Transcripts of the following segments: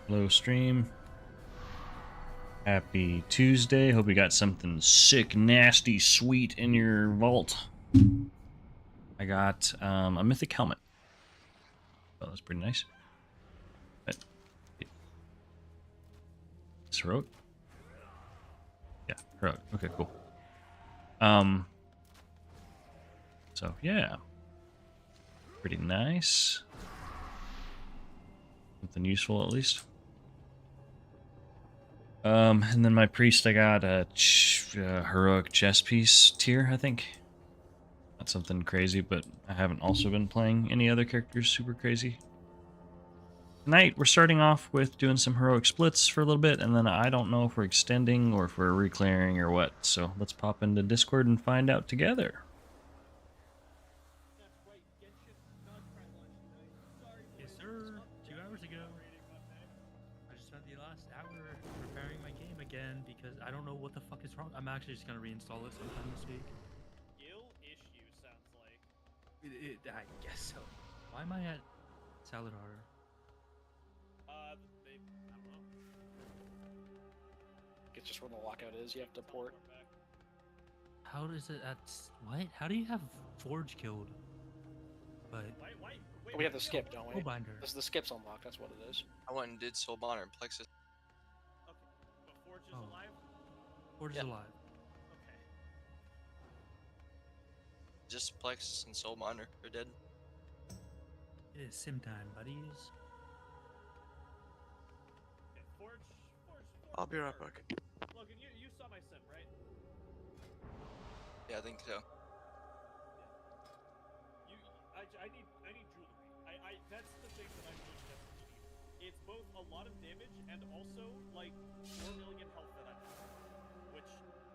Hello, stream. Happy Tuesday. Hope you got something sick, nasty, sweet in your vault. I got a Mythic helmet. Oh, that's pretty nice. But it's heroic. Yeah, heroic. Okay, cool. So yeah, pretty nice. Something useful at least. And then my priest, I got a heroic chest piece tier, I think. Not something crazy, but I haven't also been playing any other characters super crazy. Tonight, we're starting off with doing some heroic splits for a little bit, and then I don't know if we're extending or if we're reclearing or what. So let's pop into Discord and find out together. Yes, sir. 2 hours ago. I just spent the last hour preparing my game again because I don't know what the fuck is wrong. I'm actually just gonna reinstall it sometime this week. Ill issue sounds like. I guess so. Why am I at Salad Harder? I don't know. It's just where the lockout is. You have to port. How does it at what? How do you have Forge killed? But Wait, We have the skip, don't we? Binder. The skip's unlocked. That's what it is. I went and did Soulbonner and Plexus. Okay, but Forge is Oh. alive? Forge is Yeah. alive. Okay. Just Plexus and Soulbonner are dead. It is sim time, buddies. Okay, Forge. I'll be right back. Logan, you saw my sim, right? Yeah, I think so. I need jewelry. That's the thing that I really desperately need. It's both a lot of damage and also like 4 million health that I have, which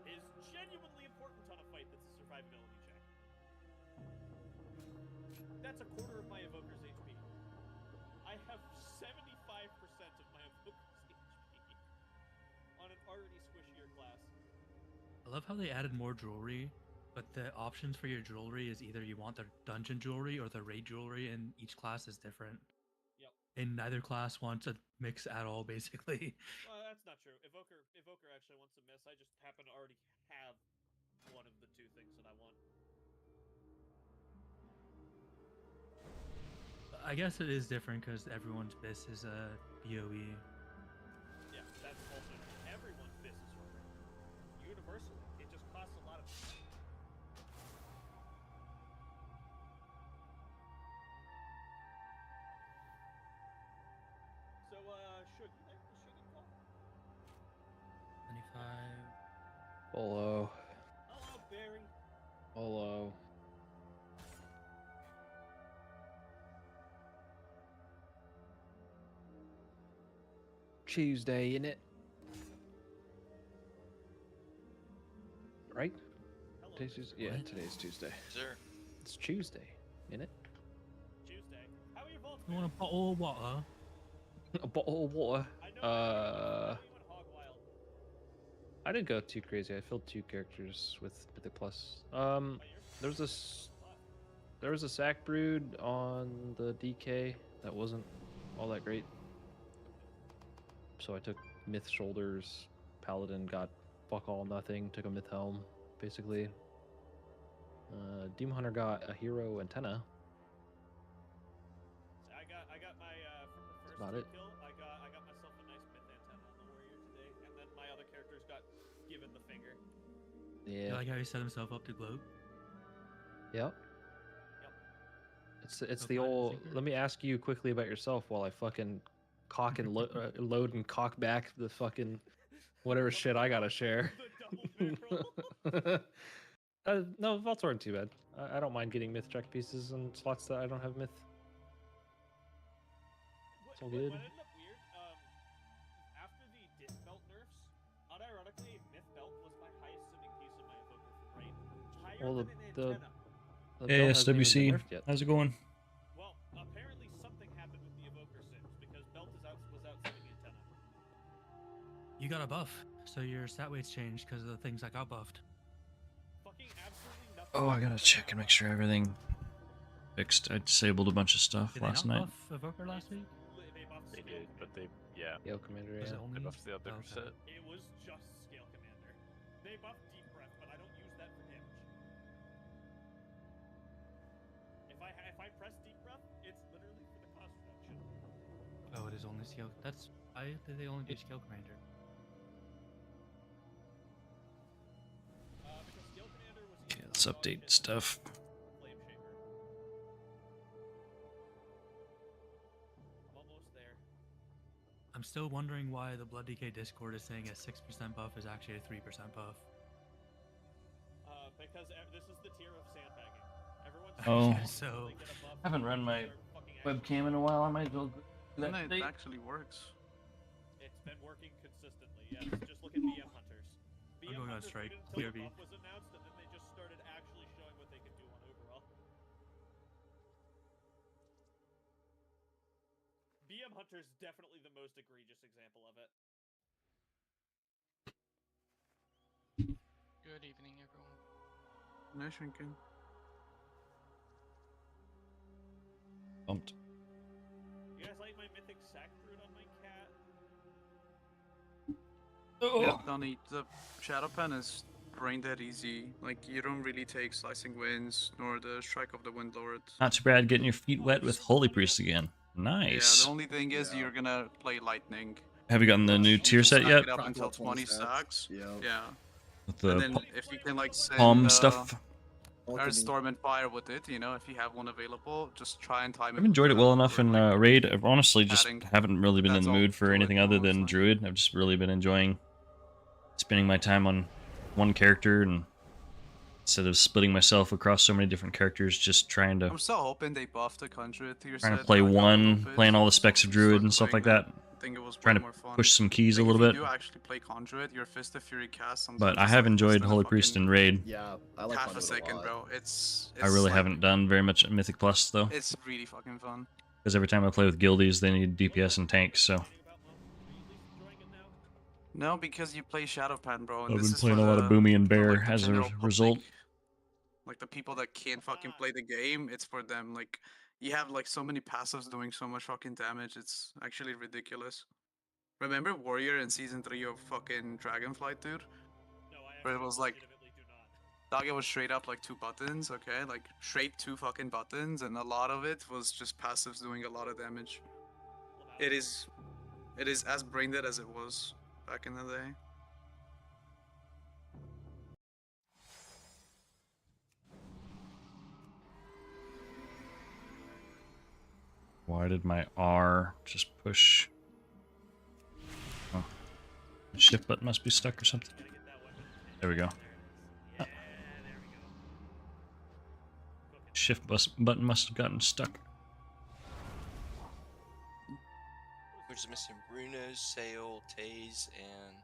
is genuinely important on a fight that's a survivability check. That's a quarter of my evoker's HP. I have 75% of my evoker's HP on an already squishier class. I love how they added more jewelry, but the options for your jewelry is either you want the dungeon jewelry or the raid jewelry, and each class is different. Yep. And neither class wants a mix at all, basically. That's not true. Evoker actually wants a miss. I just happen to already have one of the two things that I want. I guess it is different because everyone's bis is a BOE. Yeah, that's also everyone's business order. Universally, it just costs a lot of. So, should you call? 25. Hello. Hello, Barry. Hello. Tuesday, innit? Right? Hello. Today's Tuesday? Yeah, What? today's Tuesday. Sure. It's Tuesday, innit? Tuesday. How are your vaults? You want a bottle of water? A bottle of water. I know. You went hog wild. I didn't go too crazy. I filled 2 characters with Mythic Plus. There was a sack brood on the DK that wasn't all that great. So I took Myth Shoulders, Paladin got fuck all nothing, took a Myth Helm, basically. Demon Hunter got a hero antenna. I got my from the first about it. kill. I got myself a nice myth antenna on the warrior today, and then my other characters got given the finger. Yeah. You like how he set himself up to gloat? Yep. Yep. It's So the find the old. secret. Let me ask you quickly about yourself while I fucking cock and load and cock back the fucking whatever shit I gotta share. The double barrel. No, vaults aren't too bad. I don't mind getting myth check pieces and slots that I don't have myth. It's all good. What ended up weird? After the Dit belt nerfs, unironically, myth belt was my highest sitting piece of my evoker for brain. Higher Well, than an antenna. The Hey, belt hasn't even been SWC. nerfed yet. How's it going? Well, apparently something happened with the evoker sims because belt was out sitting antenna. You got a buff, so your stat weights changed because of the things that got buffed. Fucking absolutely nothing. Oh, I gotta check and make sure everything fixed. I disabled a bunch of stuff Did they last not night. buff Evoker last week? They buffed They skill. did, but they Yeah. Scale Commander, Was yeah. it only? They buffed the other Okay. set. It was just Scale Commander. They buffed Deep Breath, but I don't use that for damage. If I press Deep Breath, it's literally for the cost reduction. Oh, it is only scale. That's. I think they only do scale commander. Because Scale Commander was Okay, let's update stuff. Flame Shaper. I'm almost there. I'm still wondering why the Blood DK Discord is saying a 6% buff is actually a 3% buff. Because this is the tier of sandbagging. Everyone's Oh. So they get a buff, I haven't run my start fucking acting. webcam in a while. I might as well do that No, it today. actually works. It's been working consistently. Yes, just look at BM Hunters. I'm going on Hunters strike, waited until PRB. the buff was announced, and then they just started actually showing what they could do on overall. BM Hunter's definitely the most egregious example of it. Good evening, everyone. No shrinking. Bumped. You guys like my Mythic Sack Brood on my cat? Yeah, Donnie, the Shadow Pen is brain dead easy. Like, you don't really take Slicing Winds, nor the Strike of the Wind Lord. Not too bad getting your feet wet with Holy Priest again. Yeah, Nice. the only thing is Yeah. you're gonna play Lightning. Have you gotten the new tier set Stack yet? it up Stack until about 20 20 stacks. Yeah. Yeah. With And the then if you can, like, send palm stuff? or Storm and Fire with it, you know, if you have one available, just try and time it. I've enjoyed it well enough for, in like, Raid. I've honestly just adding- haven't really been in that's the all mood for to it, anything other than honestly. Druid. I've just really been enjoying spending my time on one character, and instead of splitting myself across so many different characters, just trying to I'm still hoping they buff the Conjured tier trying to set, play like, a one, little bit. playing all the specs of Druid Start and stuff playing like that. I think it was Trying way to more fun. push some keys a Like, little if bit. you do actually play Conjured, your Fist of Fury cast sometimes But I is, have like, enjoyed less than a Holy Priest fucking and Raid. Yeah, I like half a Conduit second, lot. bro. It's I really like- haven't done very much at Mythic Plus though, It's really fucking fun. because every time I play with guildies, they need DPS and tanks. So No, because you play Shadowpan, bro. And I've this been is playing for a lot of the- Boomy and for, Bear like, the as a general result. public. Like the people that can't fucking play the game, it's for them. Like you have like so many passives doing so much fucking damage. It's actually ridiculous. Remember Warrior in season 3 of fucking Dragonflight, dude? No, I Where it was like legitimately do not. dog, it was straight up like 2 buttons, okay? Like straight 2 fucking buttons, and a lot of it was just passives doing a lot of damage. It is as brain dead as it was back in the day. Why did my R just push? Oh. The shift button must be stuck or something. There we go. Shift button must have gotten stuck. We're just missing Bruno, Sail, Taze, and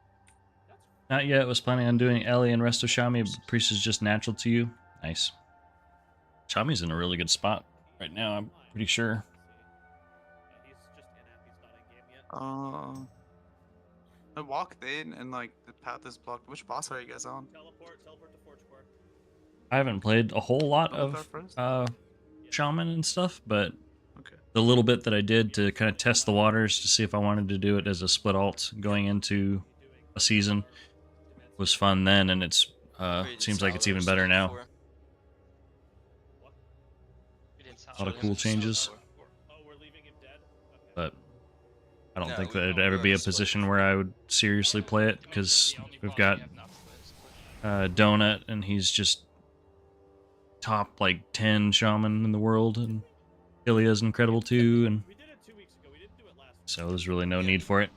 Not yet. Was planning on doing Ellie and Resto Shami. But Priest is just natural to you. Nice. Shami's in a really good spot right now. I'm pretty sure. Yeah, he's just in-app, he's not in-game yet. I walked in and like the path is blocked. Which boss are you guys on? Teleport to Forge Core. I haven't played a whole lot Oh, of first? Shaman and stuff, but Okay. the little bit that I did to kind of test the waters to see if I wanted to do it as a split alt going into a season was fun then, and it's created seems like it's even Salvador better now. before. We did A lot of Showed cool him changes. Salvador. Oh, we're leaving him dead? Okay. But I don't No, think we- that it'd we ever be already a split. position where I would seriously play it, because we've got Donut, and he's just top like 10 shaman in the world, and Ilya's incredible too, and We did it 2 weeks ago. We didn't do it last week. so there's really no need for it.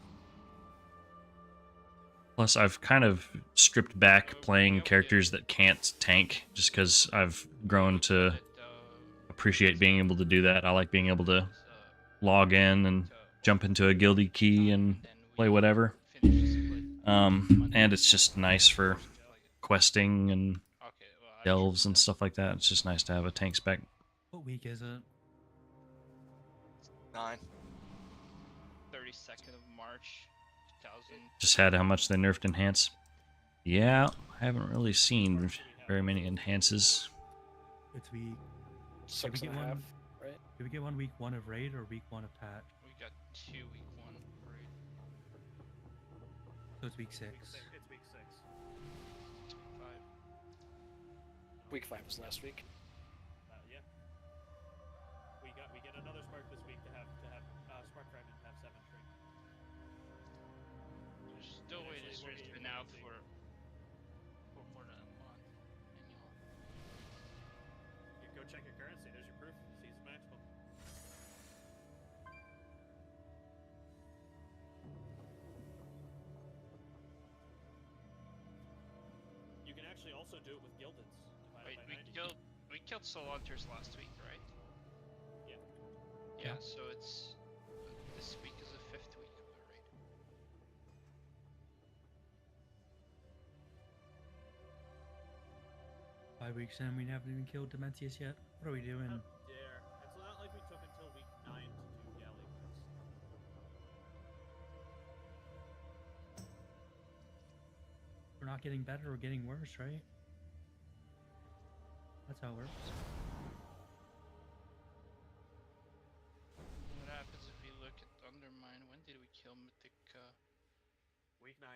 Plus, I've kind of stripped back playing characters that can't tank, just because I've grown to appreciate being able to do that. I like being able to log in and jump into a guildy key and play whatever. And it's just nice for questing and delves and stuff like that. It's just nice to have a tank spec. What week is it? 9. 32nd of March, 2000. Just had how much they nerfed enhance. Yeah, I haven't really seen very many enhances. It's week. 6 get and a half, one? right? Did we get one week 1 of raid or week 1 of patch? We got 2 week 1 raid. So it's week 6. It's week 6. Week 5 was last week. Yeah. We get another spark this week to have spark fragment to have 7 shrink. We're still waiting. This race been out for more than a month. You go check your currency. There's your proof. Season maximum. You can actually also do it with Gildeds. Wait, we killed Soul Hunters last week, right? Yeah. Yeah, so it's this week is the 5th week of the raid. 5 weeks in, we haven't even killed Dementius yet. What are we doing? How dare. It's not like we took until week 9 to do galley quests. We're not getting better, we're getting worse, right? That's how it works. What happens if we look at Undermine? When did we kill Mythic? Week 9.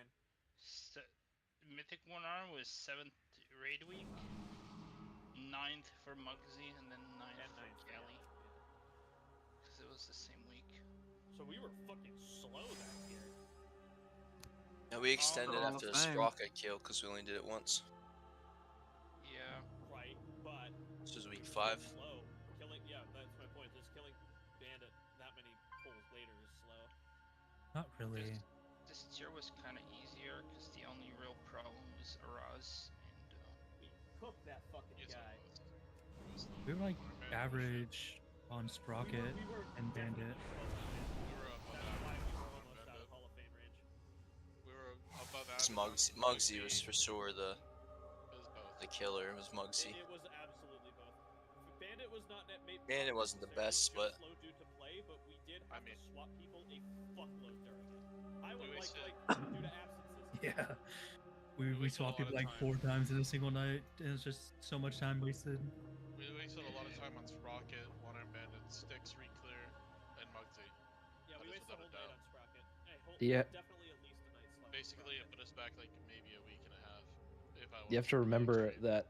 Mythic 1 arm was 7th raid week, 9th for Mugsy, and then 9th And for 9th for Galley. yeah. Because it was the same week. So we were fucking slow that year. No, we extended all after the the same. Sprocket kill because we only did it once. Yeah. Right, but This was week 5. slow. Killing, yeah, that's my point. Just killing Bandit that many pulls later is slow. Not really. This tier was kind of easier because the only real problem was Araz and We cooked that fucking guy. We were like average on Sprocket We were and Bandit. definitely above average. That's why we were almost out of Hall of Fame range. We were above It's average. Mugsy was for sure the It was both. killer. It was Mugsy. It was absolutely both. Bandit was not that made. Bandit wasn't the best, but slow dude to play, but we did have I mean- to swap people a fuckload during it. I would We like wasted- due to absences. Yeah. We wasted a swapped lot it of like time. 4 times in a single night, and it's just so much time wasted. We wasted a lot of time on Sprocket, One Arm Bandit, Sticks, Reclear, and Mugsy. Yeah, we That is wasted a without whole a night doubt. on Sprocket. Hey, Yeah. definitely at least a night slept. Basically, it put us back like maybe a week and a half. If I You have to wasn't remember actually- that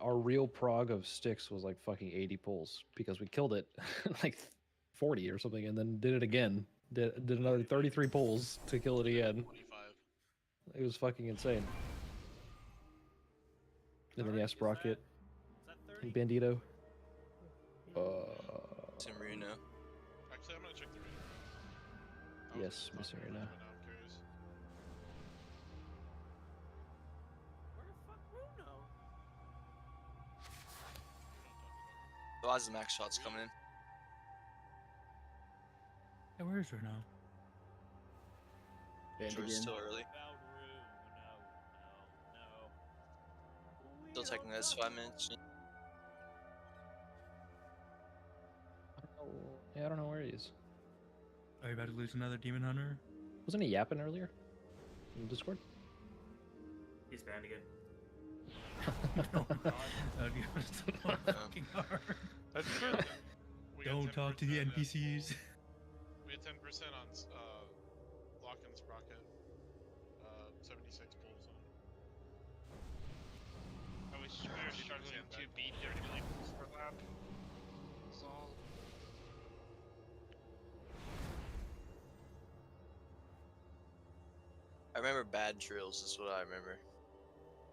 our real prog of Sticks was like fucking 80 pulls because we killed it like 40 or something and then did it again. Did another 33 pulls to kill it again. 25. It was fucking insane. And then yeah, Sprocket Is that and 30? Bandito. Tim Reno. Actually, I'm gonna check the rating. Yes, Miss Arena. Now I'm curious. Where the fuck Bruno? Why is the max shots coming in? Hey, where is Reno? Sure, it's still early. About Rue. No. Still taking those 5 minutes. Yeah, I don't know where he is. Are you about to lose another Demon Hunter? Wasn't he yapping earlier? In Discord? He's banned again. Oh, God. That'd be so fucking hard. That's true. We got Don't talk to the 10% at- NPCs. We had 10% on lock-in Sprocket. 76 pulls on. we were struggling to beat their healing per lap. That's all. I remember bad drills. Is what I remember.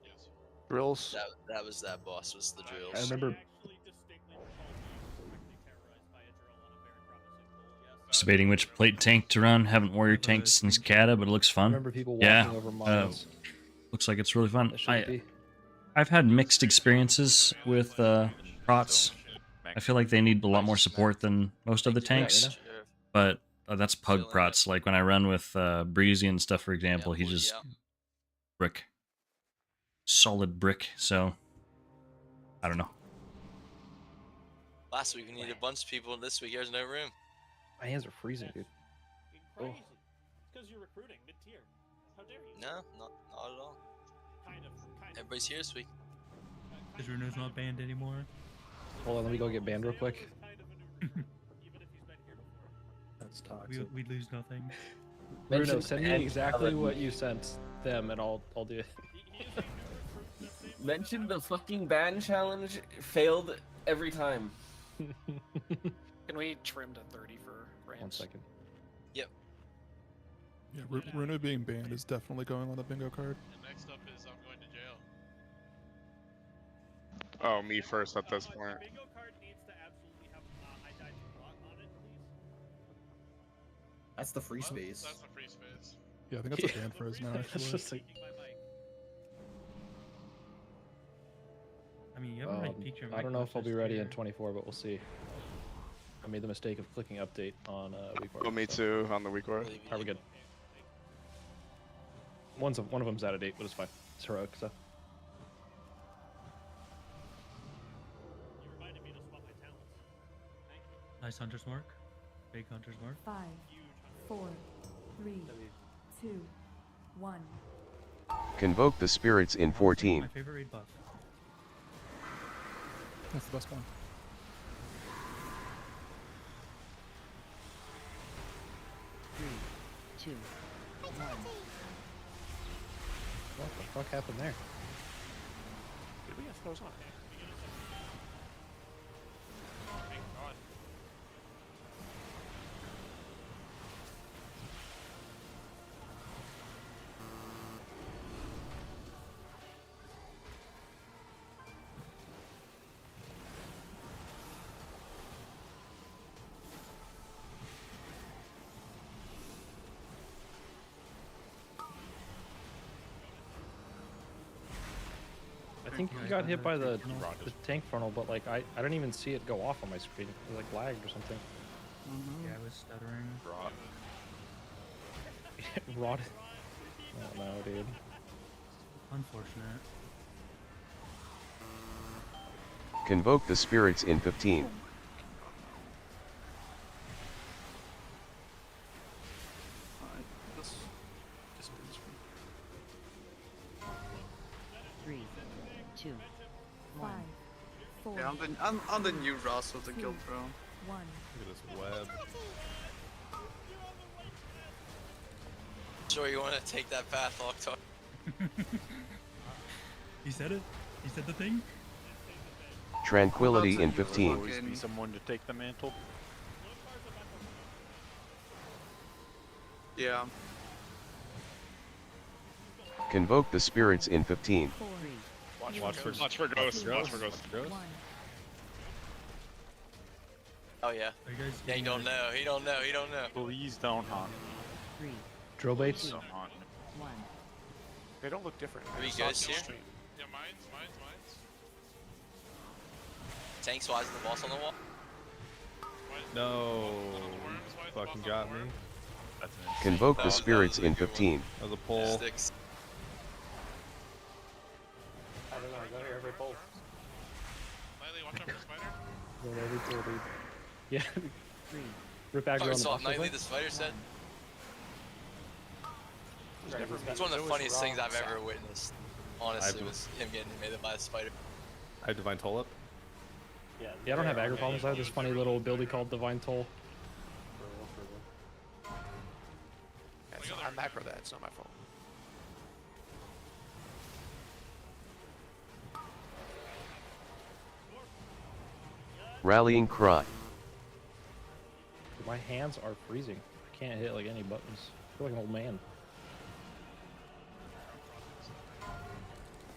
Yes. Drills. That was that boss. Was the drills. I remember- actually distinctly recall being directly terrorized by a drill on a very promising pull. Yes. Just debating which plate tank to run. Haven't warrior tanked since Kata, but it looks I fun. remember people walking Yeah, over miles. Looks like it's really fun. That shouldn't be. I've had mixed experiences with prots. I feel like they need a lot more support than most of the tanks, you know? Sure. but that's pug prots. Like when I run with Breezy and stuff, for example, Yeah, he well, just yeah. brick, solid brick. So I don't know. Last week we needed a bunch of people, and this week there's no room. My hands are freezing, dude. Fucking crazy. It's because you're recruiting mid-tier. How dare you? No, not at all. Kind of. Everybody's here this week. Because Reno's not banned anymore. Hold on, let me go get banned real quick. Kind of a new recruit, even if he's been here before. That's toxic. We'd lose nothing. Bruno, Mention send me ban exactly challenge. what you sent them, and I'll do it. Mention the fucking ban challenge failed every time. Can we trim to 30 for Rams? 1 second. Yep. Yeah, Runa being banned is definitely going on the bingo card. And next up is I'm going to jail. Oh, me first at this point. The bingo card needs to absolutely have I died to rot on it, please. That's the free Well, space. That's the free space. Yeah, I think that's a ban phrase now, It's actually. just like, I mean, you haven't really peaked your I don't know if I'll be microchips ready in here. 24, but we'll see. I made the mistake of clicking update on week Oh, me too, on the week or. Are we good? One of them's out of date, but it's fine. It's heroic, so. You reminded me to swap my talents. Thank you. Nice hunter's mark. Big hunter's mark. 5, 4, 3, 2, 1. Convoke the spirits in 14. My favorite raid buff. That's the best one. Two, 1. What the fuck happened there? Did we get frozen on? Thank God. I think he got hit by the tank funnel, but like I don't even see it go off on my screen. It like lagged or something. Yeah, I was stuttering. Rotted. Oh no, dude. Unfortunate. Convoke the spirits in 15. Three, 2, 1. 4. Yeah, I'm the new Ross of the guild, bro. 1. Look at this web. Sure, you want to take that path, Octar? He said it. He said the thing. Tranquility in 15. Always be someone to take the mantle. Yeah. Convoke the spirits in 15. 4, Watch for ghosts. Watch for ghosts. 1. Oh yeah. Are you guys Yeah, he don't know. He don't know. He don't know. Please don't haunt. 3, Drill baits. Don't haunt. 1. They don't look different. Are we I saw ghosts Kill here? Street. Yeah, mine's. Tanks wise, the boss on the wall. No. Fucking got me. That's an Convoke the That spirits was a in good one. 15. That was a pull. Sticks. I don't know. I got here every pull. Lightly, watch out for the spider. Well, every pull, dude. Yeah. 3. Rip aggro Oh, on the saw boss. Nightly the spider said. Right, It's one of the it was funniest things wrong I've ever sound. witnessed. Honestly, I've- was him getting invaded by a spider. I have Divine Toll up. Yeah, I don't have aggro problems. I have this funny little ability called Divine Toll. Yeah, so I macro that. It's not my fault. Rallying cry. My hands are freezing. I can't hit like any buttons. I feel like an old man.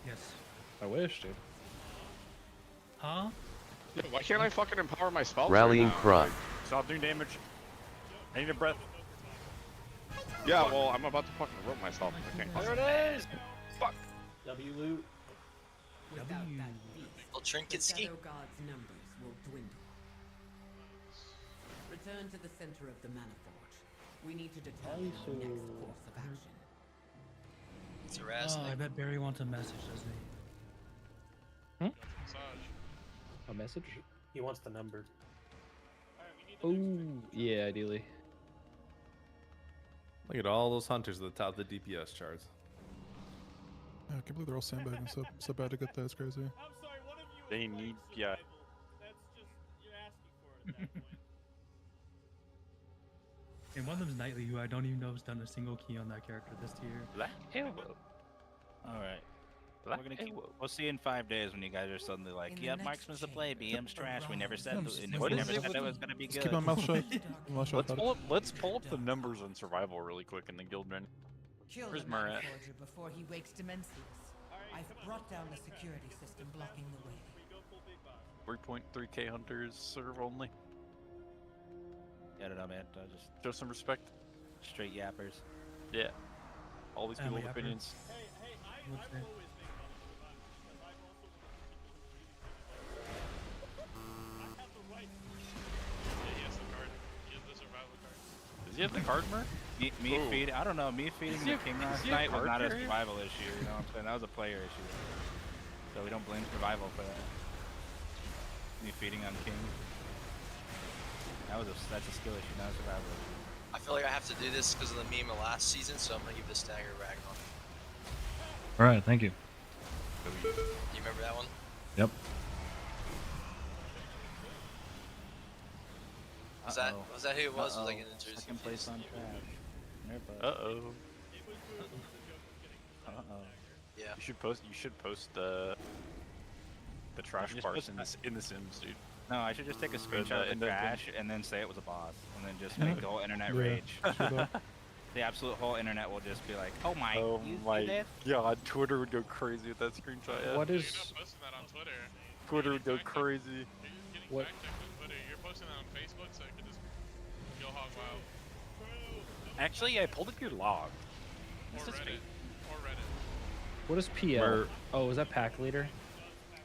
Yes. I wish, dude. Huh? Yeah, why can't I fucking empower my spells? Rallying right now? cry. Stop doing damage. I need a breath. Yeah, well, I'm about to fucking rope myself. I can't. There it is! Fuck. W loot. W. Little trinket ski. God's numbers will dwindle. Return to the center of the mana forge. We need to determine our next course of action. It's a Raz Oh, I thing. bet Barry wants a message, doesn't he? Massage. A message? He wants the number. Oh, yeah, ideally. Look at all those hunters at the top of the DPS charts. Yeah, I can't believe they're all sandbagging so bad to get that. It's crazy. I'm sorry, one of you They is need, for yeah. survival. That's just, you're asking for it at that point. And one of them's Nightly, who I don't even know has done a single key on that character this tier. Black Arrow. Alright. Black We're gonna keep. Arrow. We'll see in 5 days when you guys are suddenly like, "Yep, Marksman's the play. BM's trash. We never said What we is never it said with it was gonna be Just good." keep my mouth shut. Keep my mouth shut about it. Let's pull up the numbers on survival really quick in the guild menu. Kill Where's the Marat? Forger before he wakes Demencius. I've brought down the security system blocking the way. 3.3k hunters serve only. I don't know, man. Just Show some respect. straight yappers. Yeah. All these I'm people a have yapper. opinions. What's that? Does he have the card, Mer? Me Ooh. feeding. I don't know. Me feeding Is he the a- king is last he a night was card not a carrier? survival issue. You know what I'm saying? That was a player issue. So we don't blame survival for that. Me feeding on king. That's a skill issue, not a survival issue. I feel like I have to do this because of the meme of last season, so I'm gonna give this stagger Ragnar. All right, thank you. Do you remember that one? Yep. Was that who it was? Was like in the jersey? Second place on trash. Uh-oh. Yeah. You should post the trash Just parts post in the Sims, dude. No, I should just take a screenshot of the trash and then say it was a boss, and then just make the whole internet Yeah, rage. should have. The absolute whole internet will just be like, "Oh my, Oh you my did god, Twitter would go crazy with that screenshot. Yeah. What You're is not posting that on Twitter. Twitter would go You're crazy. getting What- fact-checked on Twitter. You're posting that on Facebook, so it could just go hog wild. Actually, I pulled up your log. Or This is Reddit. fake. Or Reddit. what is PL? Oh, is that pack leader?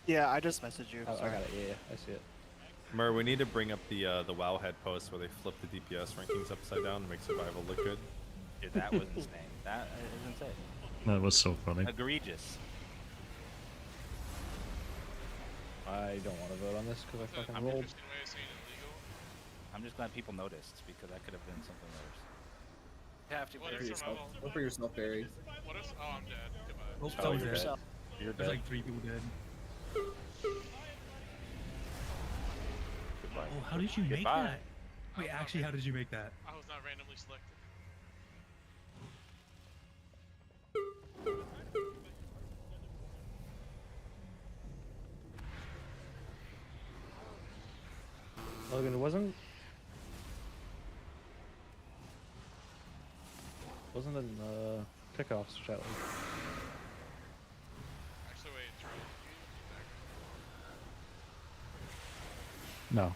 Yeah, I just messaged you. Oh, I sorry. got it. Yeah, I see it. Mer, we need to bring up the WoW head post where they flip the DPS rankings upside down and make survival look good. Dude, that was insane. That is insane. That was so funny. Egregious. I don't want to vote on this because I fucking An rolled. interesting way of saying illegal. I'm just glad people noticed because that could have been something worse. You have to What bury is yourself. survival? Go for yourself, Barry. What if? Oh, I'm dead. Goodbye. Oh, Oh, someone's you're dead. dead. You're There's dead. like 3 people dead. Goodbye. Oh, how did you make Goodbye. that? Wait, actually, how did you make that? I was not randomly selected. Logan, it wasn't in pickoffs, chat. Actually, wait, Charlie. No.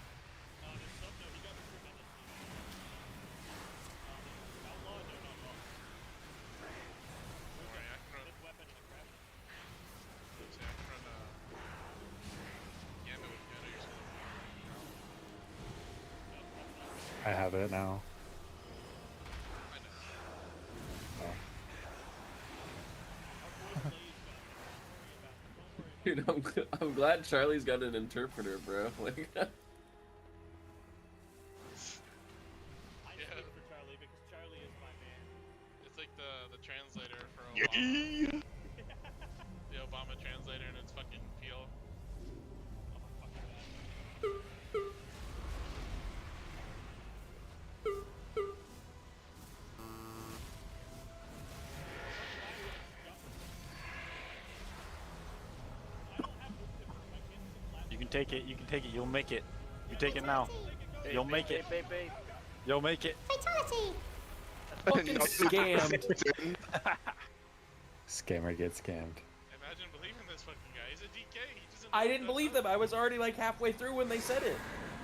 I have it now. Dude, I'm glad Charlie's got an interpreter, bro. Like, Yeah. It's like the translator for Obama. The Obama translator, and it's fucking Peel. You can take it. You can take it. You'll make it. You take it now. You'll make it. You'll make it. fucking scammed. Scammer gets scammed. Imagine believing this fucking guy. He's a DK. He doesn't. I didn't believe them. I was already like halfway through when they said it.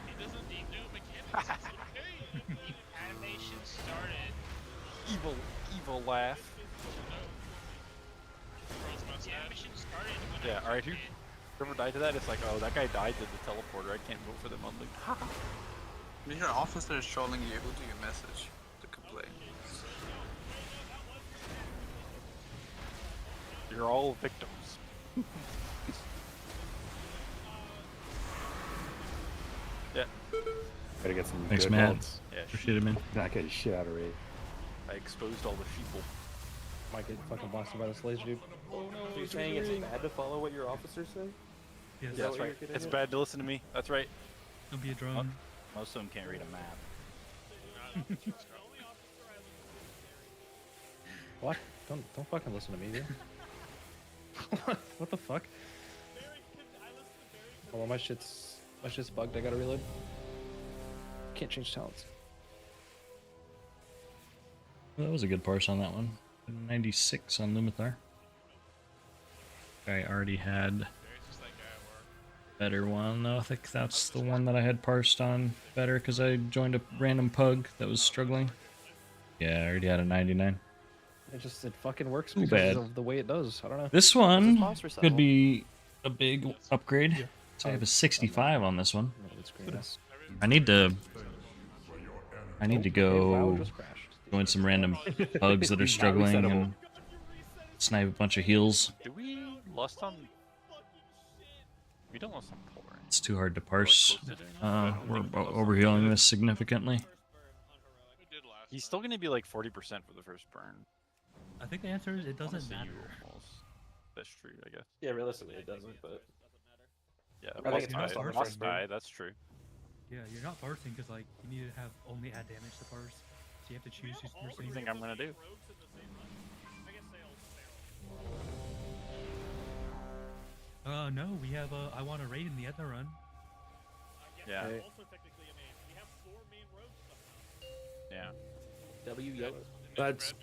He doesn't need new mechanics. It's okay. Animation started. Evil laugh. The animation started when Yeah. I All right. Whoever died to that? It's like, oh, that guy died to the teleporter. I can't vote for them on the. When your officer is trolling you, who do you message to complain? You're all victims. Yeah. Gotta get some Thanks, good man. votes. Yeah, Appreciate it, man. Not getting shit out of raid. I exposed all the sheeple. Might get fucking blasted by this laser dude. Oh no, so you're saying it's bad to follow what your officers say? Yes. Yeah, that's right. It's bad to listen to me. That's right. Don't be a drone. Most of them can't read a map. What? Don't fucking listen to me, dude. What the fuck? Oh, my shit's bugged. I gotta reload. Can't change talents. Well, that was a good parse on that one. 96 on Lumathar. I already had better one though. I think that's the one that I had parsed on better because I joined a random pug that was struggling. Yeah, I already had a 99. It fucking works Too because bad. of the way it does. I don't know. This one could be a big upgrade. So I have a 65 on this one. I need to go join some random bugs that are struggling and snipe a bunch of heals. Do we lost on? We don't lost on poor. It's too hard to parse. We're overhealing this significantly. He's still gonna be like 40% for the first burn. I think the answer is it doesn't Honestly, matter. you almost. That's true, I guess. Yeah, realistically it doesn't, but Yeah, I think it's must must on the die. first burn. That's true. Yeah, you're not parsing because like you need to have only add damage to parse. So you have to choose who's What do you think I'm gonna do? No, we have I want to raid in the Earthen run. Yeah. Also technically a main. We have 4 main rogues somehow. Yeah. W yellow. That's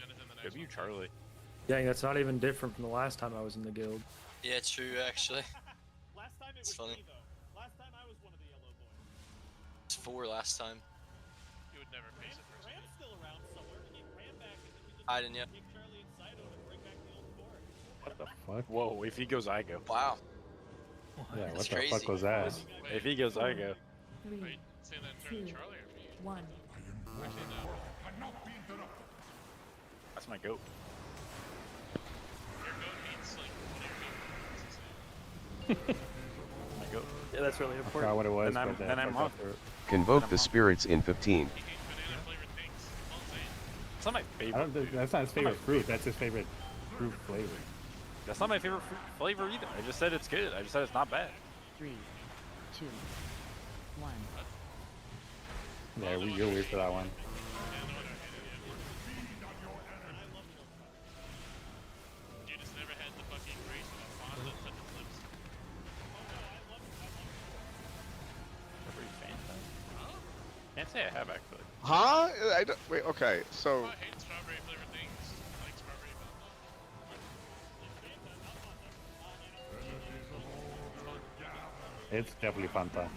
W Charlie. Dang, that's not even different from the last time I was in the guild. Yeah, true, actually. Last time it It's was funny. me though. Last time I was one of the yellow boys. It's 4 last time. You would never face it first. Ram's still around somewhere. He ran back and then he just I didn't yet. kick Charlie and Sido to bring back the old core. What the fuck? Whoa, if he goes, I go. Wow. Yeah, That's crazy. If he goes, I go. 3, Saying that in 2, terms of Charlie or me? 1. Actually, no. That's my goat. Your goat means like what your goat means. My goat. Yeah, that's really important. Forgot what it was, Then I'm off. Convoke the spirits in 15. It's not my favorite. That's not his favorite fruit. That's his favorite fruit flavor. That's not my favorite fruit flavor either. I just said it's good. I just said it's not bad. 3, 2, 1. Yeah, you're weird for that one. You just never had the fucking grace of a fond that touches lips. Can't say I have actually. Huh? I don't, wait, okay, so... I hate strawberry flavored things. I like strawberry It's definitely Fanta.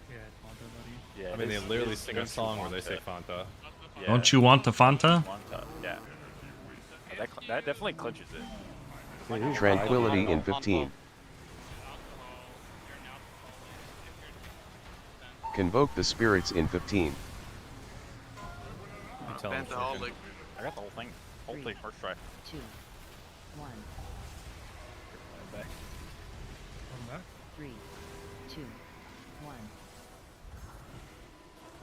Yeah, it's Fanta, buddy. Yeah, I mean, they this- literally this sing a goes to song where they Fanta. say Fanta. Yeah. Don't you want the Fanta? Fanta, yeah. That definitely clinches it. Tranquility in 15. Convoke the spirits in 15. Pantaholic. I got the whole thing. Whole thing first try. 2, 1. Back. Come back. 3, 2, 1.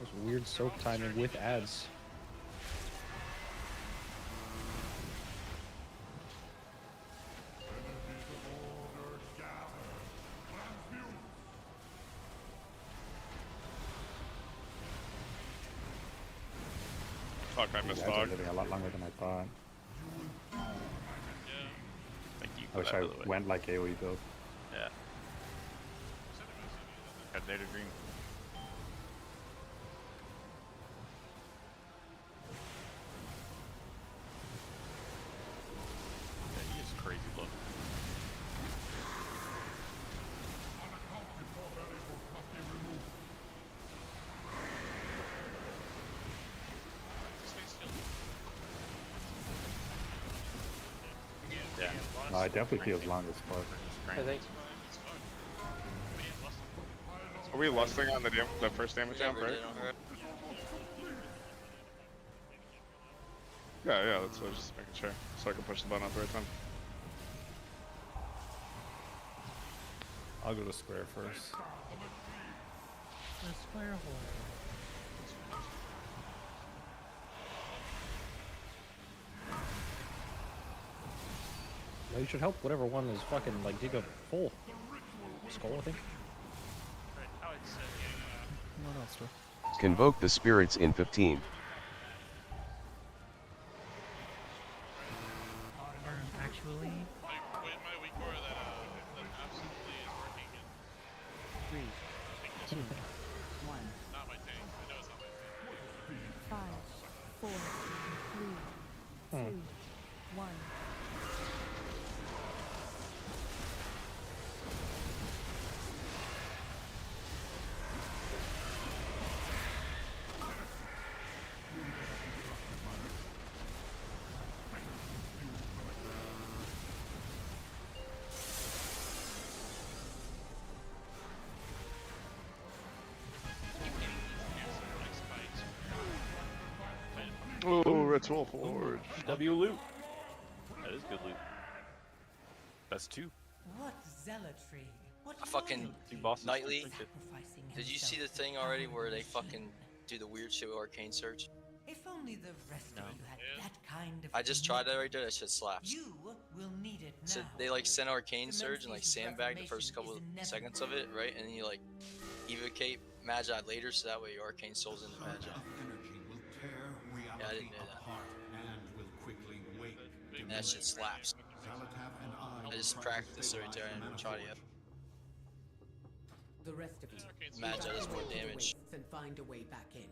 That was weird soak timing with ads. Fuck, I missed dog. Living a lot longer than I thought. Thank you. I wish I went like AoE build. Yeah. Got data green. Yeah, he is crazy look. Yeah. No, it definitely feels long as fuck. I think. Are we lusting on the first damage jump, right? Yeah, that's what I was just making sure. So I can push the button at the right time. I'll go to square first. The square hole. Well, you should help whatever one is fucking like dig a full skull, I think. What else, Joe? Convoke the spirits in 15. Not my tank. I know it's not my tank. 5, 4, 3, 2, 1. Oh, Red Soul Forge. W loot. That is good loot. That's 2. What zealotry? What I fucking Two bosses. nightly. sacrificing Did you see the himself thing for already where they ambition? fucking do the weird shit with Arcane Surge? If only the rest of you had that kind of I just tried that right there. That shit slaps. You will need it now. So they like send Arcane The Surge and like Men's sandbag the first couple Reformation is seconds of it, right? And then you like evocate Magi later, so that way your Arcane Soul's in the Magi. Yeah, I didn't know that. That shit slaps. I just practiced right there and tried it. The rest of you, Magi does more evacuate the damage. wastes and find a way back in.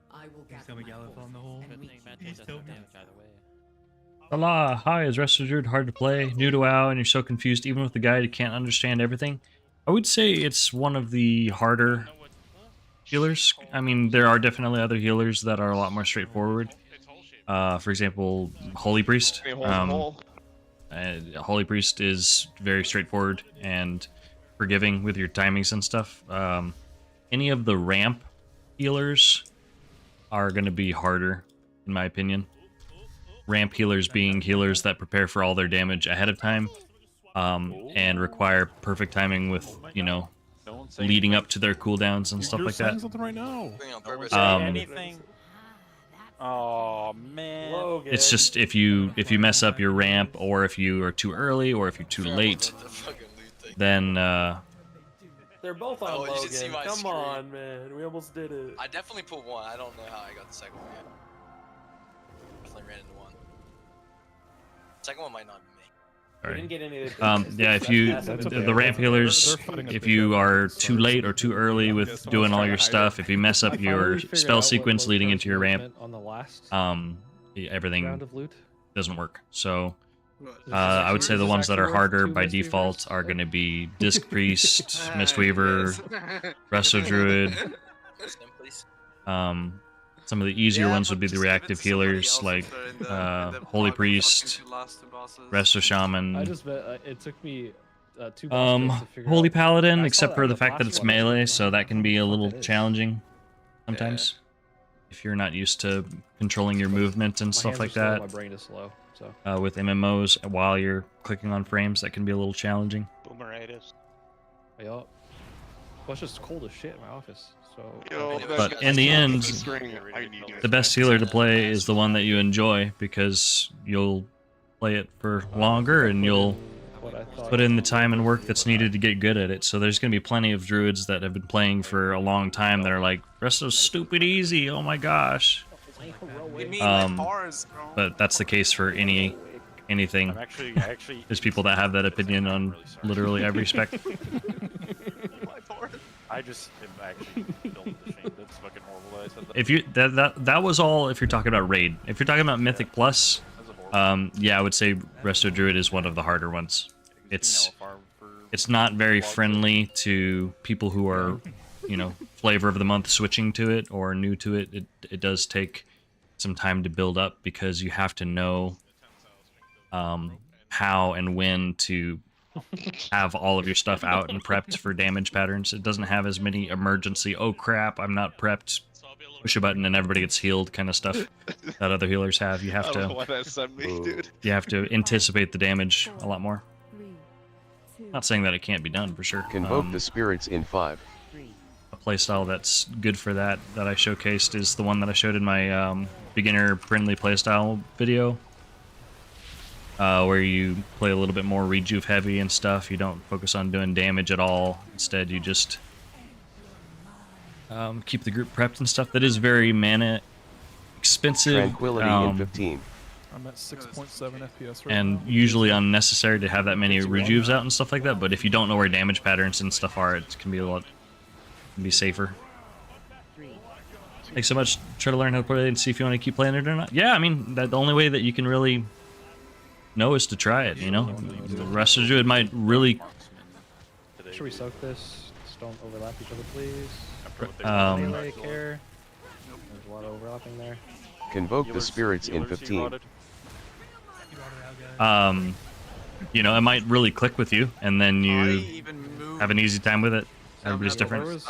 I will gather coming my out forces on the hole. and meet you He's still Damage either way. Salah, hi, is Resto Druid hard to play? New to WoW and you're so confused even with the guide you can't understand everything? I would say it's one of the harder healers. I mean, there are definitely other healers that are a lot more straightforward. For example, Holy Priest. Holy Priest is very straightforward and forgiving with your timings and stuff. Any of the ramp healers are going to be harder, in my opinion. Ramp healers being healers that prepare for all their damage ahead of time, and require perfect timing with, you know, leading up to their cooldowns and stuff You're like saying that. something right now. Anything. Oh man. It's just if you mess up your ramp, or if you are too early, or if you're too late, then They're both on Oh, you should see Logan. my Come screen. on, man. We almost did it. I definitely put 1. I don't know how I got the second one yet. Definitely ran into 1. Second one might not be me. We didn't get any of the yeah, if you the ramp healers, if you are too late or too early with doing all your stuff, if you mess up your spell sequence leading into your ramp, on the last everything round of loot. doesn't work. So I would say the ones that are harder by default are going to be Disc Priest, Mistweaver, Resto Druid. Some of the easier ones would be the reactive healers like Holy Priest, Resto Shaman. I just bet it took me 2 bosses to figure Holy out. Paladin, I saw except for on the fact that last it's one. melee, so that can be a little it is. challenging sometimes. If you're not used to controlling your movement and My stuff hands like are slow, that. My brain is slow. So With MMOs, while you're clicking on frames, that can be a little challenging. Boomeritis. yeah. Well, it's just cold as shit in my office. So. But in the end, the best healer to play is the one that you enjoy, because you'll play it for longer and you'll put in the time and work that's needed to get good at it. So there's going to be plenty of druids that have been playing for a long time that are like, Resto's stupid easy, oh my gosh. But that's the case for anything. There's people that have that opinion on literally every spec. I just am actually don't ashamed. It's fucking horrible that I said that. If you that was all if you're talking about raid. If you're talking about Mythic Plus, yeah, I would say Resto Druid is one of the harder ones. It's not very friendly to people who are, you know, flavor of the month switching to it or new to it. It does take some time to build up because you have to know how and when to have all of your stuff out and prepped for damage patterns. It doesn't have as many emergency, oh crap, I'm not prepped, push a button and everybody gets healed kind of stuff that other healers have. You have I don't know to why that sent me, dude. you have to anticipate the damage a lot more. Not saying that it can't be done for sure. Convoke the spirits in 5. A playstyle that's good for that I showcased is the one that I showed in my beginner friendly playstyle video. Where you play a little bit more rejuve heavy and stuff. You don't focus on doing damage at all. Instead, you just keep the group prepped and stuff. That is very mana expensive. Tranquility in 15. I'm at 6.7 FPS right And now. usually unnecessary to have that many rejuves out and stuff like that. But if you don't know where damage patterns and stuff are, it can be a lot and be safer. Thanks so much. Try to learn how to play and see if you want to keep playing it or not. Yeah, I mean, the only way that you can really know is to try it, you know? The rest of Druid might really... Should we soak this? Just don't overlap each other, please. Um, Care. There's a lot of overlapping there. Convoke the spirits in 15. You know, it might really click with you, and then you have an easy time with it. Everybody's different.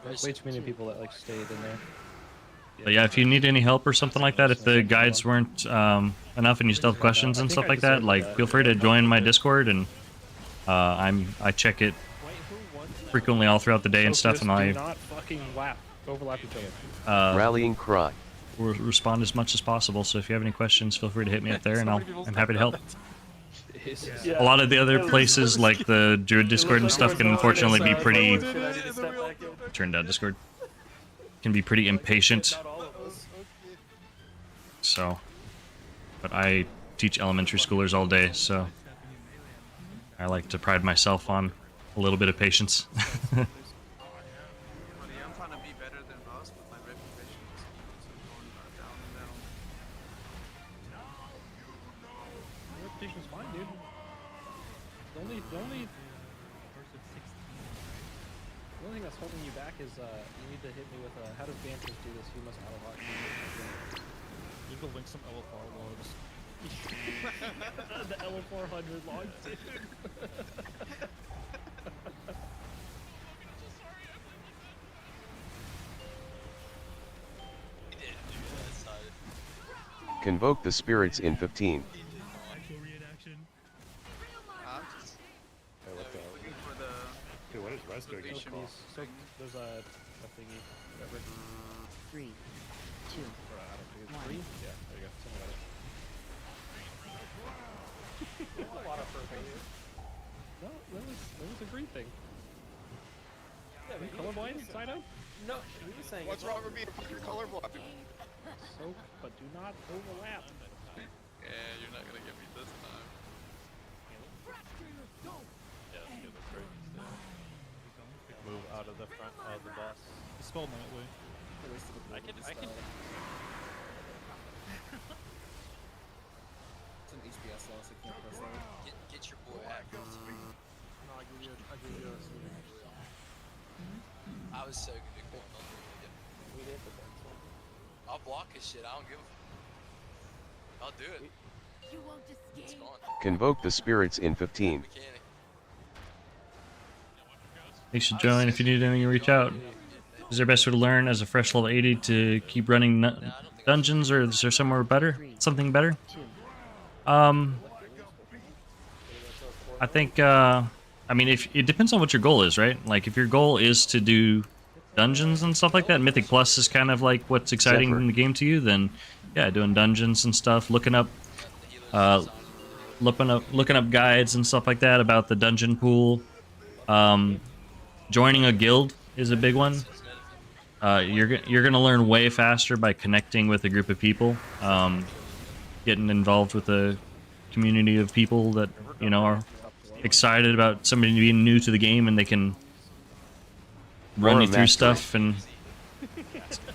There's way too many people that like stayed in there. But yeah, if you need any help or something like that, if the guides weren't enough and you still have questions and stuff like that, like feel free to join my Discord, and I check it frequently all throughout the day and stuff, and Do I not fucking overlap each other. Rallying cry. will respond as much as possible. So if you have any questions, feel free to hit me up there, and I'm happy to help. Yeah. A lot of the other places, like the Druid Discord and stuff, can unfortunately be pretty... Turn down Discord. Can be pretty impatient. So... But I teach elementary schoolers all day, so... I like to pride myself on a little bit of patience. Reputation's fine, dude. The only thing that's holding you back is you need to hit me with how does Banthas do this? You must auto-lock me. You can link some LFR logs. The L400 log, dude. Convoke the spirits in 15. Dude, what is Resto again? So there's a thingy. 3, 2, 1. Yeah, there you go. Something about it. A lot of purple. No, that was a green thing. Yeah, Are you colorblind, Sido? No, he was saying. What's wrong with being fucking colorblind? So, but do not overlap. Yeah, you're not gonna get me this time. Yeah, that's great. Move out of the front of the boss. Spell Nightway. I can. It's an HBS loss, I can't press that. Get your boy out. No, I give you a I was so good at going on there. We did the best one. I'll block his shit. I don't give a... I'll do it. You won't It's escape. gone. Convoke the spirits in 15. Mechanic. You should join. If you need anything, reach out. Is there a best way to learn as a fresh level 80 to keep running dungeons, or is there somewhere better? Something better? I think, I mean, if it depends on what your goal is, right? Like, if your goal is to do dungeons and stuff like that, Mythic Plus is kind of like what's exciting in the game to you, then, yeah, doing dungeons and stuff, looking up guides and stuff like that about the dungeon pool. Joining a guild is a big one. You're gonna learn way faster by connecting with a group of people, getting involved with a community of people that are excited about somebody being new to the game, and they can run you through stuff and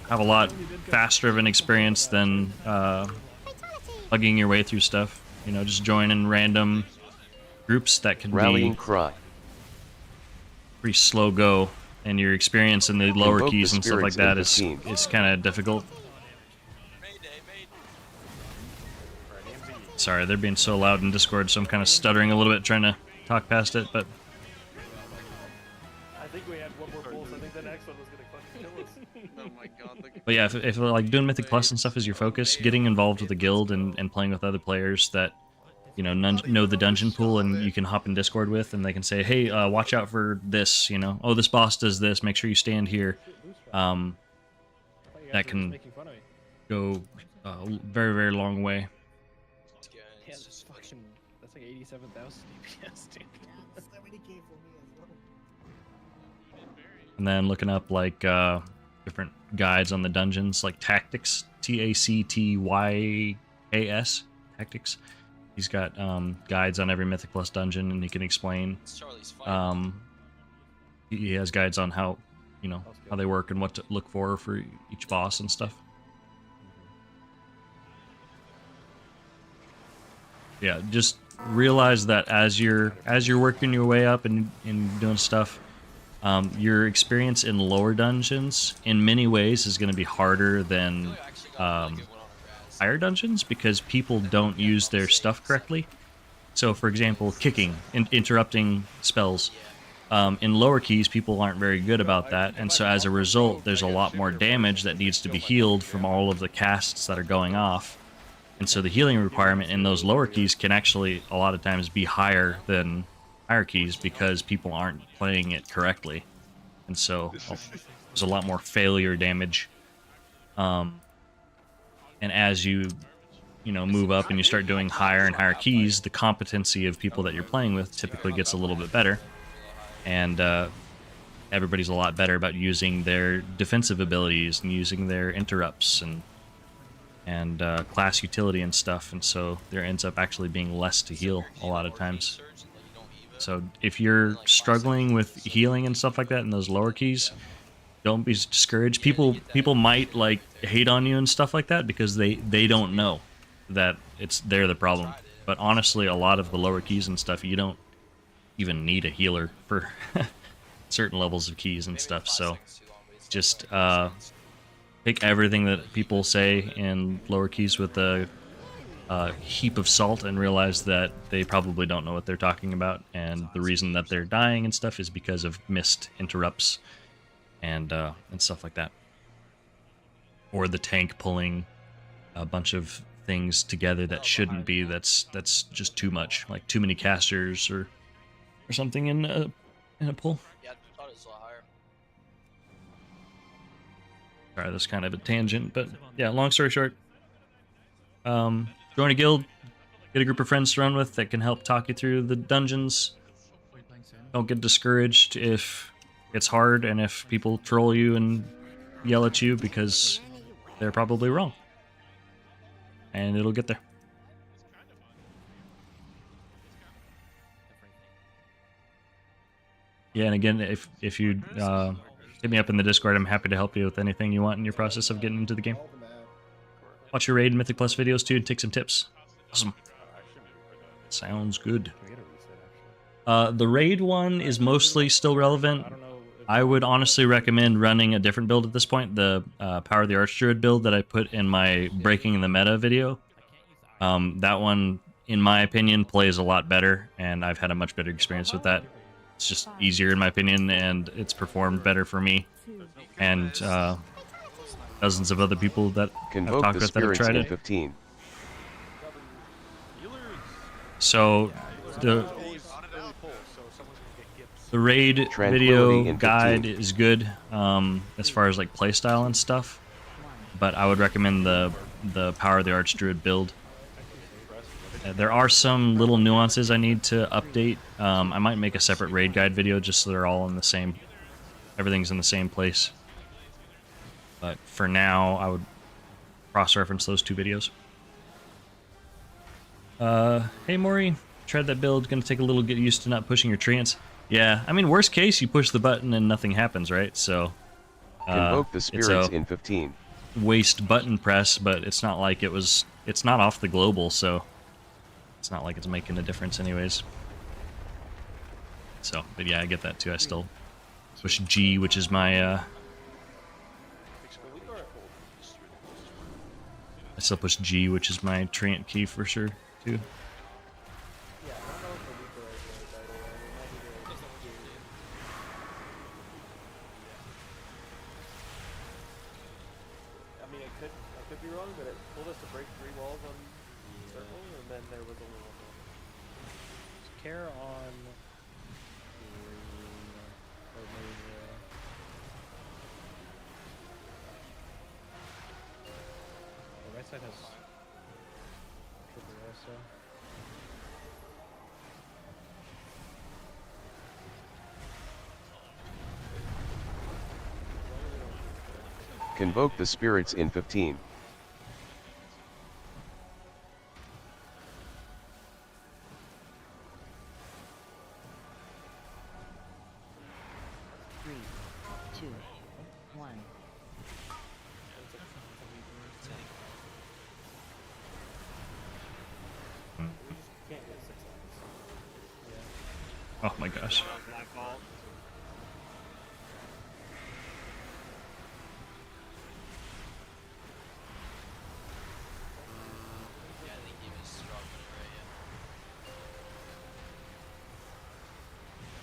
have a lot faster of an experience than plugging your way through stuff. Just joining random groups that can Rallying be cry. pretty slow go, and your experience in the lower Convoke keys the and stuff like that is spirits in kind of difficult. Sorry, they're being so loud in Discord, so I'm kind of stuttering a little bit trying to talk past it, but I think we had one more pulse. I think the next one was gonna fucking kill us. Oh my god. But yeah, if like doing Mythic Plus and stuff is your focus, getting involved with a guild and playing with other players that know the dungeon pool, and you can hop in Discord with, and they can say, hey, watch out for this, oh, this boss does this, make sure you stand here. That can go a very, very long way. Yeah, that's like 87,000 DPS, dude. And then looking up like different guides on the dungeons, like Tactics, Tactyas, Tactics. He's got guides on every Mythic Plus dungeon, and he can explain He has guides on how, you know, how they work and what to look for each boss and stuff. Yeah, just realize that as you're working your way up and doing stuff, your experience in lower dungeons in many ways is going to be harder than higher dungeons because people don't use their stuff correctly. So, for example, kicking, interrupting spells. In lower keys, people aren't very good about that, and so as a result, there's a lot more damage that needs to be healed from all of the casts that are going off. And so the healing requirement in those lower keys can actually, a lot of times, be higher than higher keys because people aren't playing it correctly. And so there's a lot more failure damage. And as you move up and you start doing higher and higher keys, the competency of people that you're playing with typically gets a little bit better. And everybody's a lot better about using their defensive abilities and using their interrupts and class utility and stuff, and so there ends up actually being less to heal a lot of times. So if you're struggling with healing and stuff like that in those lower keys, don't be discouraged. People might like hate on you and stuff like that because they don't know that they're the problem. But honestly, a lot of the lower keys and stuff, you don't even need a healer for certain levels of keys and stuff. So just take everything that people say in lower keys with a heap of salt and realize that they probably don't know what they're talking about, and the reason that they're dying and stuff is because of missed interrupts and stuff like that, or the tank pulling a bunch of things together that shouldn't be. That's just too much, like too many casters or something in a pull. Yeah, I thought it was a lot higher. Sorry, that's kind of a tangent, but yeah, long story short, join a guild, get a group of friends to run with that can help talk you through the dungeons. Don't get discouraged if it's hard and if people troll you and yell at you because they're probably wrong. And it'll get there. Yeah, and again, if you hit me up in the Discord, I'm happy to help you with anything you want in your process of getting into the game. Watch your Raid and Mythic Plus videos too and take some tips. Awesome. Sounds good. The Raid one is mostly still relevant. I would honestly recommend running a different build at this point. The Power of the Archdruid build that I put in my Breaking the Meta video. That one, in my opinion, plays a lot better, and I've had a much better experience with that. It's just easier in my opinion, and it's performed better for me. And dozens of other people that I've talked with that have tried it. 15. So the Raid video guide is good as far as like playstyle and stuff, but I would recommend the Power of the Archdruid build. There are some little nuances I need to update. I might make a separate raid guide video just so they're all in the same, everything's in the same place. But for now, I would cross-reference those two videos. Hey Maury, tried that build, gonna take a little get used to not pushing your treants. Yeah, I mean, worst case, you push the button and nothing happens, right? So, Convoke the spirits in 15. Waste button press, but it's not like it's not off the global, so it's not like it's making a difference anyways. So, but yeah, I get that too. I still push G, which is my, I still push G, which is my treant key for sure, too. I could be wrong, but it told us to break 3 walls on circle, and then there was only one more. Care on the right side has triple Resto. Convoke the spirits in 15. 2, 1. Can't get 6 lines. Oh my gosh. My fault. Yeah, I think he was struggling right, yeah.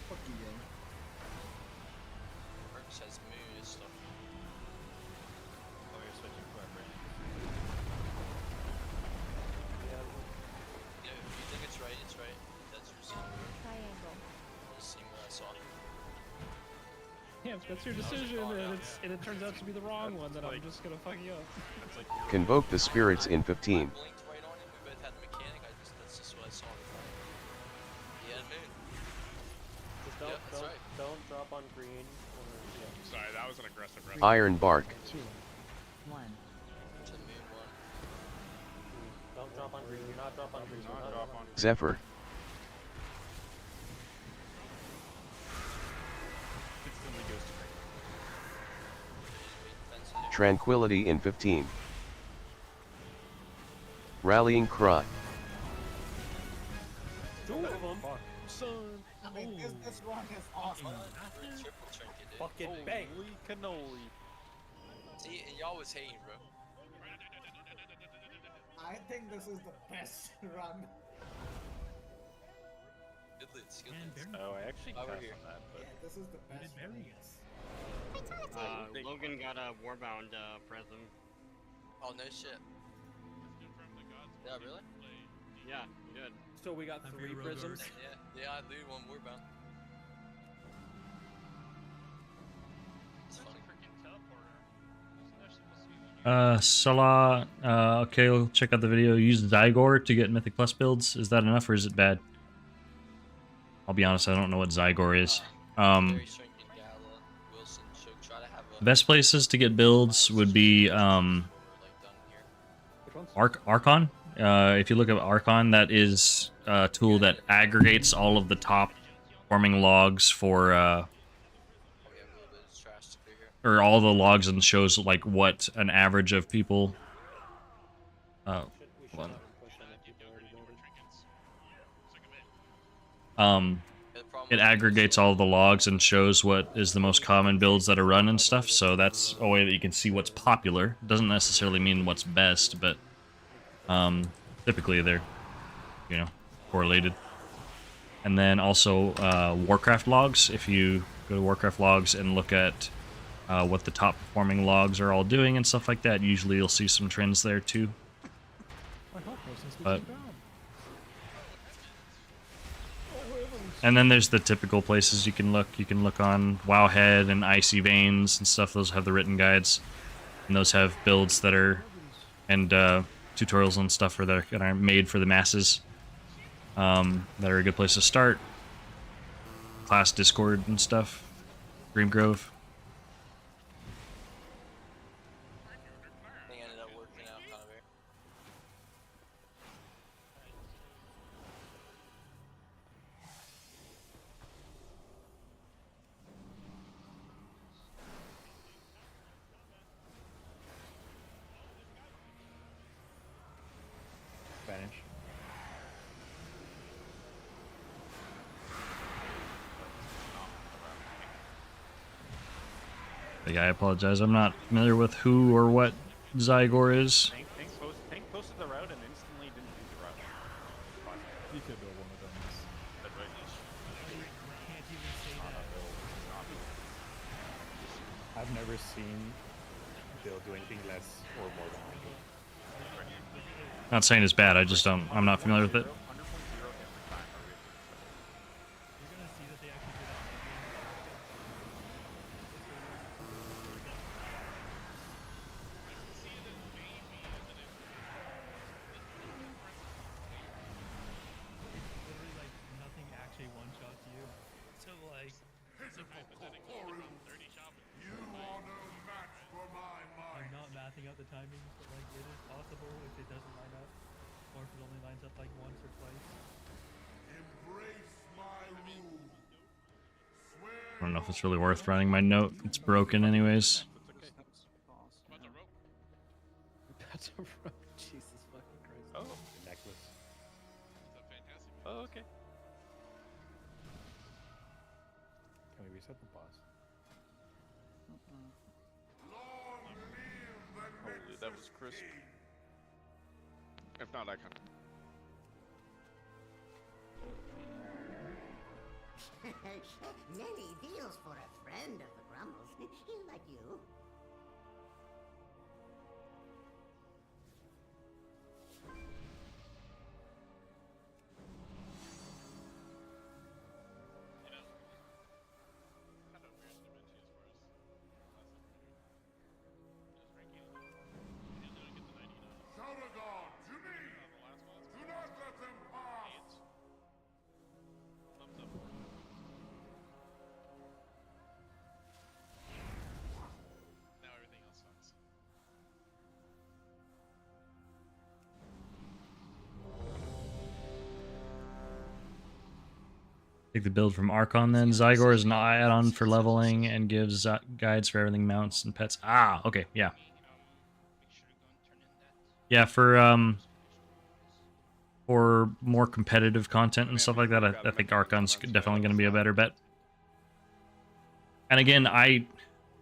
Fuck you, gang. Perks has moon and stuff. Oh, you're switching for a brand. You know, if you think it's right, it's right. That's your scene. Triangle. Just seeing what I saw. Yeah, if that's your decision, and it turns out to be the wrong one, then I'm just gonna fuck you up. Convoke the spirits in 15. Blinked right on him. We both had the mechanic. That's just what I saw. He had a moon. Just don't drop on green. Or, yeah. Sorry, that was an aggressive rest. Iron Bark. 2, 1. It's a moon one. Don't drop on green. Do not drop on green. Do not drop on green. Zephyr. Instantly goes to break. Tranquility in 15. Rallying Cry. Two of them. Son. I mean, this run is awesome. Triple trinket, dude. Fucking bang. Holy cannoli. See, and y'all was hating, bro. I think this is the best run. Good loots, good And loots. very Oh, I actually Over passed here. on that, but Yeah, this is the best very run. good. Logan got a Warbound present. Oh, no shit. Yeah, really? Yeah, good. So we got I'm 3 very prisms. Yeah, I looted one more bound. It's funny. Salah, okay, we'll check out the video. Use Zygor to get Mythic Plus builds. Is that enough or is it bad? I'll be honest, I don't know what Zygor is. Very shrinking Gala, Wilson, should try to have a... The best places to get builds would be Archon. If you look at Archon, that is a tool that aggregates all of the top forming logs for or all the logs and shows like what an average of people. Hold on. It aggregates all the logs and shows what is the most common builds that are run and stuff. So that's a way that you can see what's popular. Doesn't necessarily mean what's best, but typically they're, you know, correlated. And then also Warcraft logs. If you go to Warcraft logs and look at what the top performing logs are all doing and stuff like that, usually you'll see some trends there too. But and then there's the typical places you can look. You can look on Wowhead and Icy Veins and stuff. Those have the written guides, and those have builds that are and tutorials and stuff that are made for the masses. That are a good place to start. Class Discord and stuff. Dream Grove. I think I ended up working out kind of here. Vanish. Yeah, I apologize. I'm not familiar with who or what Zygor is. Tank posted the route and instantly didn't do the route. You could build one of them. That's right. I've never seen Bill do anything less or more than I do. Not saying it's bad. I just don't. I'm not familiar with it. Out the timings, but like it is possible if it doesn't line up, or if it only lines up like once or twice. Embrace my rule. Swear I don't know if it's really worth running my note. It's broken anyways. That's a rope. Jesus fucking Christ. Oh. Necklace. Oh, okay. Can we reset the boss? Holy, that was crisp. If not, I can. Many deals for a friend of the Grumbles, like you. Take the build from Archon then. Zygor is an add-on for leveling and gives guides for everything, mounts and pets. Ah, okay, yeah. Yeah, for more competitive content and stuff like that, I think Archon's definitely going to be a better bet. And again, I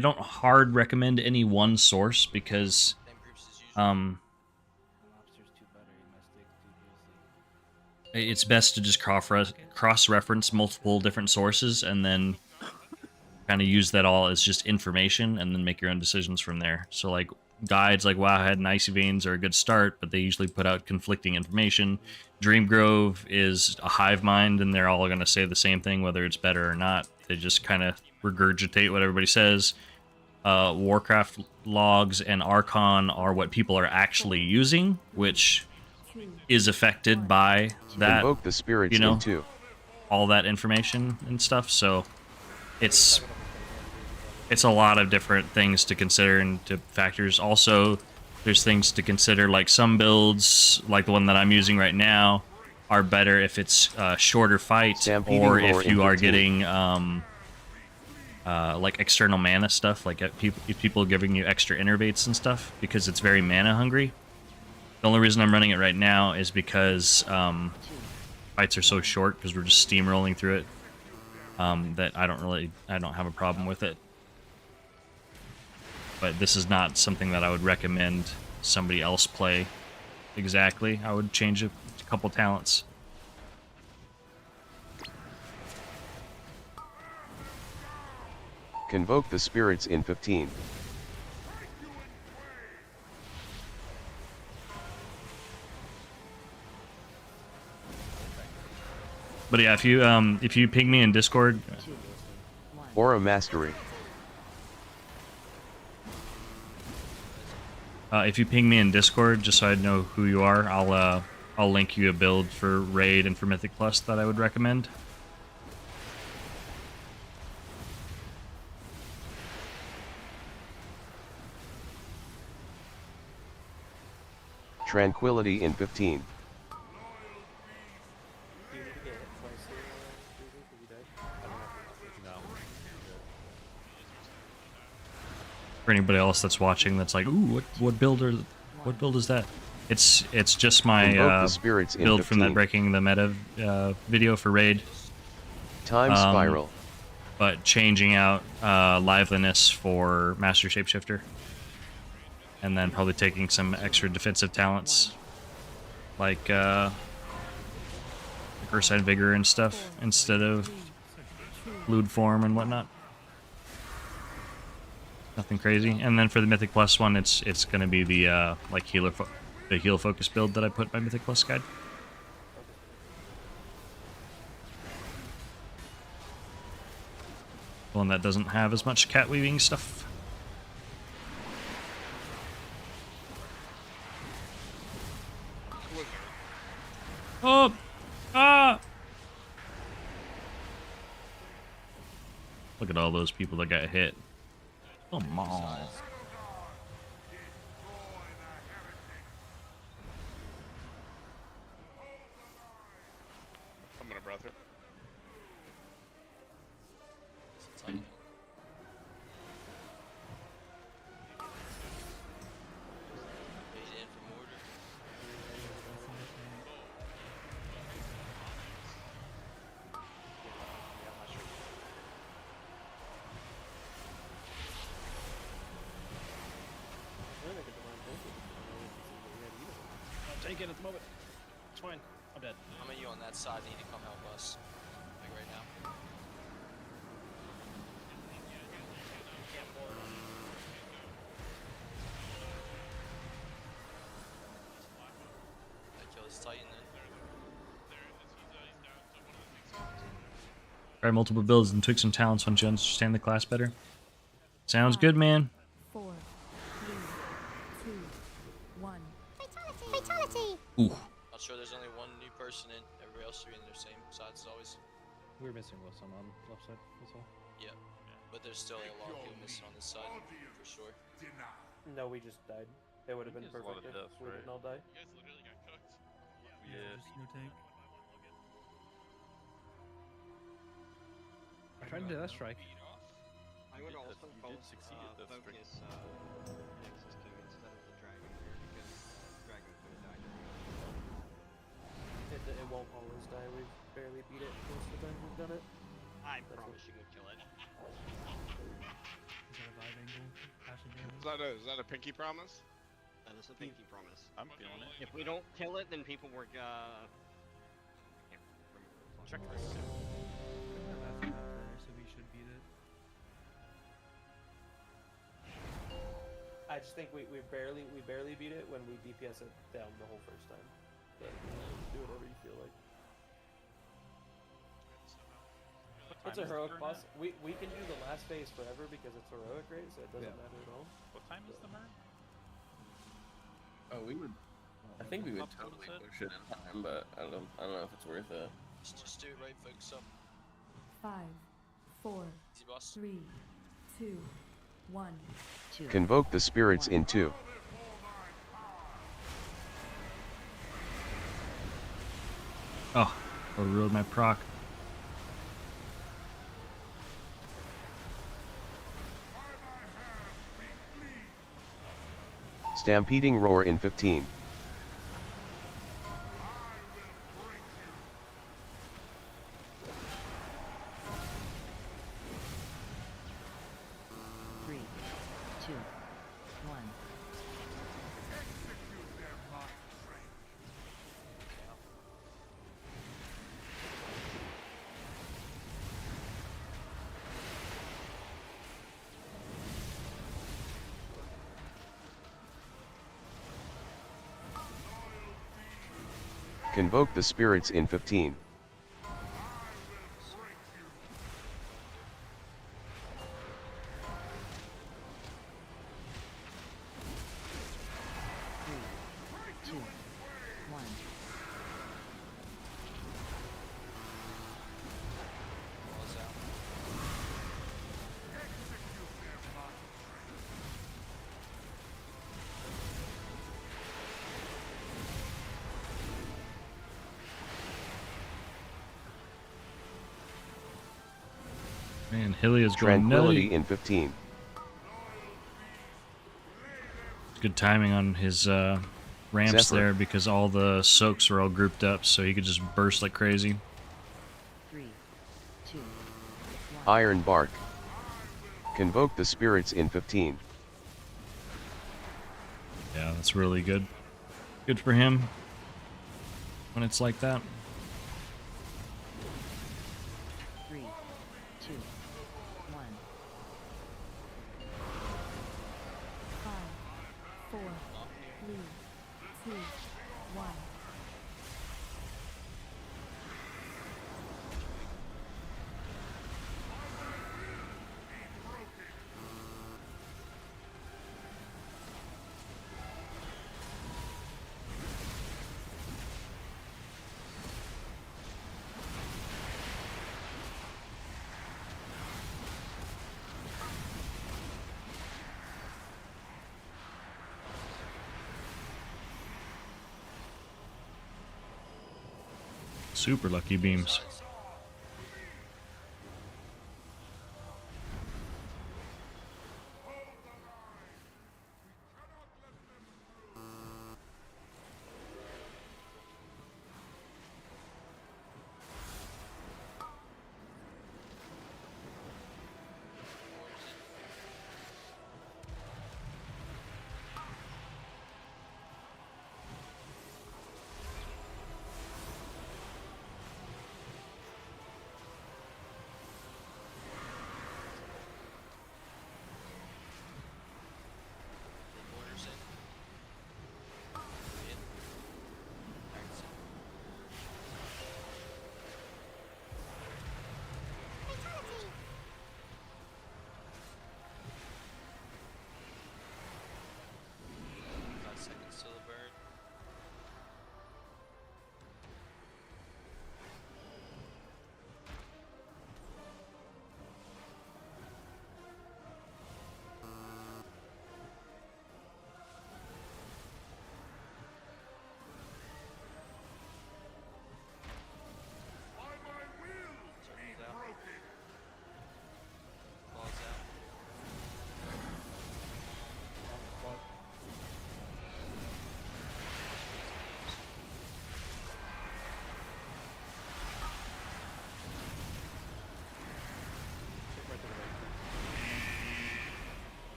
don't hard recommend any one source because it's best to just cross-reference multiple different sources and then kind of use that all as just information and then make your own decisions from there. So like guides like Wowhead and Icy Veins are a good start, but they usually put out conflicting information. Dreamgrove is a hive mind and they're all going to say the same thing whether it's better or not. They just kind of regurgitate what everybody says. Warcraft logs and Archon are what people are actually using, which is affected by that, Invoke the spirits you know, into all that information and stuff. So it's a lot of different things to consider and to factors. Also, there's things to consider, like some builds, like the one that I'm using right now, are better if it's shorter fight, or if you are getting like external mana stuff, like if people are giving you extra innervates and stuff, because it's very mana hungry. The only reason I'm running it right now is because fights are so short, because we're just steamrolling through it, that I don't have a problem with it. But this is not something that I would recommend somebody else play exactly. I would change a couple talents. Convoke the spirits in 15. But yeah, if you ping me in Discord, Aura Mastery. If you ping me in Discord, just so I know who you are, I'll link you a build for Raid and for Mythic Plus that I would recommend. Tranquility in 15. For anybody else that's watching, that's like, ooh, what build is that? It's just my build from that Breaking the Meta video for Raid. Time Spiral. But changing out Liveliness for Master Shapeshifter. And then probably taking some extra defensive talents, like Ursine Vigor and stuff, instead of Lewd Form and whatnot. Nothing crazy. And then for the Mythic Plus one, it's going to be the like the heal focus build that I put in my Mythic Plus guide. One that doesn't have as much cat weaving stuff. Oh! Ah! Look at all those people that got hit. Come on. I'm gonna brother. cycle. Bait in for mortar. I'm taking at the moment. It's fine. I'm dead. How many of you on that side need to come help us? Like right now? I kill this Titan then. Tried multiple builds and took some talents once you understand the class better. Sounds good, man. 4, 3, 2, 1. Fatality! Ooh. Not sure there's only one new person in. Everybody else should be in their same sides as always. We're missing some on left side. That's all. Yeah. But there's still a lot of people missing on this side, for sure. No, we just died. It would have been There's a lot perfect of if deaths, we right? didn't all die. You guys literally got cooked. Yeah. Just no tank. I tried to do that strike. I would did- also you did succeed at that strike. focus Nexus King instead of the Dragon here because Dragon could have died. It won't always die. We've barely beat it most of the times we've done it. I promise you would kill it. Is that a vibe angle? Passion damage? Is that a pinky promise? That is a pinky promise. I'm feeling it. If we don't kill it, then people were Check We're half and half there, so we should beat it. I just think we barely beat it when we DPS it down the whole first time. But do whatever you feel like. It's a heroic boss. We can do the last phase forever because it's heroic, right? So it doesn't matter at all. What time is the burn? Oh, we would. I think we would totally push it in time, but I don't know if it's worth it. Just do it right, focus up. 5, 4, Easy boss. 3, 2, 1. Convoke the spirits in 2. Oh, overrode my proc. Stampeding roar in 15. Three, two, one. Convoke the spirits in 15. Three, two, one. Walls out. Man, Hylia's going Tranquility nutty. in 15. Good timing on his ramps Zephyr. there because all the soaks were all grouped up, so he could just burst like crazy. 3, 2, 1. Iron bark. Convoke the spirits in 15. Yeah, that's really good. Good for him when it's like that. 3, 2, 1. 5, 4, 3, 2, 1. Super lucky beams.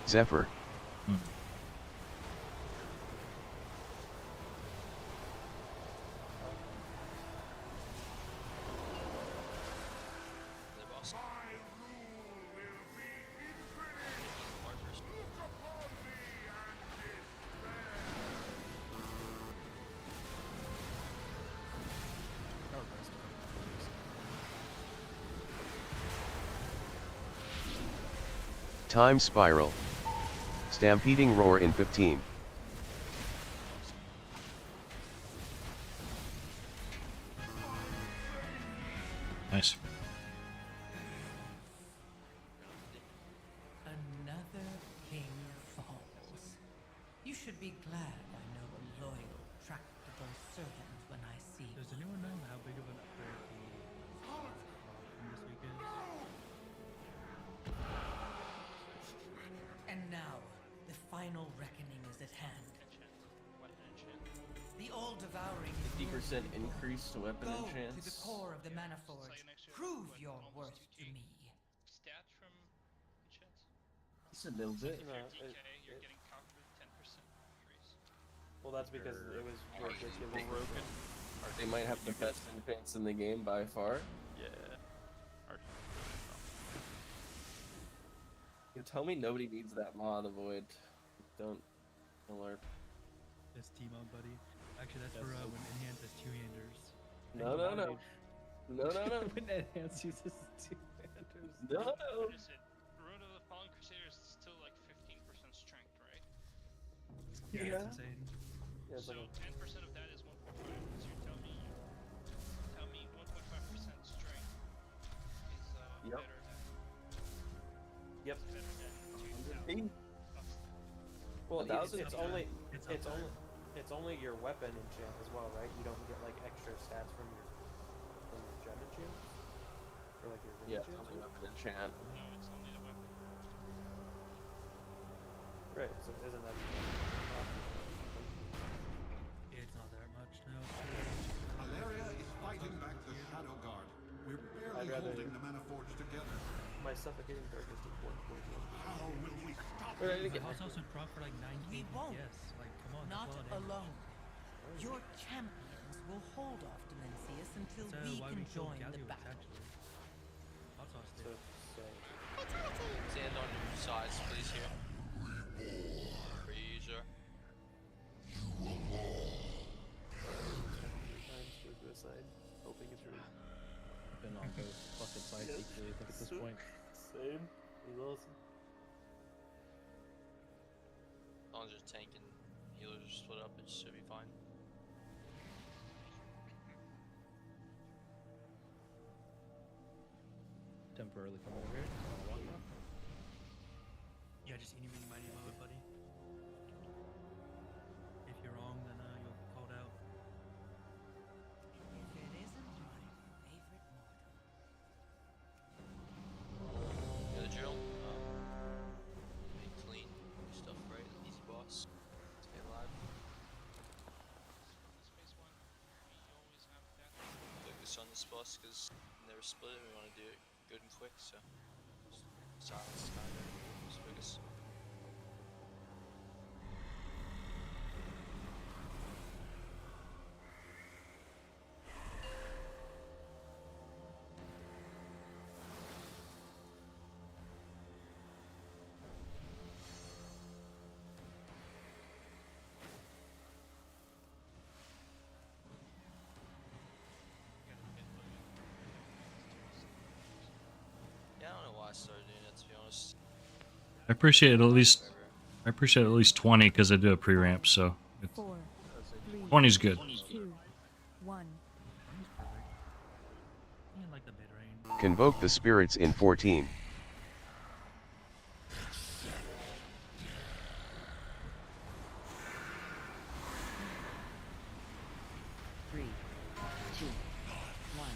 Zephyr. Time Spiral. Stampeding Roar in 15. Nice. Another king falls. You should be glad I know a loyal, tractable servant when I see one. Does anyone know how big of an upgrade the from this week is? And now, the final reckoning is at hand. The all-devouring 50% increase to weapon Go enchants. to the core of the mana forge. Prove your worth to me. Stats from enchants? It's a little bit. If you're No, DK, you're getting countered with 10% increase. Well, that's because it was ridiculous. Broken. They might have the best enchants in the game by far. Yeah. You tell me nobody needs that Maw of the Void. Don't alert. That's T-Mon, buddy. Actually, that's for when Enhance has two-handers. No. When Enhance uses two-handers. No. What is it? Road of the Fallen Crusaders is still like 15% strength, right? Yeah, that's insane. Yeah, So 10% of that is 1.5. So you're telling me 1.5% strength is Yep. better than Yep. better than 2,000. Well, It's it's only your weapon enchant as well, right? You don't get like extra stats from your gem enchant or like your ring Yeah, enchant. it's only weapon enchant. No, it's only the weapon. Right. So isn't that? It's not that much, no. Valeria is fighting back the Shadow Guard. We're barely holding the Mana Forge together. My suffocating darkness to 1.1. How will we stop The house also proc for like 90 We won't. Yes, like come on. Not that's a lot of damage. alone. Your champions will hold off Dimensius until That's we why can we killed join the Gladiator, battle. actually. Hot sauce did. Stand on your sides, please, here. Freezer. Times to the side, hoping it's right. Been on both fucking sides equally, I think, at this point. Same. He's awesome. As long as your tank and healers are split up, it should be fine. Temporarily come over here. Yeah, just eeny, meeny, miny, moe it, buddy. If you're wrong, then you'll get called out. If it isn't my favorite mortal. You know the drill. Make clean, do stuff right, easy boss. Stay alive. Space one, we always have that. Focus on this boss because never split it. We want to do it good and quick, so silence kind of. Just focus. Yeah, I don't know why I started doing that, to be honest. I appreciate at least 20 because I do a pre-ramp, so 4, 3, 20's good. 2, 1. I like the mid-range. Convoke the spirits in 14. 3, 2, 1.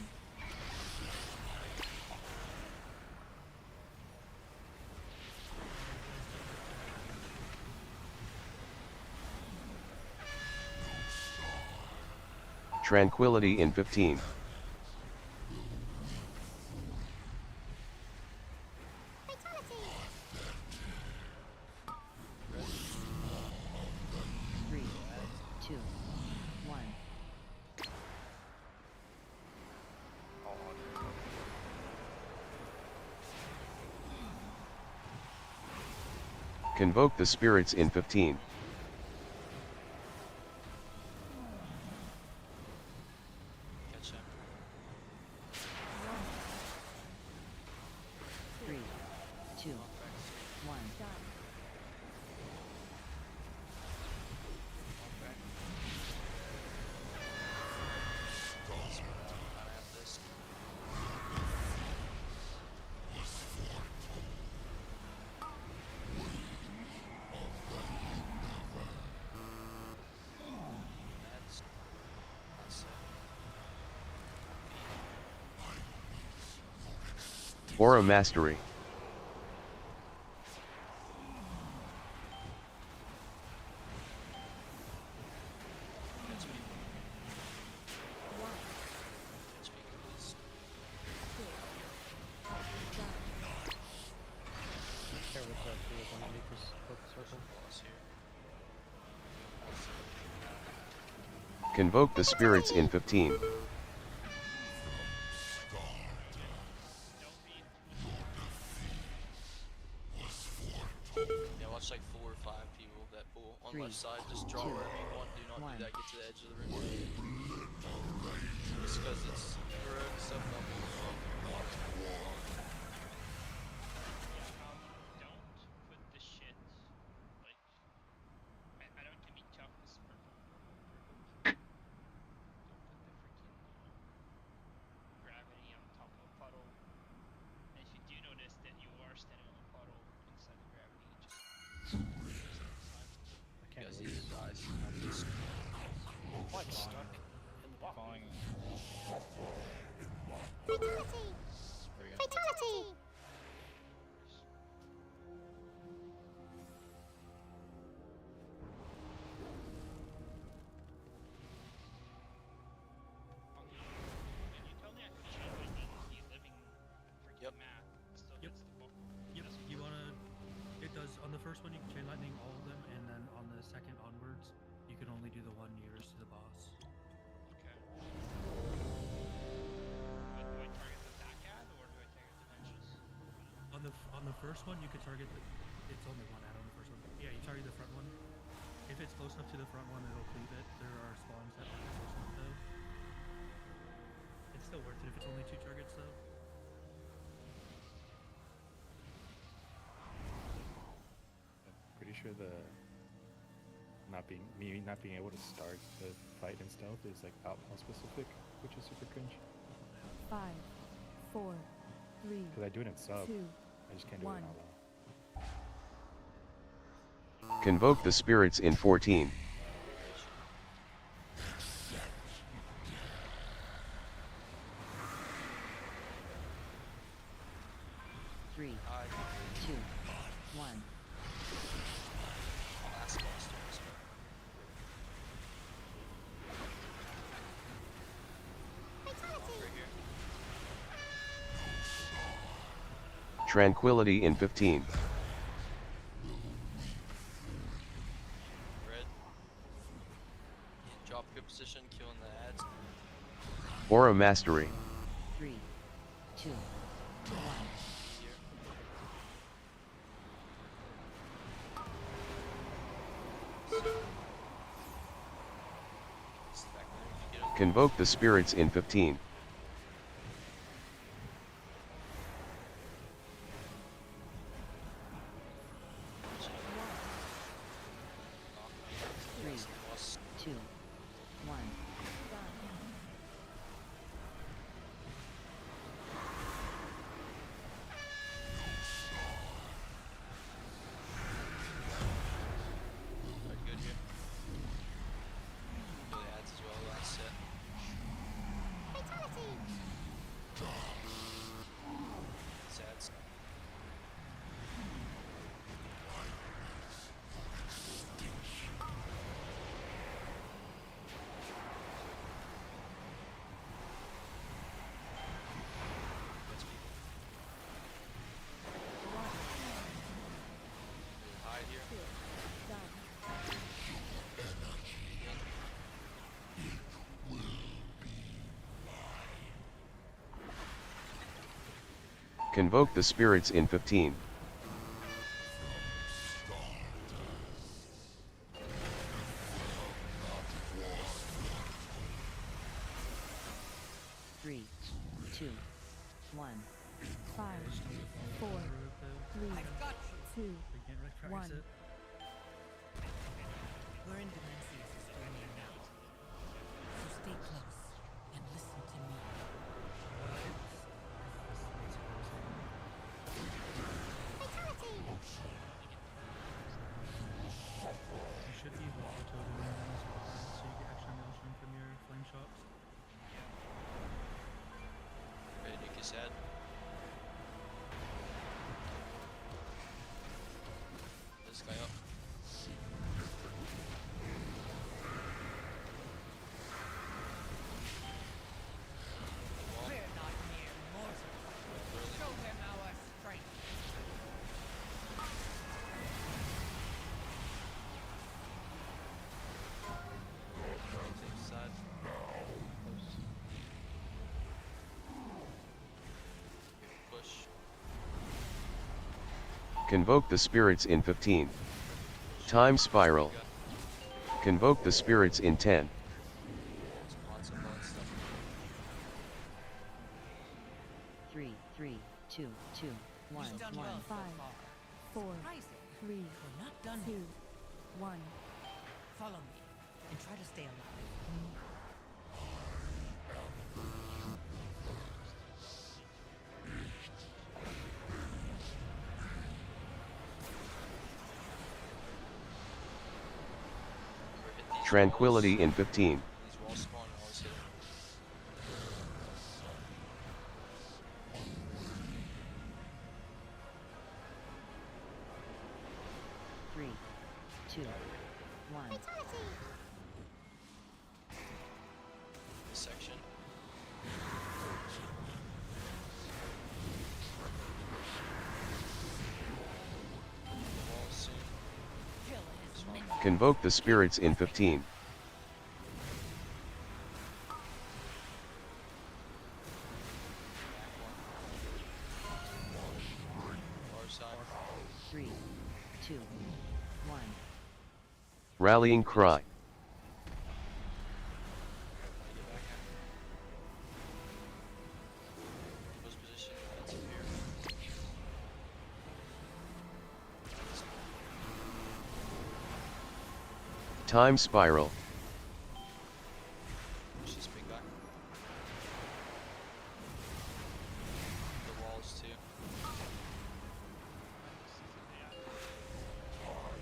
Tranquility in 15. Convoke the spirits in 15. Catch him. 3, 2, 1. Aura Mastery. Care which two is underneath this purple circle. Convoke the spirits in 15. Yeah, watch like 4 or 5 people that pull on left side. Just draw wherever you want. Do not do that. Get to the edge of the ring. Just because it's heroic stuff. Don't move. Don't put the shit, like, I don't to be tough as purple. Don't put the freaking gravity on top of a puddle. And if you do notice that you are standing on a puddle inside the gravity, just I can't Because release. he dies. What? Stuck in the block. Falling. Fatality! There we go. Fatality! Did you tell me I could chain lightning the living freaking map? Still Yep. gets the ball. Yep. You wanna? It does. On the first one, you can chain lightning all of them, and then on the second onwards, you can only do the one nearest to the boss. Okay. What, do I target the back ad or do I target the benches? On the first one, you could target the. It's only one ad on the first one. Yeah, you target the front one. If it's close enough to the front one, it'll cleave it. There are spawns that aren't close enough though. It's still worth it if it's only 2 targets though. Pretty sure the not being able to start the fight in stealth is like outlaw specific, which is super cringe. 5, 4, 3, Because I do it in sub, 2, I just can't do it 1. in outlaw. Convoke the spirits in 14. Three, 2, 1. Tranquility in 15. Red. Drop good position, killing the ads. Aura Mastery. 3, 2, 1. Here. Stack there if you get him. Convoke the spirits in 15. Three, 2, 1. Alright, good here. Kill the ads as well last set. It's ads. Gets people. Hide here. Convoke the spirits in 15. 3, 2, 1, 5, 4, 3, 2, 1. We're in Dimensius' domain now. So stay close and listen to me. You should be water totem as well, so you get extra motion from your flame shots. Ready to nuke his head? This guy up. We're not mere mortals. Show them our strength. Safe side. Push. Convoke the spirits in 15. Time spiral. Convoke the spirits in 10. Lots of fun stuff. 3, 3, 2, 2, 1, 1, 5, 4, 3, We're not done 2, here. 1. Follow me and try to stay alive. Tranquility in 15. These walls spawn and always hit him. 3, 2, 1. This section. The walls soon. Convoke the spirits in 15. Far side. 3, 2, 1. Rallying cry. Post position. That's up here. Time spiral. Push this big guy. The walls too.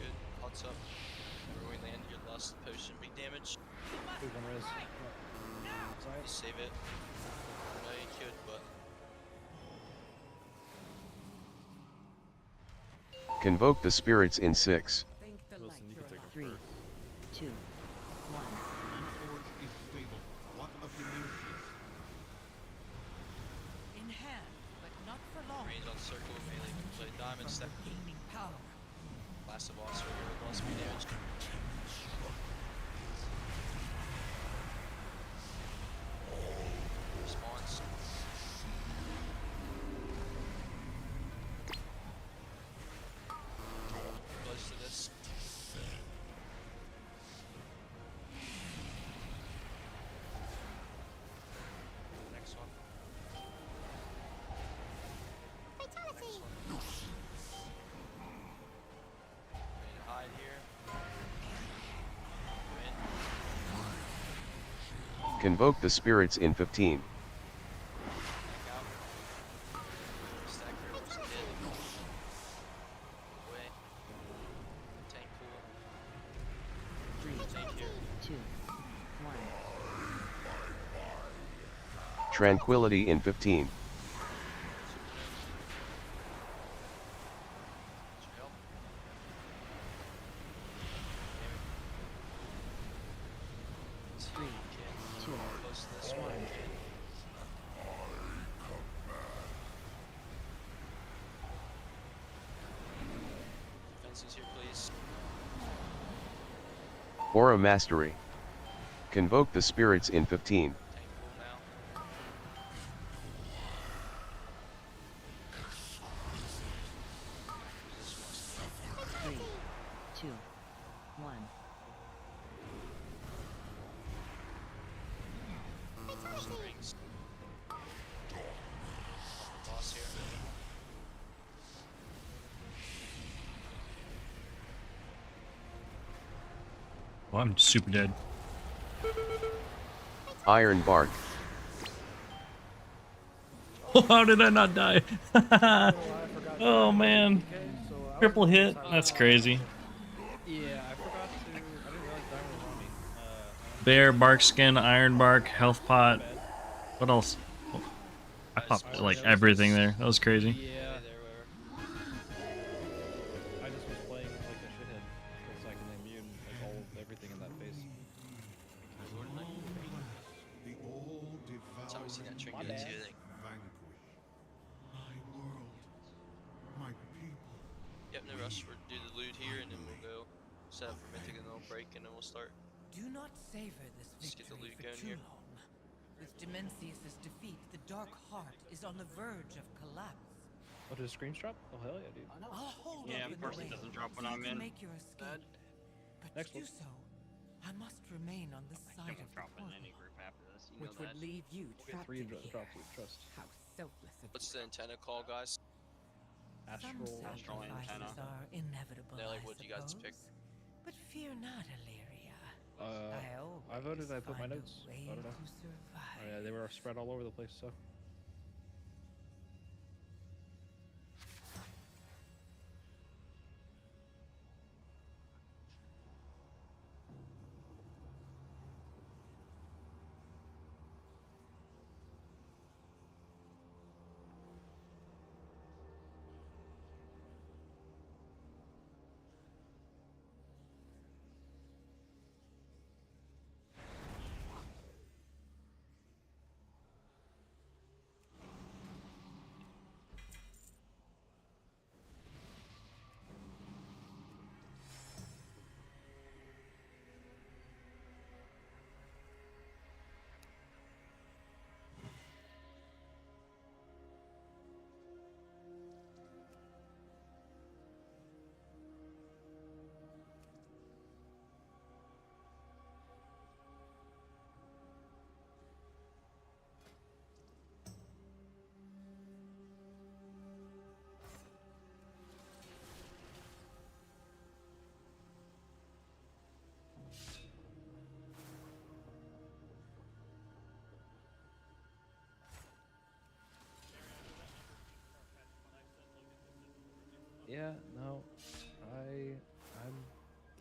Good. Pots up. Where we land, your last potion, big damage. Big one res. You save it. No, you could, but Convoke the spirits in 6. Wilson, you can take a 3, 2, 1. In hand, but not for long. range on circle, melee, play diamond From step. the gaining power. Blast of boss right here with lost speed damage. Response. Close to this. Next one. Next one. Ready to hide here. Win. Convoke the spirits in 15. Back out. Stack rivers and hit. Away. Tank pool. 3, Tank here. 2, 1. Tranquility in 15. Help. 3, 2, Close to this 1. one. Fences here, please. Aura mastery. Convoke the spirits in 15. Tank pool now. 3, 2, 1. Rings. Well, I'm super dead. Iron Bark. How did I not die? Oh man. Triple hit? That's crazy. Yeah, I forgot to. I didn't realize Diamond was on me. Bear, bark skin, iron bark, health pot. What else? Oh, I popped like everything there. That was crazy. Yeah. I just was playing like a shithead because I can immune like all of everything in that phase. That's how we see that trinket too. Like, yep, no rush. We'll do the loot here and then we'll go set up for Mythic and then we'll break and then we'll start. Do not savor this Let's get the victory loot for going too here. long. With Dimensius' defeat, the Dark Heart is on the verge of collapse. Oh, did the screens drop? Oh hell yeah, dude. I'll hold Yeah, open of course the it way doesn't drop when so I'm you can in. make your escape. But Next to do one. so, I must remain on this side of the Drop in portal, any group after this. You which know would that. leave you We'll get trapped 3 in here. drops, you trust. How selfless of What's you. the antenna call, guys? Some Astral sacrifices are inevitable, Nelly, I what do you guys pick? suppose. But fear not, Illyria. I voted I put my find a notes. way I don't know. to survive. Oh, yeah, they were spread all over the place, so. Yeah, no,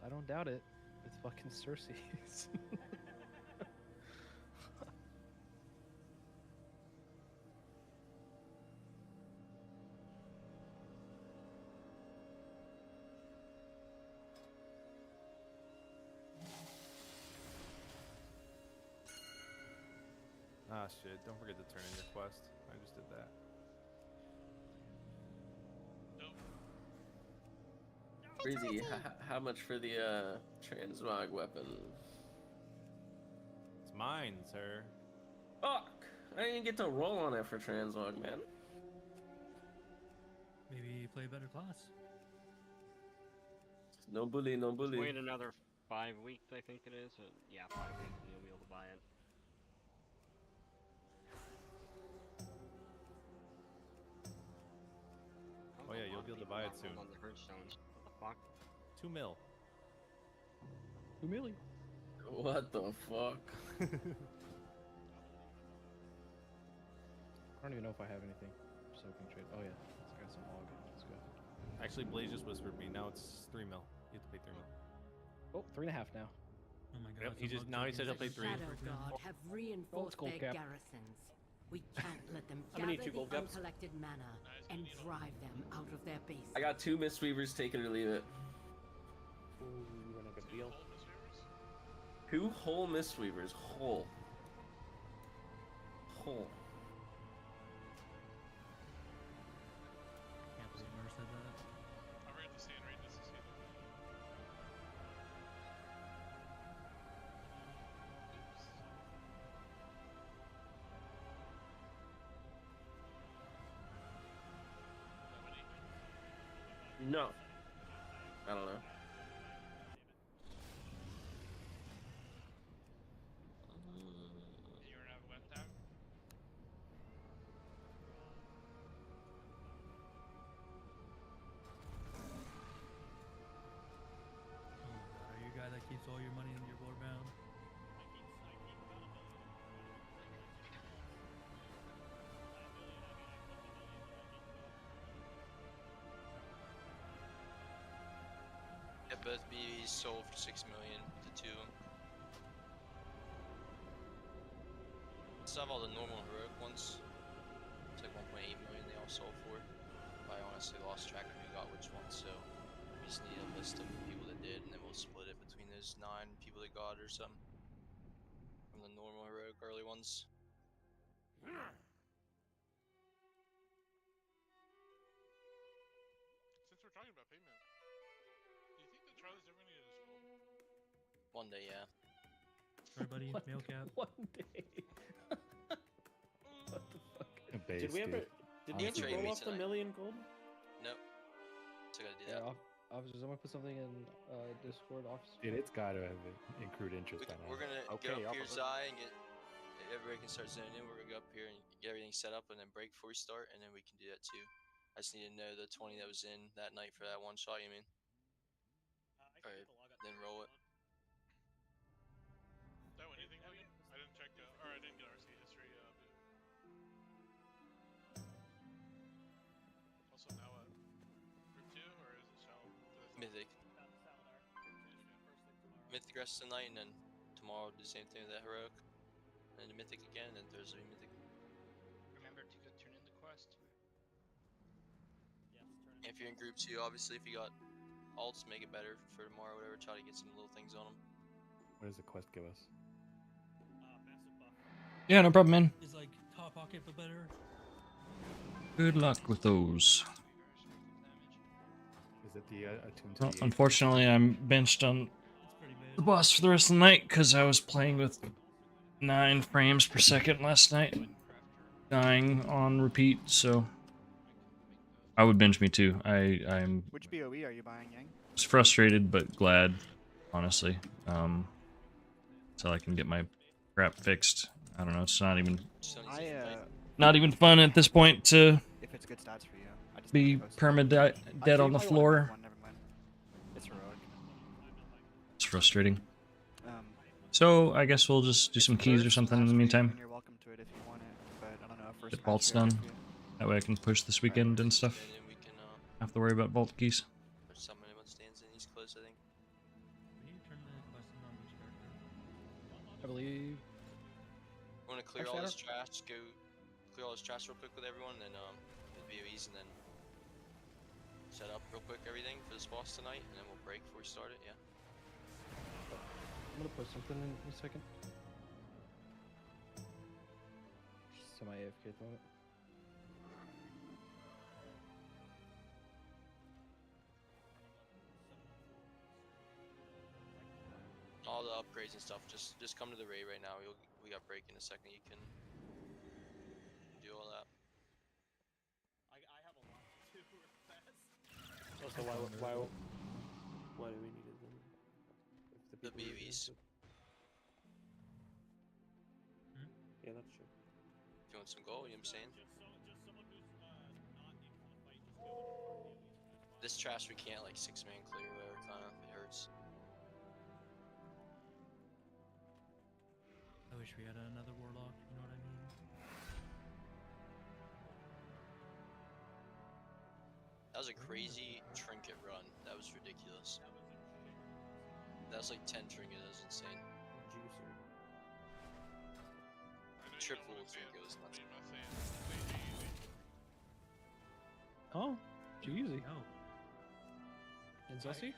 I don't doubt it. It's fucking Cersei's. Ah shit, don't forget to turn in your quest. I just did that. Breezy, how much for the transmog weapon? It's mine, sir. Fuck! I didn't get to roll on it for transmog, man. Maybe play a better class. No bully, no bully. Wait another 5 weeks, I think it is. Yeah, 5 weeks, and you'll be able to buy it. Oh yeah, you'll be able to buy it soon. On the Hearthstones. What the fuck? 2 mil. 2 million. What the fuck? I don't even know if I have anything, so I can trade. Oh yeah, I got some log. Let's go. Actually, Blaze just whispered me. Now it's 3 mil. You have to pay 3 mil. Oh, 3.5 now. Oh my god. Yep, he just now he said he'll pay 3. Shadow God have reinforced gold their cap. garrisons. We can't let them I'm gonna need gather 2 gold the caps. uncollected mana and drive them out of their base. I got 2 Mistweavers, take it or leave it. Ooh, you want a good deal? 2 whole Mistweavers, whole. Whole. Can't believe Mer said that. I'll read this hand, read this hand. No. I don't know. You already have a web tab? Oh my god, are you a guy that keeps keeps all your money in your warband. Yeah, both BVs sold for 6 million to 2. Still have all the normal heroic ones. It's like 1.8 million they all sold for. But I honestly lost track of who got which one, so we just need a list of the people that did, and then we'll split it between those 9 people that got or something. From the normal heroic early ones. Since we're talking about payment, do you think that Charlie's ever gonna get his gold? One day, yeah. Sorry, buddy. Mail cap. One day. What the fuck? Did we ever? Did we ever roll off the million gold? Nope. So I gotta do Yeah, that. officers, I'm gonna put something in Discord. Officer. Dude, it's gotta have accrued interest by now. We're gonna go up here, Zai, and get everybody can start zoning in. We're gonna go up here and get everything set up, and then break before we start, and then we can do that too. I just need to know the 20 that was in that night for that one shot. You mean? Alright, then roll it. That one, anything, Logan? I didn't check, or I didn't get RC history. Also now, group 2 or is it Shell? Mythic. Mythic rest tonight, and then tomorrow do the same thing with that heroic. And then Mythic again, and then Thursday Mythic. Remember to go turn in the quest. If you're in group 2, obviously, if you got alts, make it better for tomorrow, whatever. Try to get some little things on them. What does the quest give us? Yeah, no problem, man. Is like top pocket but better. Good luck with those. Is it the attuned to Well, the unfortunately, I'm benched on the boss for the rest of the night because I was playing with 9 frames per second last night, dying on repeat. So I would bench me too. I'm. Which BOE are you buying, Yang? Just frustrated but glad, honestly. So I can get my crap fixed. I don't know. It's not even. Not even fun at this point to if it's good stats for you. I just be perma-dead on the floor. It's heroic. It's frustrating. So I guess we'll just do some keys or something in the meantime. You're welcome to it if you want it, but I don't know if Get vaults done. That way I can push this weekend and stuff. Have to worry about vault keys. There's someone that stands in East Close, I think. We need to turn the quest in on each character. I believe. I want to clear all this trash. Go clear all this trash real quick with everyone, and then the BOEs, and then set up real quick everything for this boss tonight, and then we'll break before we start it. Yeah. I'm gonna put something in a second. Semi AFK thought it. All the upgrades and stuff. Just come to the raid right now. We got break in a second. You can do all that. I have a lot to do with that. Also, why do we need it then? If The BVs. Yeah, that's true. If you want some gold, you know what I'm saying? This trash we can't like 6-man clear or whatever, kind of. It hurts. I wish we had another warlock. You know what I mean? That was a crazy trinket run. That was ridiculous. That was like 10 trinkets. That was insane. Triple trinket was nuts. Oh, Jeezy. No. And Zussi?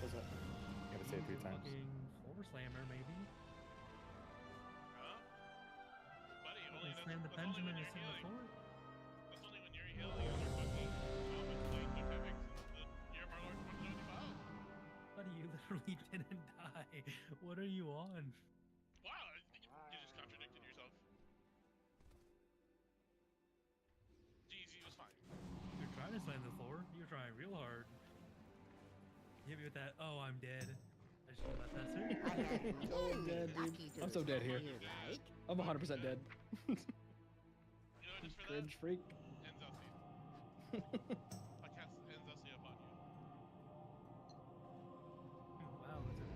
What's that? You gotta say it 3 times. Fucking Floor Slammer, maybe. Buddy, They slam the Benjamin instead of the floor. That's only when you're healing and you're fucking like mechanics and you're Marlord 175. Buddy, you literally didn't die. What are you on? Wow, you just contradicted yourself. GZ was fine. You're trying to slam the floor. You're trying real hard. Hit me with that. Oh, I'm dead. I just gonna let that sit. Oh, I'm dead, dude. I'm so dead here. I'm 100% dead. You know, just for Cringe freak. that, and Zussi. I cast and Zussi up on you. Wow, that's a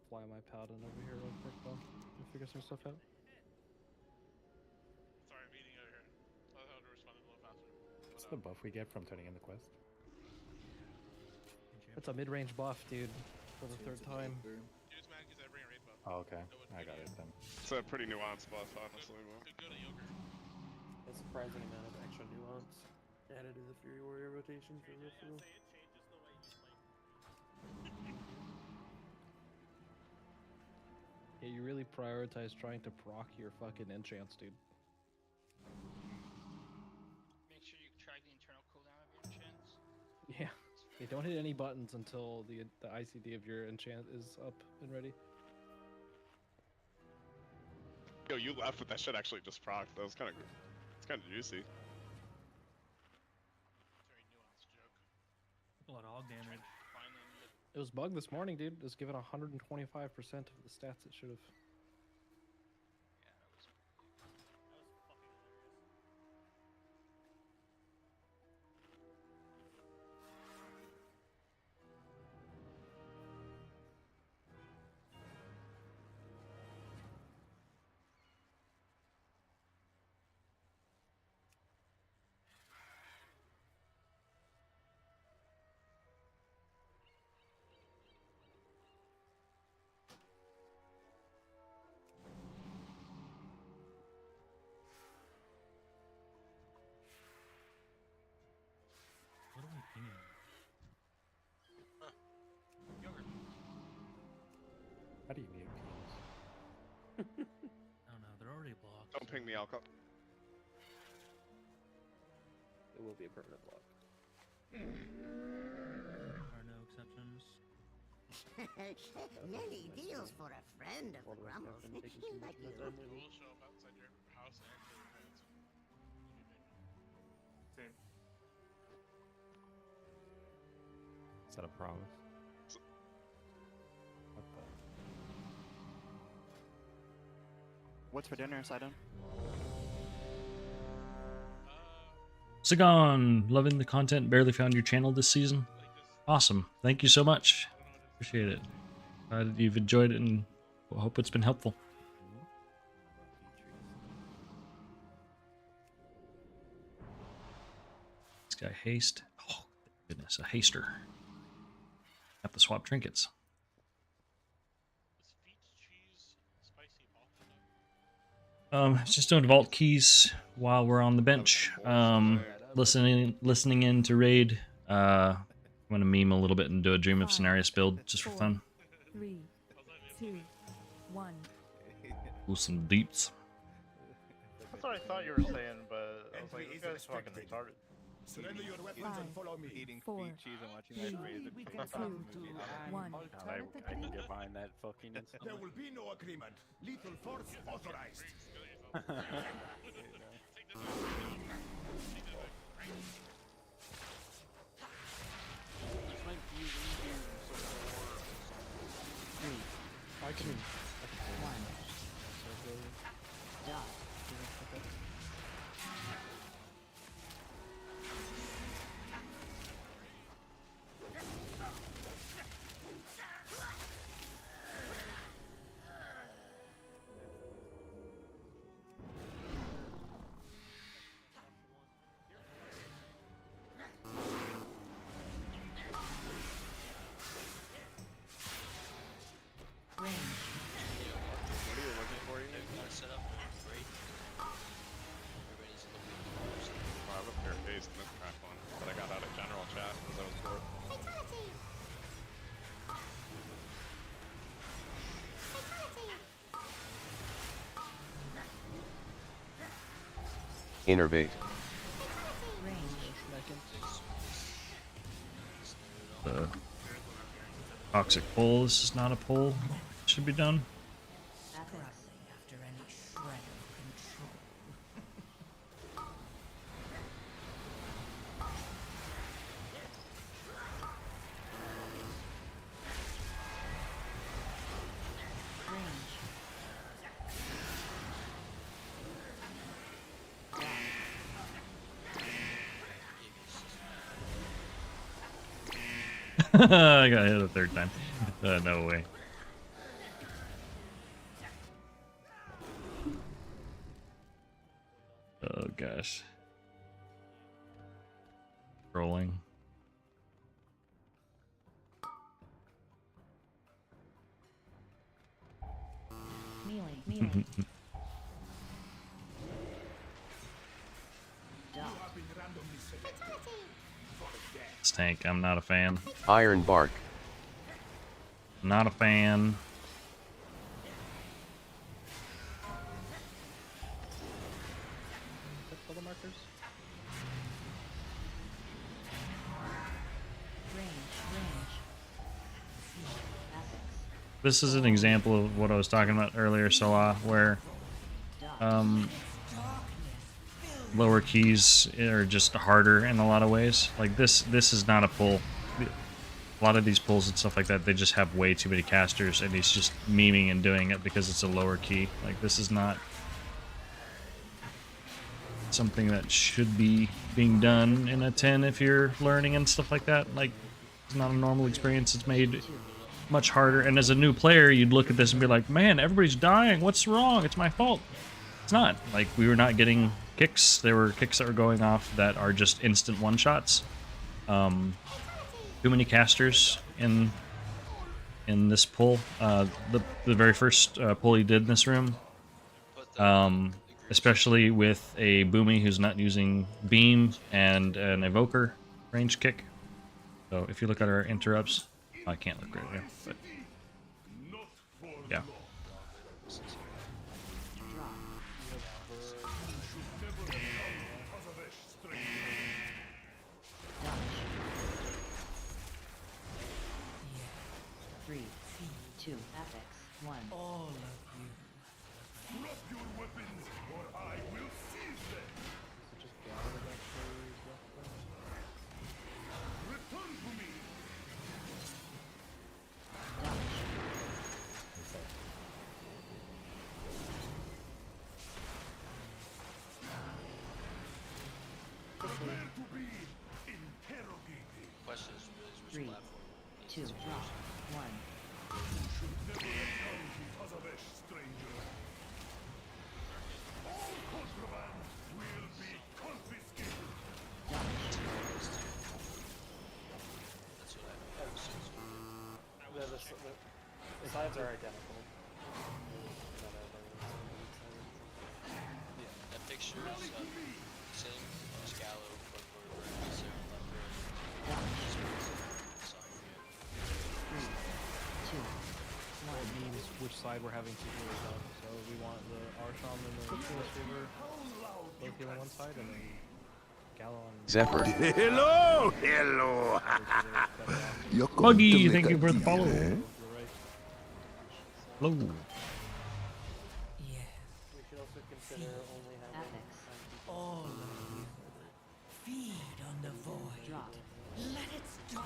fly my paladin over here real quick though and figure some stuff out. Sorry, I'm eating over here. I thought I would respond a little faster. What's the buff we get from turning in the quest? It's a mid-range buff, dude, for the third time. Use mag because I bring a raid buff. Oh, okay. I got it then. It's a pretty nuanced buff, honestly. Go to yogurt. A surprising amount of extra nuance added to the Fury Warrior rotation for real. Yeah, you really prioritize trying to proc your fucking enchants, dude. Make sure you track the internal cooldown of your enchants. Yeah. They don't hit any buttons until the ICD of your enchant is up and ready. Yo, you left with that shit actually just procced. That was kind of, it's kind of juicy. Very nuanced joke. A lot of hog damage. It was bugged this morning, dude. It was given 125% of the stats it should have. What are we pinging? Yogurt. How do you mute pings? I don't know. They're already blocked. Don't ping me, alcohol. It will be a permanent block. There are no exceptions. Many deals for a friend of the Grumbles. Like you. We'll show up outside your house and Same. Is that a promise? What the? What's for dinner, Sidon? Sagan, loving the content. Barely found your channel this season. Awesome. Thank you so much. Appreciate it. Glad you've enjoyed it and hope it's been helpful. This guy haste. Oh, goodness, a haster. Have to swap trinkets. Just doing vault keys while we're on the bench. Listening in to raid. I'm gonna meme a little bit and do a Dream of Cenarius build just for fun. 3, 2, 1. Do some deeps. That's what I thought you were saying, but I was like, this guy's fucking retarded. Surrender your weapons and follow me. Eating 4, feet cheese and watching 3, that raid. 2, 1. I can get behind that fucking There will be no agreement. Lethal force authorized. I can. Innervate. The toxic pull. This is not a pull. Should be done. After any shred of control. I got hit a third time. No way. Oh gosh. Rolling. Melee. This tank, I'm not a fan. Iron Bark. Not a fan. Color markers. This is an example of what I was talking about earlier, Salah, where lower keys are just harder in a lot of ways. Like this is not a pull. A lot of these pulls and stuff like that, they just have way too many casters, and he's just memeing and doing it because it's a lower key. Like, this is not something that should be being done in a 10 if you're learning and stuff like that. Like, it's not a normal experience. It's made much harder. And as a new player, you'd look at this and be like, man, everybody's dying. What's wrong? It's my fault. It's not. Like, we were not getting kicks. There were kicks that were going off that are just instant one-shots. Too many casters in this pull. The very first pull he did in this room, especially with a Boomy who's not using beam and an evoker range kick. So if you look at our interrupts, I can't look right here, but yeah. All of you. Drop your weapons, or I will seize them. Return to me. Prepare to be interrogated. Question is really which 3, platform? 2, drop, 1. Should never have come because of a stranger. All contraband will be confiscated. The sides are identical. Yeah, that picture is same Scallo, but for Resto and It means which side we're having two healers on. So we want the Archon and the Chalice Reaver both healing one side, and then Gallo on Zephyr. Hello, hello. Buggy, thank you for the follow. Hello. We should also consider only having All of you. Feed on the void. Drop. Let it stop.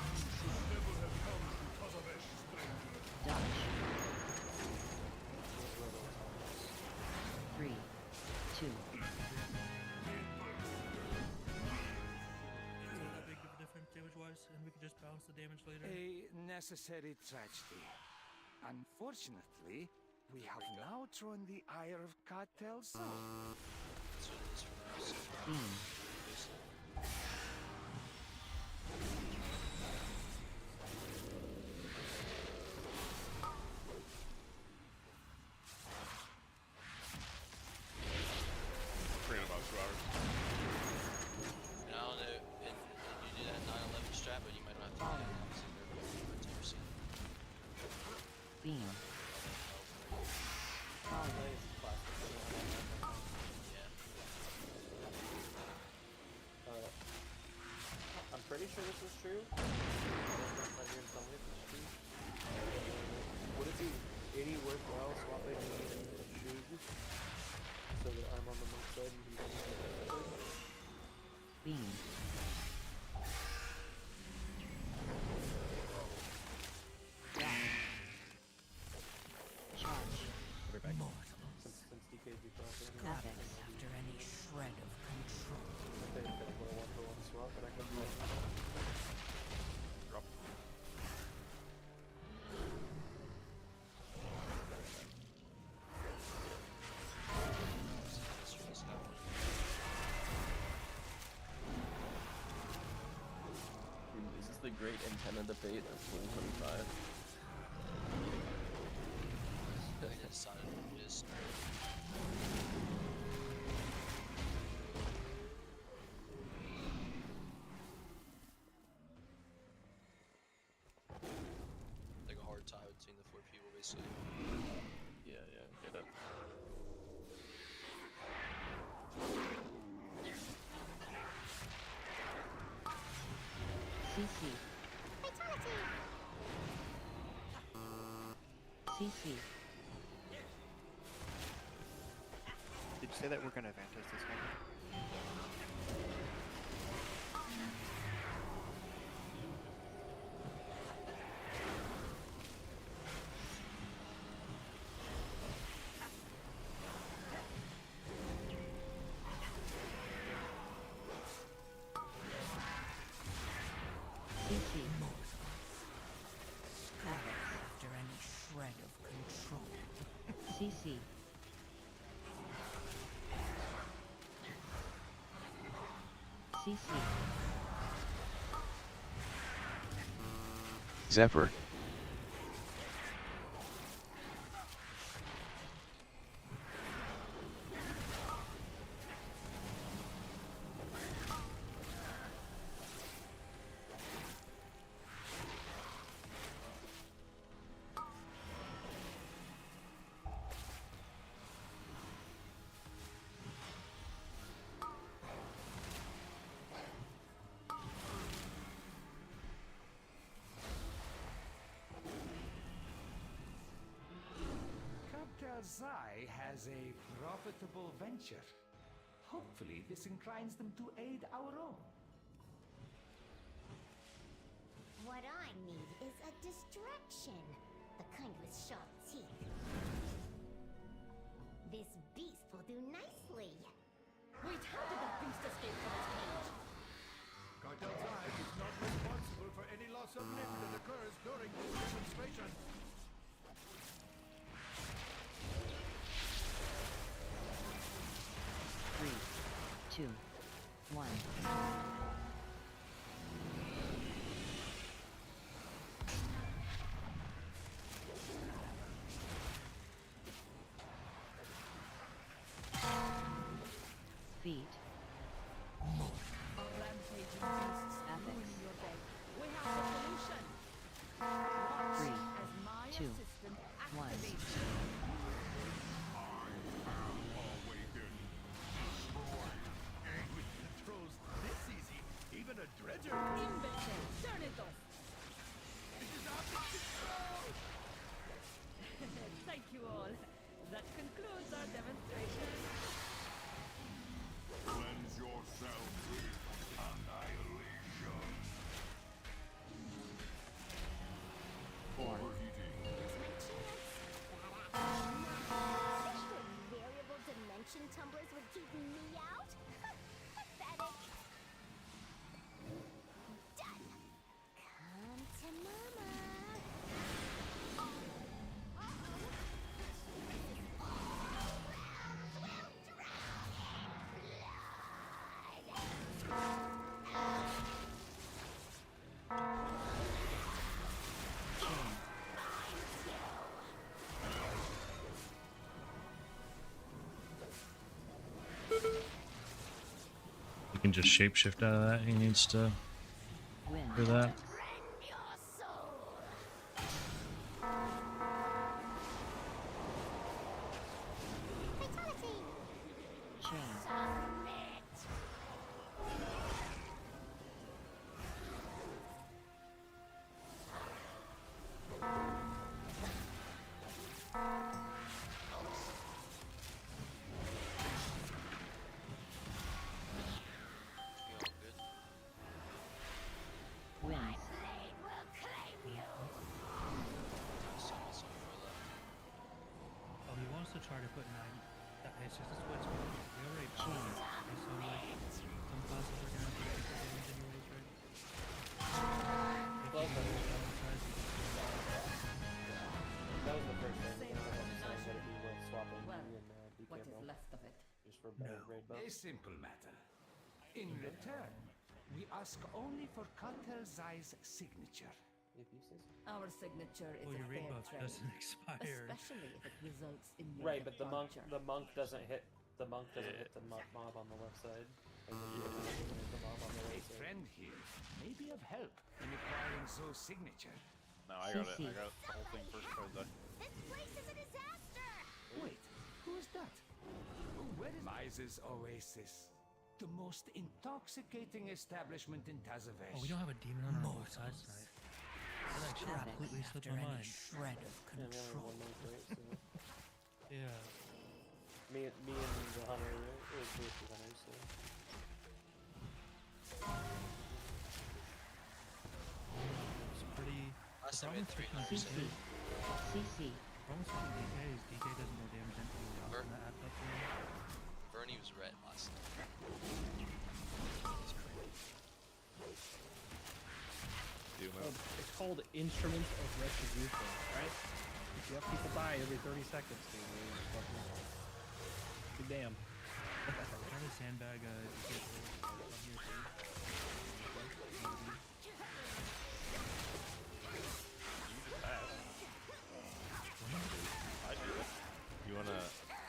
Never have come because of a stranger. 3, 2. That big of a difference damage-wise, and we could just bounce the damage later. A necessary tragedy. Unfortunately, we have now thrown the ire of cartels south. That's what it is for Resto. Free in about 2 hours. And I don't know, and you do that 9/11 strat, but you might not have to do that because they're 10%. Beam. I'm pretty sure this is true. I don't know if I'm telling you if it's true. Would it be 80 worthwhile swapping the shoes so that I'm on the monk side and he's on the other side? Beam. Charge. Since DK's crossing. Nothing after any shred of control. I think a 1-for-1 swap, and I can Drop. great antenna debate of 2025. It is solid. It is. Like a hard tie between the 4 people, basically. Yeah, get up. CC. CC. Did you say that we're gonna Vantas this one? CC. After any shred of control. CC. CC. Zephyr. Zai has a profitable venture. Hopefully this inclines them to aid our own. What I need is a distraction. The kind with sharp teeth. This beast will do nicely. Wait, how did that beast escape from its cage? Cartel Zai is not responsible for any loss of limb that occurs during this demonstration. 2, 1. Feet. Rampaging beasts ruin your day. We have the solution. Watch 3, as my 2, assistant 1. activates. Even a dredger. Imbecile, turn it off. It is out of control. Thank you all. That concludes our demonstration. Cleanse yourself with annihilation. Overheating. Variable dimension tumblers would keep me out? Pathetic. Done. Come to mama. You can just shapeshift out of that. He needs to for that. Oh, he wants to try to put 9. It's just a switch. We already played. So like, some classes are gonna take different damage anyways, right? That was the first thing. I was saying that it'd be worth swapping Well, me and DK what is bro. left of it? Just for better raid A buffs. simple matter. In return, We ask only for Cartel Zai's signature. Our signature is Well, a your ring fair buff trade, doesn't expire. especially if it results in your Right, but the departure. monk doesn't hit the mob on the left side. And the druid doesn't hit the mob on the A right side. friend here may be of help in acquiring Zoe's signature. No, I got it. I got the whole thing first card though. This place is a disaster! Wait, who is that? Where is Mize's Oasis? The most intoxicating establishment in Tazavesh. Oh, we don't have a demon on our both sides tonight. That actually completely slipped my mind. Shred of control. Yeah. Me and the hunter, it was both the hunters, so. It's pretty. Last The time we problem had with 300. DK CC. the problem with DK is DK does more damage than anyone else in that adds up to him. Bernie was red last time. It's called Instruments of Retribution, right? If you have people die every 30 seconds, dude, it's fucking... Good damn. I'm trying to sandbag DK on here too. You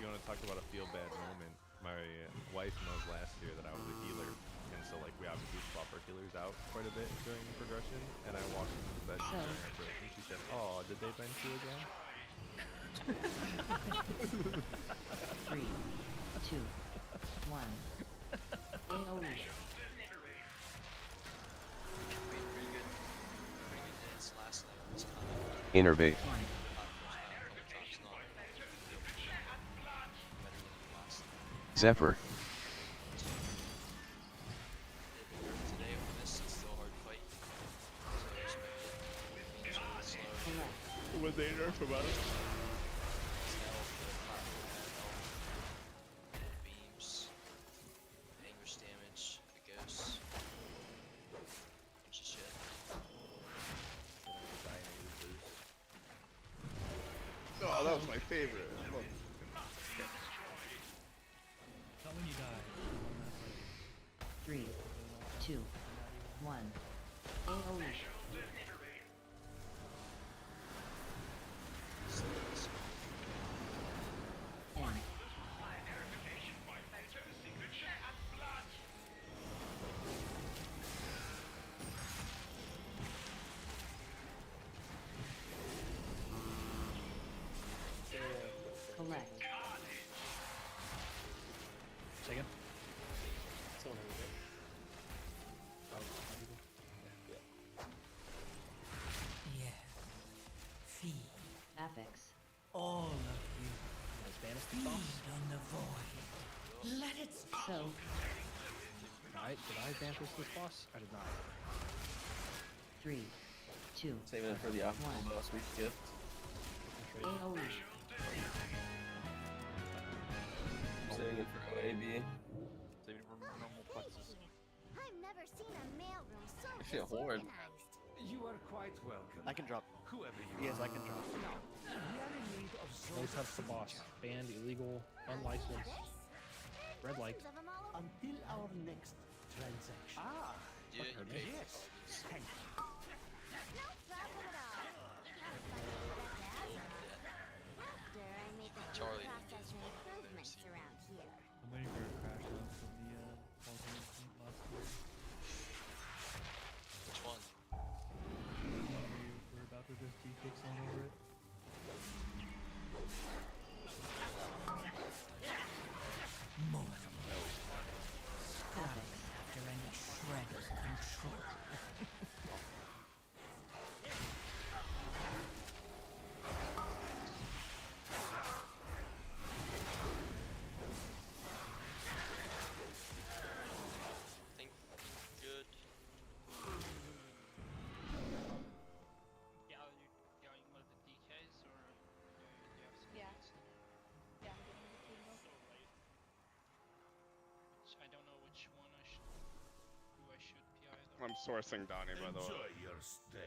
wanna talk about a feel bad moment? My wife knows last year that I was a healer, and so like we obviously swap our healers out quite a bit during progression. And I walked into the bedroom during her break, and she said, "Oh, did they bench you again?" 3, 2, 1. AOE. Innervate. Zephyr. Today on this, it's still a hard fight. So I respect it. What they nerf about it? Beams, anguish damage, the ghosts, bunch of shit. Oh, that was my favorite. Look. Not when you die. 3, 2, 1. AOE. End. Collect. Second. Someone over there. Yeah. Feed. Affix. All of you. Spanish Feed boss. on the void. Let it So. Did I vanquish this boss? I did not. 3, 2, Saving it for the optimal boss week gift. AOE. Saving it for OAB. Saving it for normal plexus. I've never seen a mailroom so Actually, a horde. disorganized. You are quite welcome. I can drop. Whoever you Yes, are. I can drop. Now, we are in need of No Zoe's touch the boss. signature. Banned, illegal, unlicensed. Red light. Of 'em all over. Until our next transaction. Ah, Yeah, you paid for yes. Thank you. No problem at all. After I made the Charlie process for improvements around here. I'm waiting for a crash out from the alternate fleet last year. Which one? We're about to just D-fix on over it. more. Static after any shred of control. Think good. Yeah, are you going with the DKs or do you have some? Yeah. needs? Yeah, I'm getting the team up. I don't know which one I should, who I should PI though. I'm sourcing Donnie, by the way. Enjoy your stay.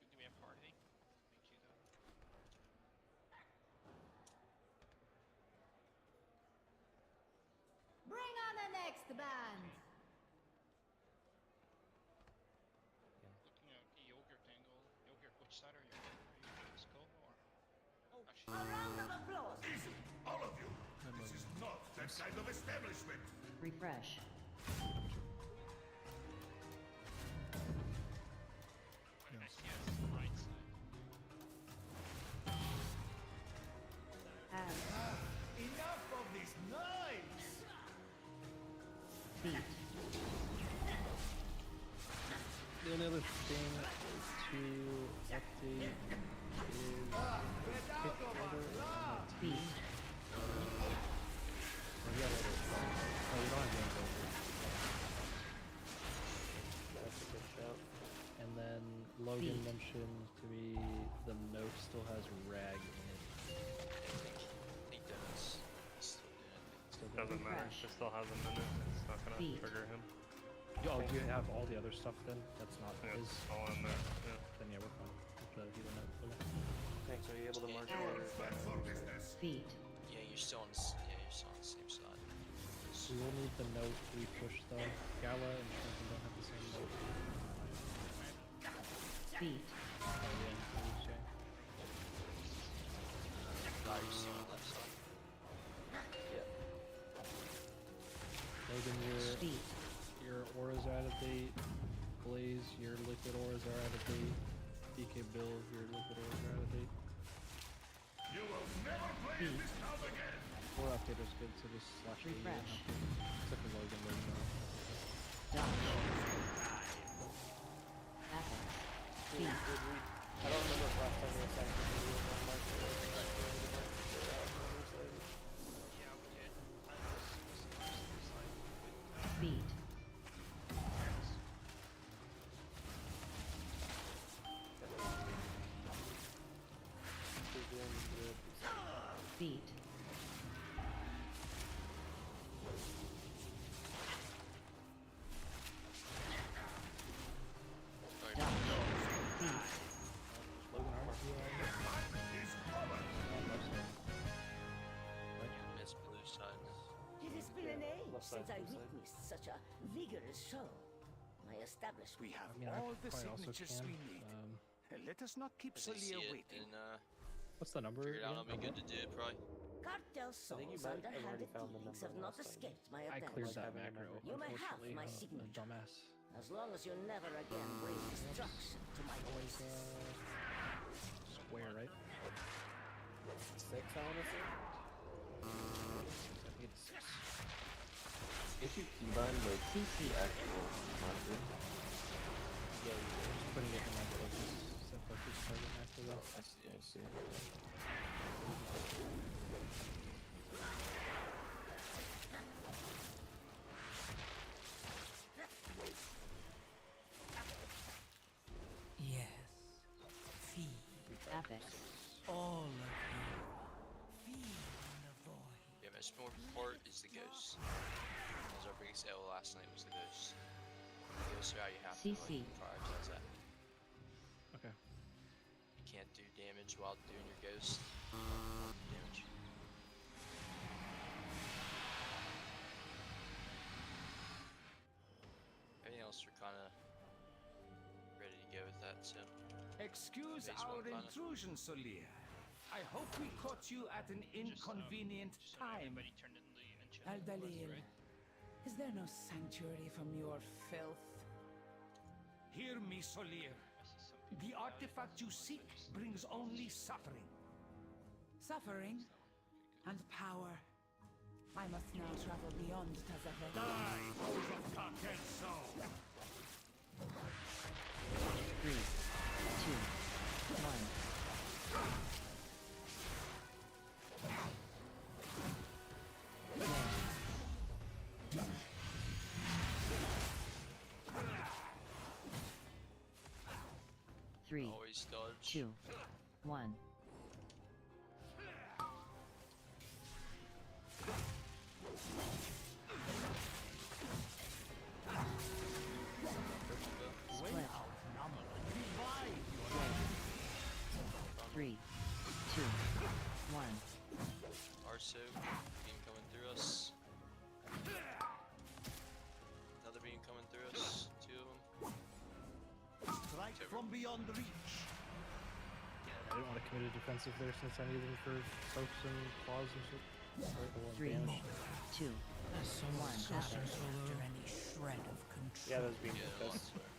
Do we have Hardy? Thank you though. Bring the band. Looking at yogurt angle. Yogurt, which side are you on? Are you Skull or? Oh, A round of applause. Easy, all of you. This is not that kind of establishment. Refresh. Yes, right side. Enough of these knives! Feet. The only other thing to update is kick order on my team. Oh, we don't have game over. That's a good shout. And then Logan mentioned to me the note still has rag in it. I think Dennis is still doing it. Still Doesn't matter. It still has him in it. It's not gonna trigger him. Oh, do you have all the other stuff then? That's not Yeah, his. it's all in there. Yeah. Then yeah, we're fine. With the healer note. Okay. Thanks, are you able to mark You're your back for business. Feet. Yeah, you're still on. Yeah, you're still on the same side. We will need the note re-push though. Gala and Shrinking don't have the same note. Feet. Oh yeah, Jay. Are you still on the left side? Logan, Feet. your auras are out of date. Blaze, your liquid auras are out of date. DK Bill, your liquid auras are out of date. You will never play in this town again. Or updater's good, so just slash the Refresh. Except for Logan, Dodge. Apex. Feet. I don't remember if last time we were saying that we were going to mark it. Yeah, we did. Feet. Feet. It's blue side. It has been an age Left side, since I blue side. witnessed such a vigorous show. My establishment. We have I mean, I all the probably also signatures can. we need. Let us not keep If they see Celia it waiting. and What's the number? figure it out, again? it'll be good to do it probably. Cartel think you souls, might have already underhanded found the dealings number have not last time. escaped my I cleared attention. that macro. You may have unfortunately. my I'm a signature. dumbass. As long as you never again bring destruction to my Always voices. square, right? 6, I want to say. I think it's 6. If you combine the CC actual marker, Yeah, just putting it in my focus. Set focus target macro though. I see. Yes. Feed. Apex. All of you. Feed on the void. Yeah, most important part is the ghost. As our biggest L last night was the ghost. The ghosts are how you have to CC. prioritize that. Okay. You can't do damage while doing your ghost. Damage. Everything else we're kind of ready to go with that, so. Excuse Phase our one, kinda. intrusion, Solia. I hope we caught you at an inconvenient time. Everybody turned in the enchant. Aldalil, is there no sanctuary from your filth? Hear me, Solir. The artifact you seek brings only suffering. Suffering and power. I must now travel beyond Tazavek. Die, foes of content soul! 3, 2, 1. Three, Always dodge. 2, 1. Split. Split. 3, 2, 1. Arso, beam coming through us. coming through us. 2 of them. Strike from beyond reach. I didn't want to commit a defensive there since I needed them for soaks and claws and shit. Sorry, the one 3, damage. 2, As someone after any shred of control. Yeah, those beams Yeah, are lots fast. there.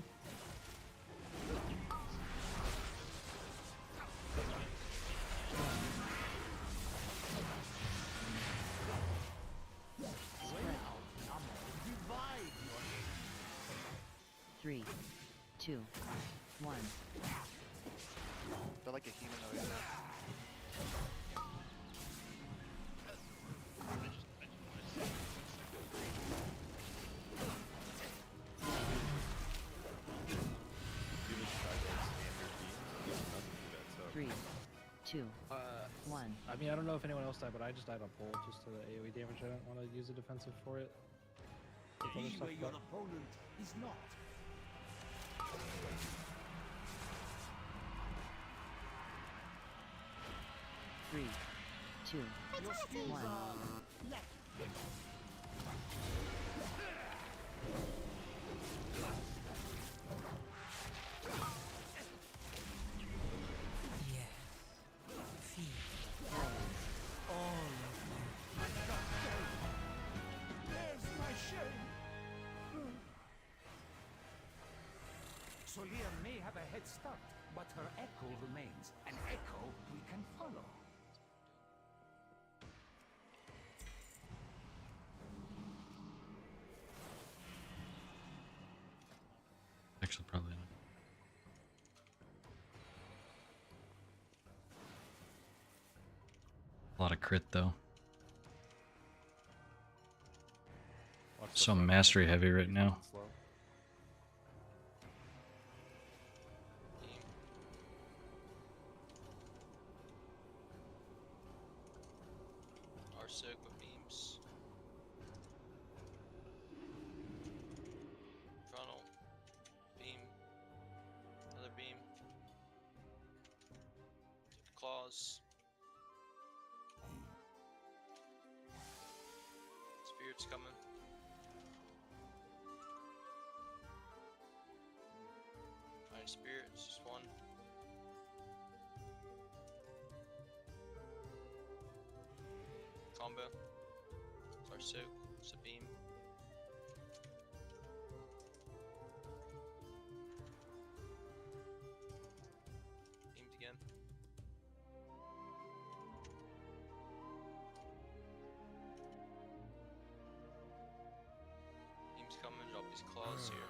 Divide your 3, 2, 1. They're like a humanoid now. Three, two, 1. I mean, I don't know if anyone else died, but I just died on pull just to the AoE damage. I don't want to use a defensive for it. With other be stuff, where your but- opponent is not. 3, 2, Your skills 1. are left. Yes. Feed. All of you. There's my shame. Solia may have a head start, but her echo remains. An echo we can follow. Actually, probably not. A lot of crit though. Watch the So front mastery line. heavy right He's now. slow. Our soak with beams. Frontal. Beam. Another beam. Claws. Spirit's coming. Iron Spirit, it's just one. Combo. It's our soak. It's a beam. Beamed again. Beam's coming. Drop these claws here.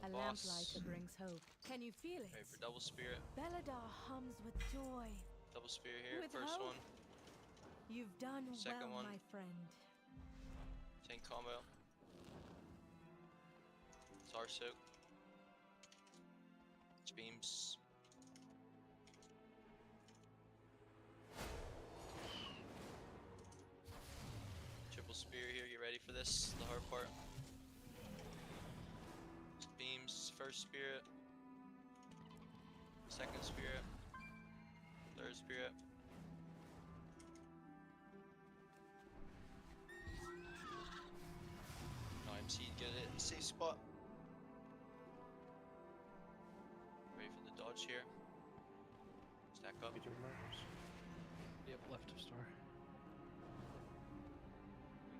A lamplighter brings hope. Can you feel it? Ready for double spirit. Belladar hums with joy. Double spear here. With First hope. one. You've done Second well, one. my friend. Tank combo. Tar soak. It's beams. Triple spear here. Get ready for this. The hard part. It's beams. First spirit. Second spirit. Third spirit. IMC to get it in a safe spot. Ready for the dodge here. Stack up. Yep, left of star.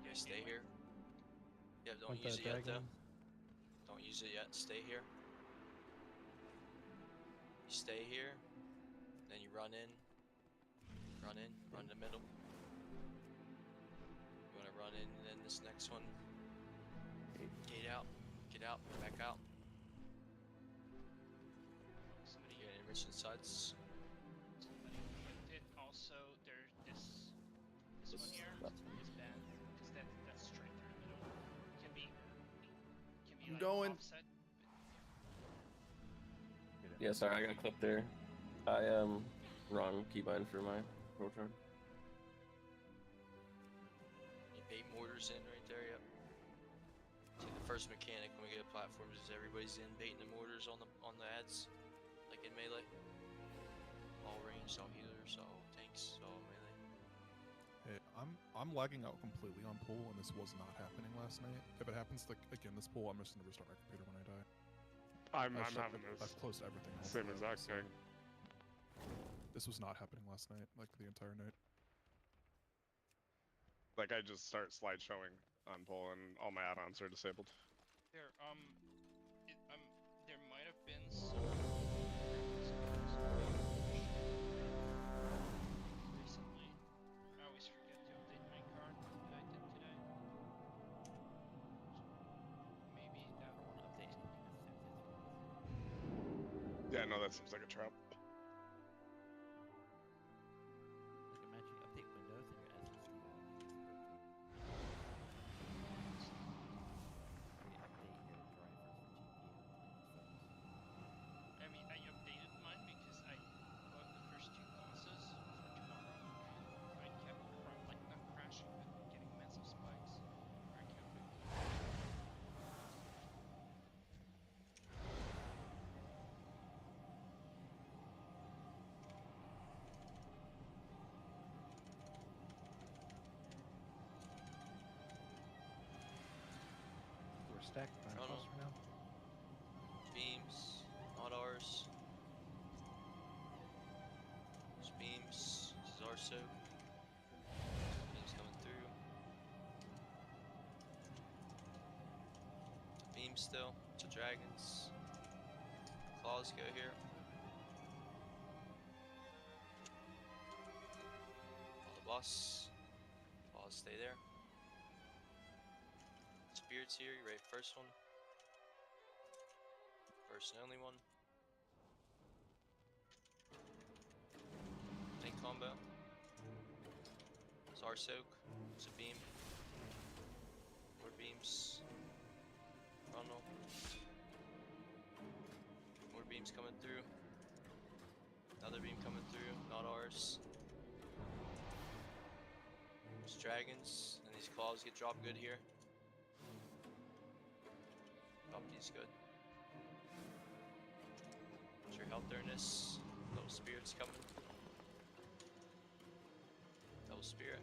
You guys stay here. Yeah, don't Want use that it yet though. dragon? Don't use it yet. Stay here. You stay here. Then you run in. Run in. Run in the middle. You want to run in, and then this next one. Gate out. Get out. Back out. Somebody get enriching sides. Somebody clicked it. Also, there's this one here is bad because that's straight through the middle. Can be I'm like going. offset. Yeah, sorry, I got clipped there. I wrong keybind for my proton. You bait mortars in right there. Yep. See, the first mechanic when we get a platform is everybody's in baiting the mortars on the ads, like in melee. All ranged, all healers, all tanks, all melee. I'm lagging out completely on pool, and this was not happening last night. If it happens again this pool, I'm just gonna restart my computer when I die. I'm having this. I've closed everything. Same exact thing. This was not happening last night, like the entire night. Like I just start slideshowing on poll and all my add-ons are disabled. There, there might have been some recently. I always forget to update my card that I did today. Maybe that won't update. Yeah, no, that seems like a trap. Like imagine you update Windows and your SSD I mean, I updated mine because I bought the first 2 bosses for tomorrow. I kept like not crashing, but getting massive spikes. I kept it. We're stacked by Chrono. us now. Beams, not ours. There's beams. This is our soap. Beams coming through. Beams still. To dragons. Claws go here. On the boss. Claws stay there. Spirits here. You ready for first one? First and only one. Tank combo. It's our soak. It's a beam. More beams. Funnel. More beams coming through. Another beam coming through. Not ours. There's dragons, and these claws get dropped good here. Drop these good. Your health dureness. Little spirits coming. Double spirit.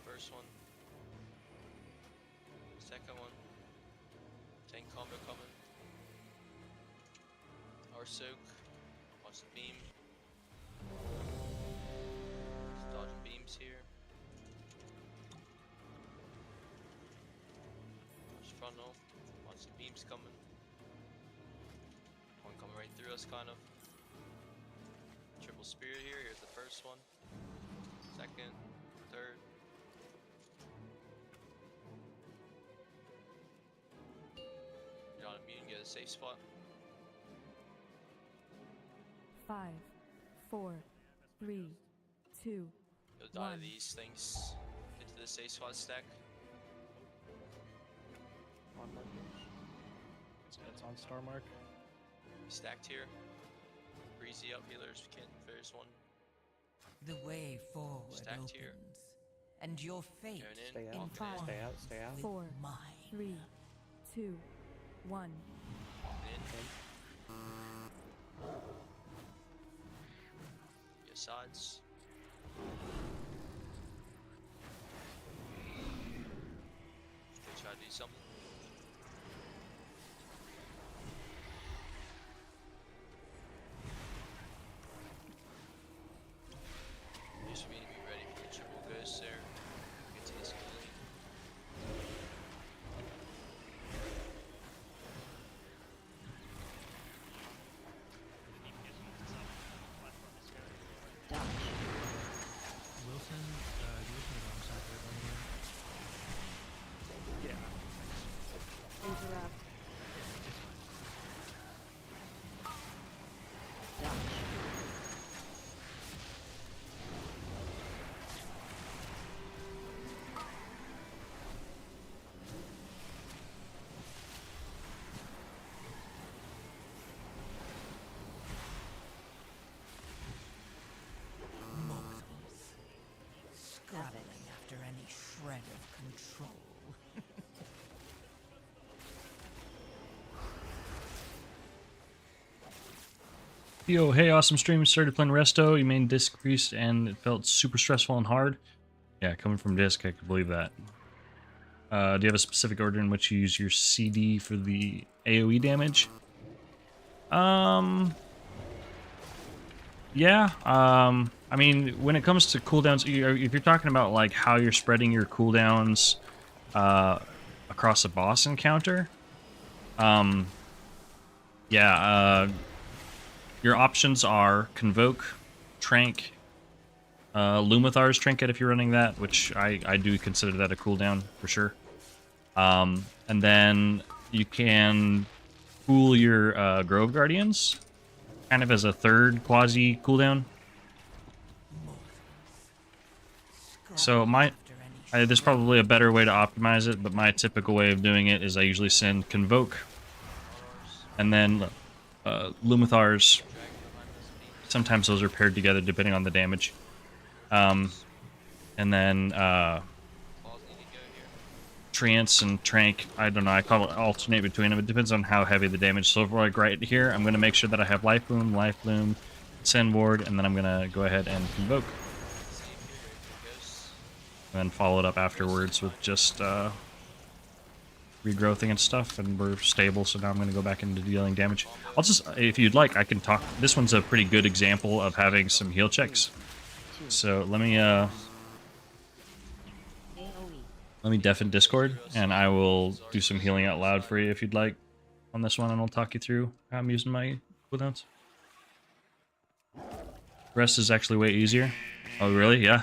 First one. Second one. Tank combo coming. Our soak. Watch the beam. Just dodging beams here. Watch frontal. Watch the beams coming. One coming right through us, kind of. Triple spirit here. Here's the first one. Second. Third. You're not immune. Get a safe spot. 5, 4, 3, 2, You'll die 1. to these things. Get to the safe spot stack. It's on star mark. Stacked here. Breezy up healers. We can. There's one. The way forward Stacked opens, here. and your fate Going in. Stay out. Walking in. Stay out. Stay out. 4, mine. 3, 2, 1. In. Your sides. Still try to do something. You should be ready for the triple ghost there. Get to this clean. Wilson, you listen to wrong side here, by the way. Yeah. Interrupt. Scrabbling after any shred of control. Yo, hey, awesome stream. Started playing Resto. You main disc creased and it felt super stressful and hard. Yeah, coming from disc, I could believe that. Do you have a specific order in which you use your CD for the AoE damage? Yeah. I mean, when it comes to cooldowns, if you're talking about like how you're spreading your cooldowns across a boss encounter, yeah, your options are Convoke, Trank, Lumithar's Trinket if you're running that, which I do consider that a cooldown for sure. And then you can cool your Grove Guardians, kind of as a third quasi cooldown. So there's probably a better way to optimize it, but my typical way of doing it is I usually send Convoke, and then Lumithar's. Sometimes those are paired together depending on the damage. And then Trance and Trank, I don't know, I call it alternate between them. It depends on how heavy the damage. So for like right here, I'm going to make sure that I have Life Bloom, Send Ward, and then I'm going to go ahead and Convoke. And then follow it up afterwards with just regrowthing and stuff, and we're stable, so now I'm going to go back into dealing damage. I'll just, if you'd like, I can talk. This one's a pretty good example of having some heal checks. So let me deafen Discord, and I will do some healing out loud for you if you'd like on this one, and I'll talk you through how I'm using my cooldowns. Rest is actually way easier. Oh, really? Yeah.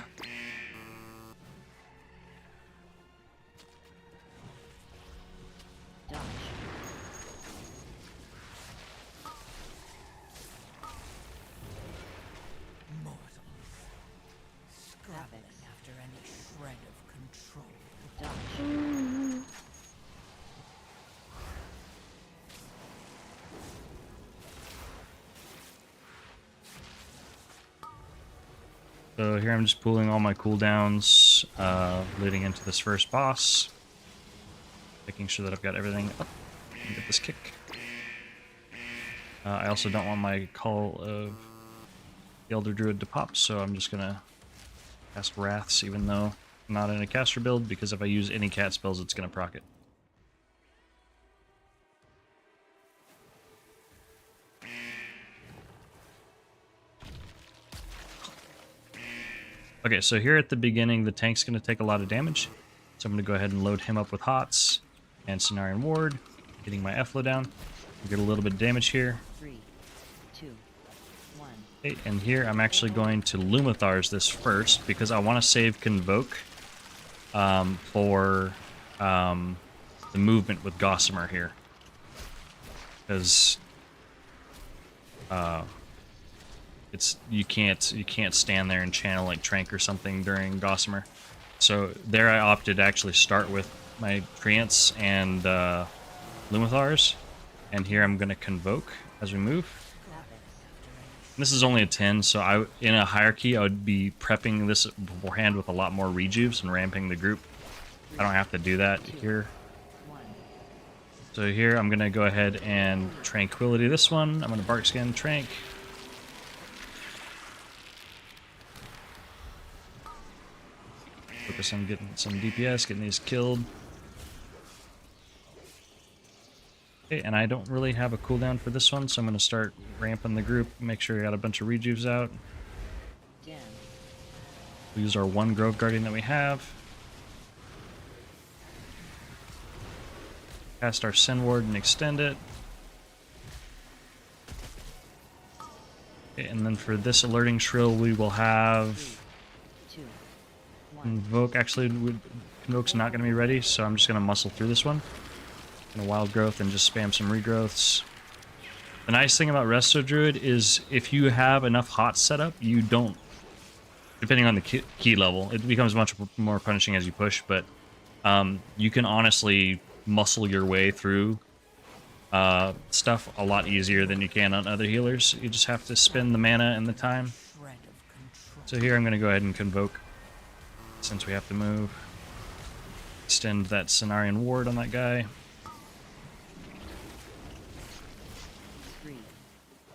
So here I'm just pooling all my cooldowns leading into this first boss. Making sure that I've got everything up and get this kick. I also don't want my Call of the Elder Druid to pop, so I'm just gonna cast Wraths even though I'm not in a caster build, because if I use any cat spells it's gonna proc it. Okay, so here at the beginning, the tank's going to take a lot of damage. So I'm going to go ahead and load him up with Hots and Cenarian Ward, getting my Efflo down. We get a little bit of damage here. 3, 2, 1. Okay, and here I'm actually going to Lumithar's this first, because I want to save Convoke for the movement with Gossamer here. Because you can't stand there and channel like Trank or something during Gossamer. So there I opted to actually start with my Trance and Lumithar's, and here I'm gonna Convoke as we move. And this is only a 10, so in a hierarchy I would be prepping this beforehand with a lot more rejuves and ramping the group. I don't have to do that here. So here I'm gonna go ahead and Tranquility this one. I'm gonna Bark Scan Trank. Focus on getting some DPS, getting these killed. Okay, and I don't really have a cooldown for this one, so I'm going to start ramping the group, make sure we got a bunch of rejuves out. We use our one Grove Guardian that we have. Cast our Send Ward and extend it. Okay, and then for this Alerting Shrill, we will have Convoke. Actually, Convoke's not going to be ready, so I'm just going to muscle through this one. Gonna Wild Growth and just spam some regrowths. The nice thing about Resto Druid is if you have enough Hots set up, you don't, depending on the key level, it becomes much more punishing as you push, but you can honestly muscle your way through stuff a lot easier than you can on other healers. You just have to spend the mana and the time. So here I'm going to go ahead and Convoke, since we have to move. Extend that Cenarian Ward on that guy. 3,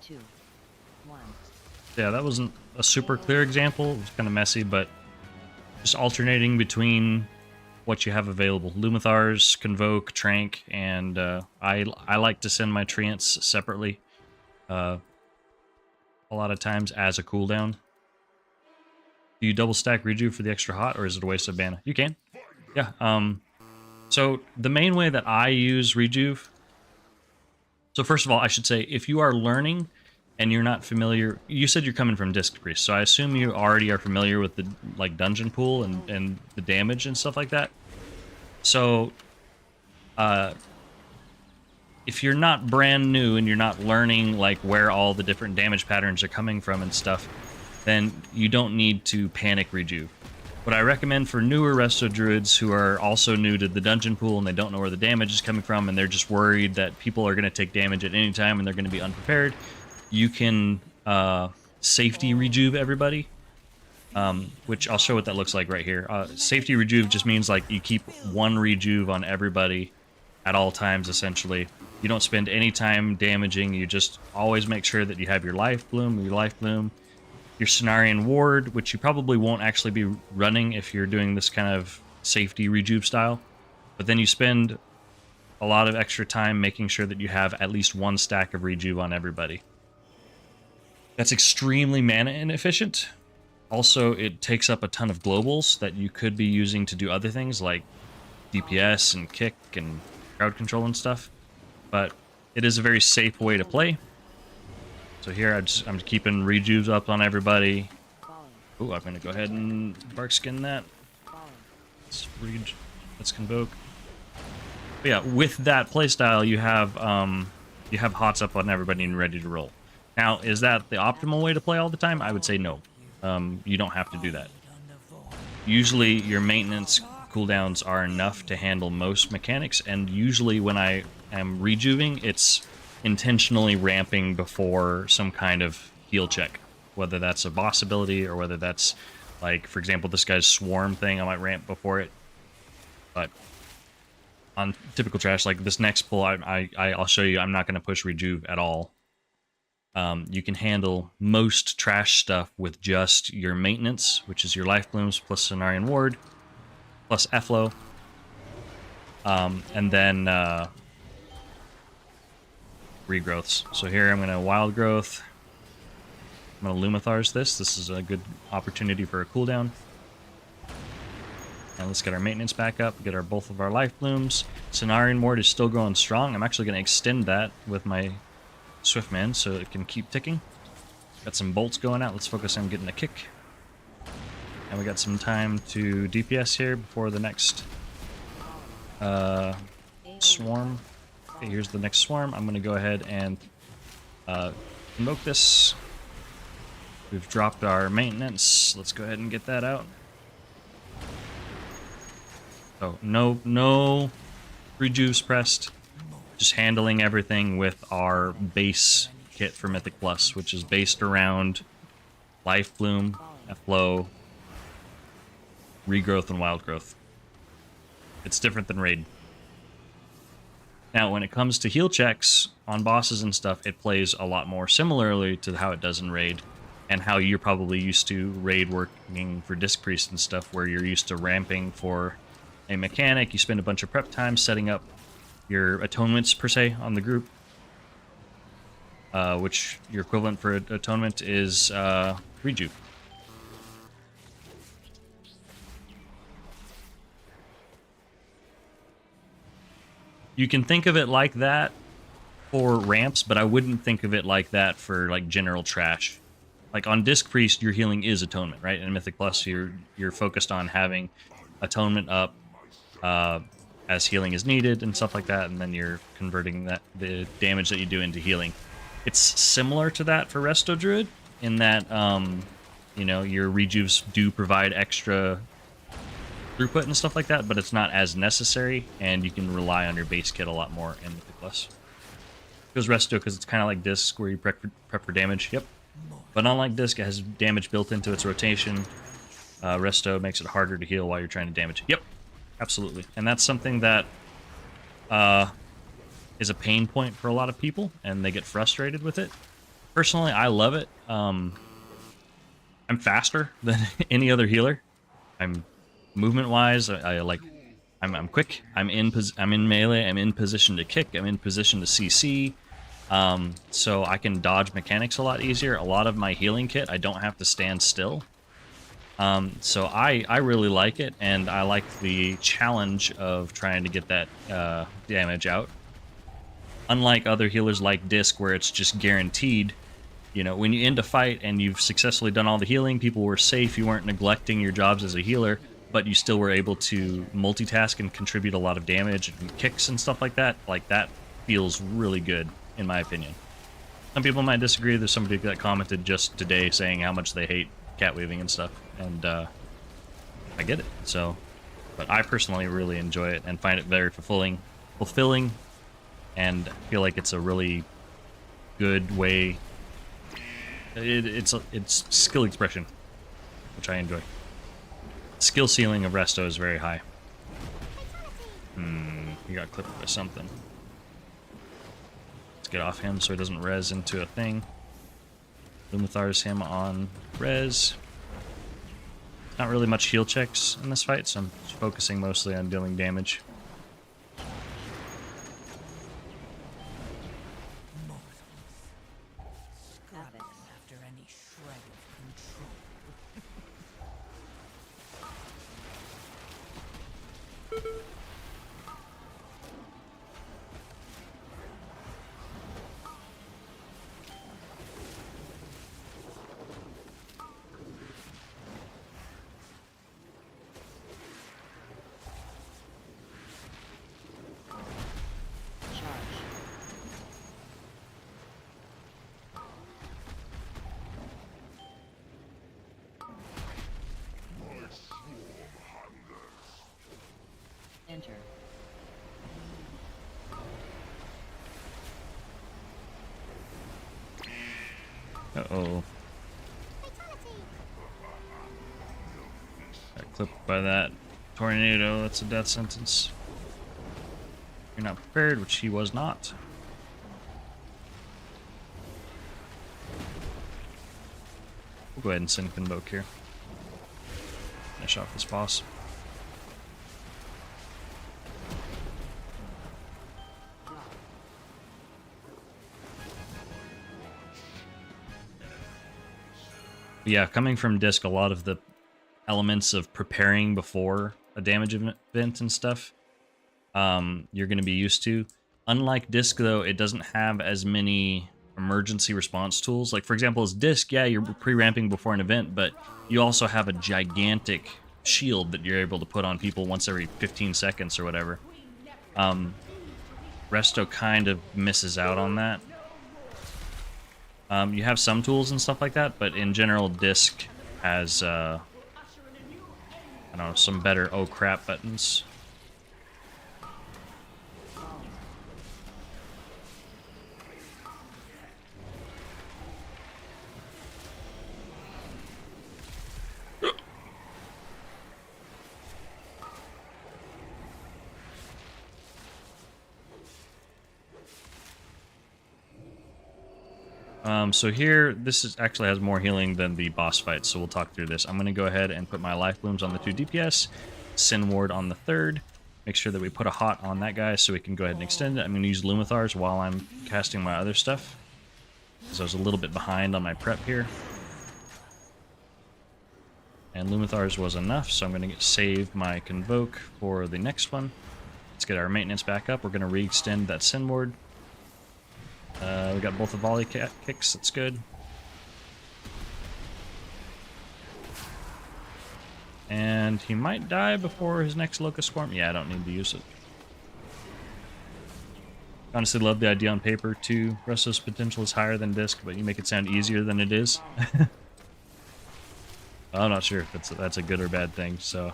2, 1. Yeah, that wasn't a super clear example. It was kind of messy, but just alternating between what you have available. Lumithars, Convoke, Trank, and I like to send my Treants separately a lot of times as a cooldown. Do you double stack Rejuve for the extra hot, or is it a waste of mana? You can. Yeah. So the main way that I use Rejuve... So first of all, I should say, if you are learning and you're not familiar... You said you're coming from Disc Priest, so I assume you already are familiar with the like dungeon pool and the damage and stuff like that. So, if you're not brand new and you're not learning like where all the different damage patterns are coming from and stuff, then you don't need to panic Rejuve. What I recommend for newer Resto Druids who are also new to the dungeon pool and they don't know where the damage is coming from and they're just worried that people are going to take damage at any time and they're going to be unprepared, you can safety Rejuve everybody. Which I'll show what that looks like right here. Safety Rejuve just means like you keep one Rejuve on everybody at all times, essentially. You don't spend any time damaging, you just always make sure that you have your Life Bloom, your Cenarian Ward, which you probably won't actually be running if you're doing this kind of safety Rejuve style. But then you spend a lot of extra time making sure that you have at least one stack of Rejuve on everybody. That's extremely mana inefficient. Also, it takes up a ton of globals that you could be using to do other things like DPS and kick and crowd control and stuff. But it is a very safe way to play. So here I'm keeping Rejuves up on everybody. Oh, I'm going to go ahead and bark skin that. Let's Convoke. But yeah, with that playstyle, you have hots up on everybody and ready to roll. Now, is that the optimal way to play all the time? I would say no. You don't have to do that. Usually your maintenance cooldowns are enough to handle most mechanics, and usually when I am rejuving, it's intentionally ramping before some kind of heal check. Whether that's a boss ability or whether that's, like, for example, this guy's swarm thing, I might ramp before it. But on typical trash, like this next pull, I'll show you, I'm not going to push rejuve at all. You can handle most trash stuff with just your maintenance, which is your life blooms plus Cenarian Ward, plus Efflow, and then regrowths. So here I'm going to Wild Growth. I'm going to Lumithars this. This is a good opportunity for a cooldown. And let's get our maintenance back up, get both of our life blooms. Cenarian Ward is still going strong. I'm actually going to extend that with my Swiftman so it can keep ticking. Got some bolts going out. Let's focus on getting a kick. And we got some time to DPS here before the next swarm. Okay, here's the next swarm. I'm going to go ahead and invoke this. We've dropped our maintenance. Let's go ahead and get that out. So no rejuves pressed. Just handling everything with our base kit for Mythic Plus, which is based around Life Bloom, Flow, Regrowth, and Wild Growth. It's different than Raid. Now, when it comes to heal checks on bosses and stuff, it plays a lot more similarly to how it does in Raid, and how you're probably used to Raid working for Disc Priest and stuff, where you're used to ramping for a mechanic. You spend a bunch of prep time setting up your atonements, per se, on the group, which your equivalent for atonement is rejuve. You can think of it like that for ramps, but I wouldn't think of it like that for like general trash. Like on Disc Priest, your healing is atonement, right? In Mythic Plus, you're focused on having atonement up as healing is needed and stuff like that, and then you're converting the damage that you do into healing. It's similar to that for Resto Druid in that you know, your rejuves do provide extra throughput and stuff like that, but it's not as necessary, and you can rely on your base kit a lot more in Mythic Plus. Because Resto, because it's kind of like Disc where you prep for damage. Yep. But unlike Disc, it has damage built into its rotation. Resto makes it harder to heal while you're trying to damage. Yep. Absolutely. And that's something that is a pain point for a lot of people, and they get frustrated with it. Personally, I love it. I'm faster than any other healer. I'm movement wise. I like. I'm quick. I'm in melee. I'm in position to kick. I'm in position to CC. So I can dodge mechanics a lot easier. A lot of my healing kit, I don't have to stand still. So I really like it, and I like the challenge of trying to get that damage out. Unlike other healers like Disc, where it's just guaranteed, you know, when you end a fight and you've successfully done all the healing, people were safe, you weren't neglecting your jobs as a healer, but you still were able to multitask and contribute a lot of damage and kicks and stuff like that feels really good, in my opinion. Some people might disagree. There's somebody that commented just today saying how much they hate cat weaving and stuff, and I get it. So, but I personally really enjoy it and find it very fulfilling, and feel like it's a really good way. It's skill expression, which I enjoy. Skill ceiling of Resto is very high. He got clipped by something. Let's get off him so he doesn't res into a thing. Lumithar's him on res. Not really much heal checks in this fight, so I'm focusing mostly on dealing damage. After any shred of control. Enter. Uh-oh. Got clipped by that tornado. That's a death sentence. You're not prepared, which he was not. We'll go ahead and send Convoke here. Finish off this boss. Yeah, coming from Disc, a lot of the elements of preparing before a damage event and stuff, you're going to be used to. Unlike Disc, though, it doesn't have as many emergency response tools. Like, for example, as Disc, yeah, you're pre-ramping before an event, but you also have a gigantic shield that you're able to put on people once every 15 seconds or whatever. Resto kind of misses out on that. You have some tools and stuff like that, but in general, Disc has, I don't know, some better oh crap buttons. So here, this is actually has more healing than the boss fight, so we'll talk through this. I'm going to go ahead and put my life blooms on the 2 DPS, Sin Ward on the 3rd, make sure that we put a hot on that guy so we can go ahead and extend it. I'm going to use Lumithars while I'm casting my other stuff, because I was a little bit behind on my prep here. And Lumithars was enough, so I'm going to save my Convoke for the next one. Let's get our maintenance back up. We're going to re-extend that Sin Ward. We got both the volley kicks, that's good. And he might die before his next Locust Swarm. Yeah, I don't need to use it. Honestly, love the idea on paper too. Resto's potential is higher than Disc, but you make it sound easier than it is. I'm not sure if that's a good or bad thing, so...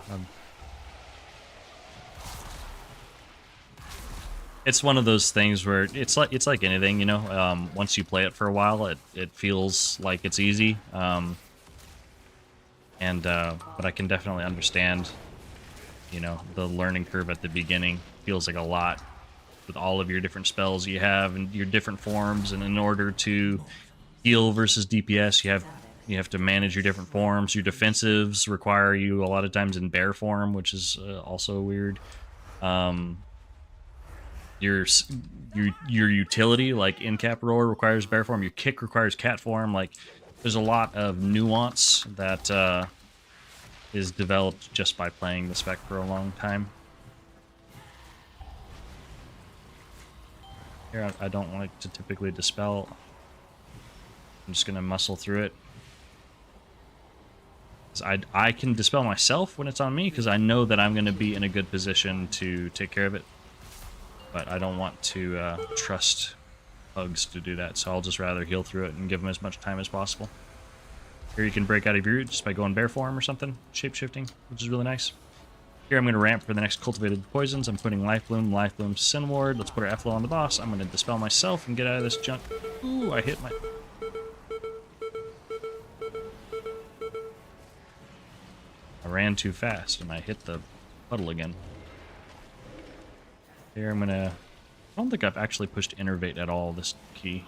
It's one of those things where it's like anything, you know. Once you play it for a while, it feels like it's easy. But I can definitely understand, you know, the learning curve at the beginning feels like a lot with all of your different spells you have and your different forms. And in order to heal versus DPS, you have You have to manage your different forms. Your defensives require you a lot of times in bear form, which is also weird. Your utility, like in-cap roar, requires bear form. Your kick requires cat form. Like, there's a lot of nuance that is developed just by playing the spec for a long time. Here, I don't like to typically dispel. I'm just gonna muscle through it. I can dispel myself when it's on me because I know that I'm gonna be in a good position to take care of it. But I don't want to trust bugs to do that, so I'll just rather heal through it and give them as much time as possible. Here you can break out of your root just by going bear form or something, shape-shifting, which is really nice. Here I'm going to ramp for the next cultivated poisons. I'm putting Life Bloom, Sin Ward. Let's put our F-Low on the boss. I'm going to dispel myself and get out of this junk. Ooh, I hit my... I ran too fast and I hit the puddle again. Here I'm gonna... I don't think I've actually pushed Innervate at all, this key.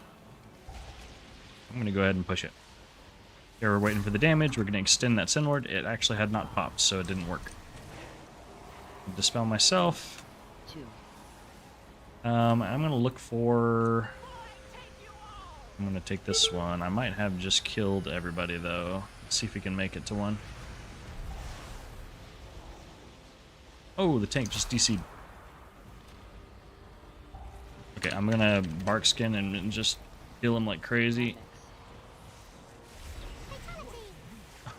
I'm gonna go ahead and push it. Here we're waiting for the damage. We're gonna extend that Sin Ward. It actually had not popped, so it didn't work. Dispel myself. I'm gonna look for... I'm gonna take this one. I might have just killed everybody though. Let's see if we can make it to one. Oh, the tank just DC'd. Okay, I'm gonna bark skin and just kill him like crazy.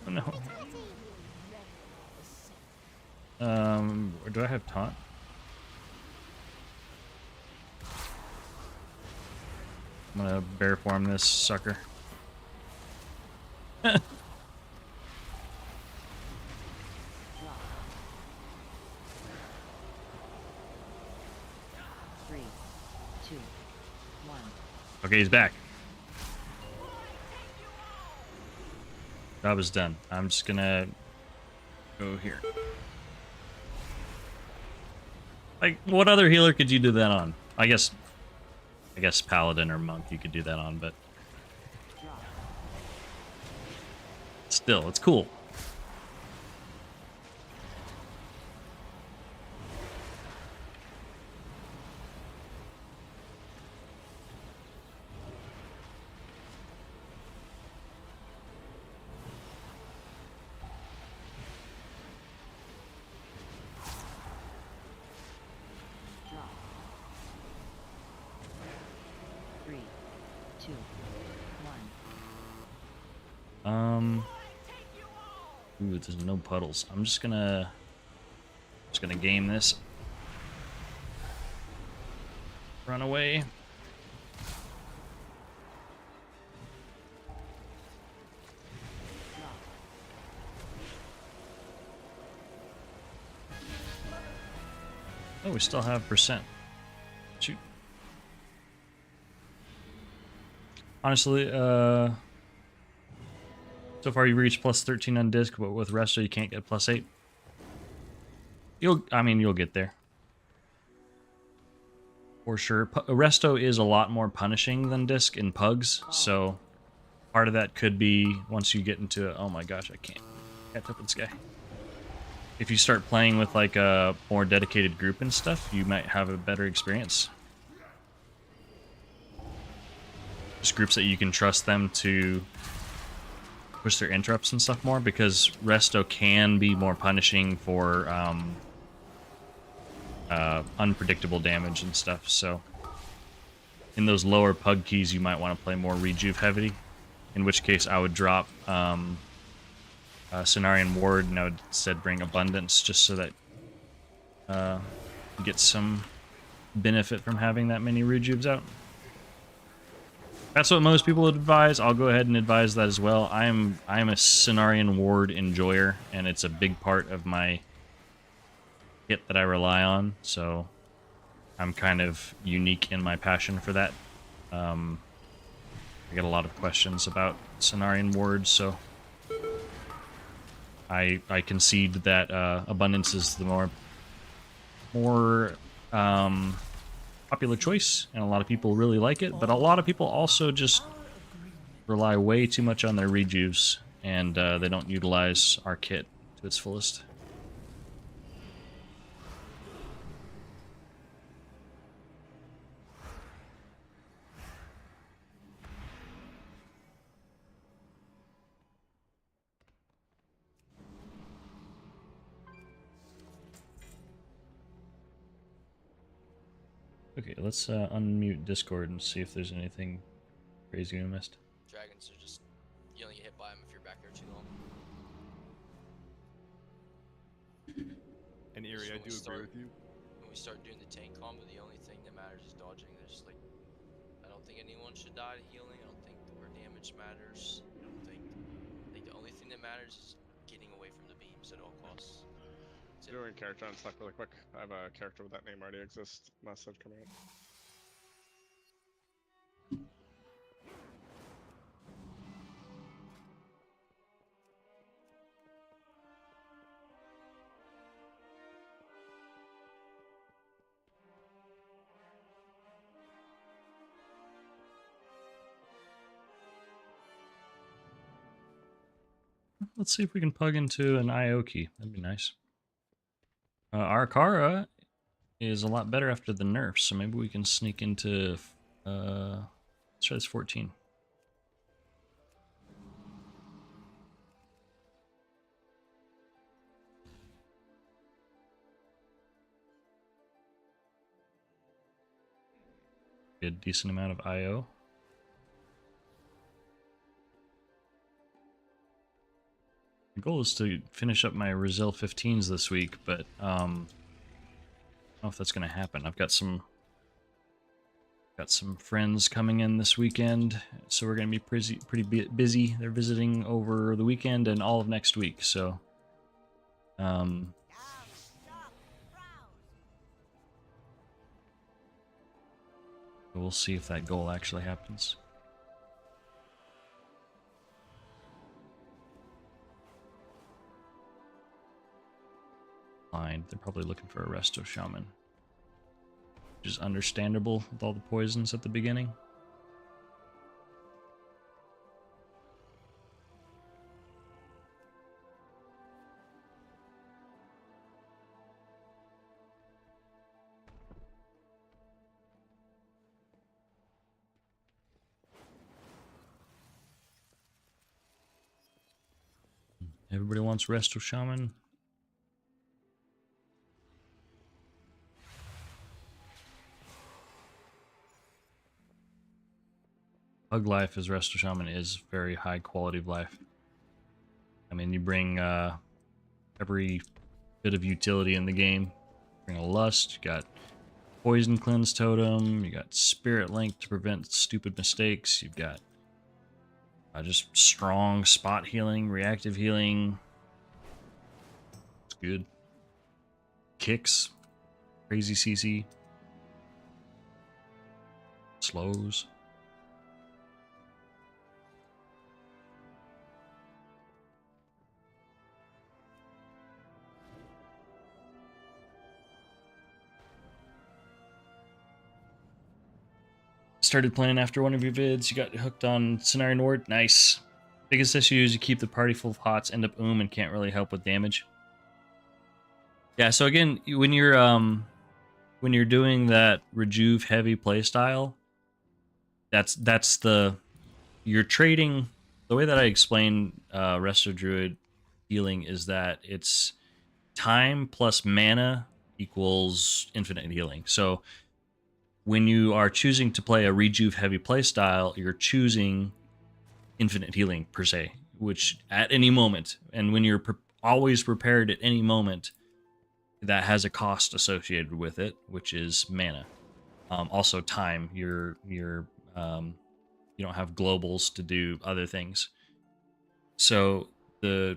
Oh no. Do I have taunt? I'm gonna bear form this sucker. 3, 2, 1. Okay, he's back. Job is done. I'm just gonna go here. Like, what other healer could you do that on? I guess Paladin or Monk you could do that on, but still, it's cool. Ooh, there's no puddles. I'm just gonna game this. Run away. Oh, we still have percent. Shoot. Honestly, so far you reached plus 13 on disc, but with Resto you can't get plus 8. You'll get there. For sure. Resto is a lot more punishing than disc in pugs, so part of that could be once you get into it. Oh my gosh, I can't catch up with this guy. If you start playing with like a more dedicated group and stuff, you might have a better experience. Just groups that you can trust them to push their interrupts and stuff more, because Resto can be more punishing for unpredictable damage and stuff. So in those lower pug keys you might want to play more rejuve heavy, in which case I would drop Cenarian Ward and I would instead bring Abundance, just so that you get some benefit from having that many rejuves out. That's what most people would advise. I'll go ahead and advise that as well. I'm a Cenarian Ward enjoyer, and it's a big part of my kit that I rely on, so I'm kind of unique in my passion for that. I get a lot of questions about Cenarian Wards, so I concede that Abundance is the more popular choice, and a lot of people really like it, but a lot of people also just rely way too much on their rejuves, and they don't utilize our kit to its fullest. Okay, let's unmute Discord and see if there's anything crazy we missed. Dragons are just, you only get hit by them if you're back there too long. And Eerie, I do agree with you. When we start doing the tank combo, the only thing that matters is dodging. There's like, I don't think anyone should die to healing. I don't think our damage matters. I think the only thing that matters is getting away from the beams at all costs. Doing character on stuff really quick. I have a character with that name already exists. Message coming out. Let's see if we can plug into an IO key. That'd be nice. Our Kara is a lot better after the nerfs, so maybe we can sneak into... let's try this 14. A decent amount of IO. The goal is to finish up my Rizal 15s this week, but I don't know if that's going to happen. I've got some friends coming in this weekend, so we're going to be pretty busy. They're visiting over the weekend and all of next week, so we'll see if that goal actually happens. They're probably looking for a Resto Shaman, which is understandable with all the poisons at the beginning. Everybody wants Resto Shaman. Pug life as Resto Shaman is very high quality of life. I mean, you bring every bit of utility in the game. Bring a Lust, you got Poison Cleanse Totem, you got Spirit Link to prevent stupid mistakes, you've got just strong spot healing, reactive healing. It's good. Kicks, crazy CC. Slows. Started playing after one of your vids. You got hooked on Cenarian Ward. Nice. Biggest issue is you keep the party full of hots, end up and can't really help with damage. Yeah, so again, when you're doing that rejuve heavy playstyle, you're trading. The way that I explain Resto Druid healing is that it's time plus mana equals infinite healing. So when you are choosing to play a rejuve heavy playstyle, you're choosing infinite healing per se, which at any moment, and when you're always prepared at any moment, that has a cost associated with it, which is mana. Also time. You don't have globals to do other things. So and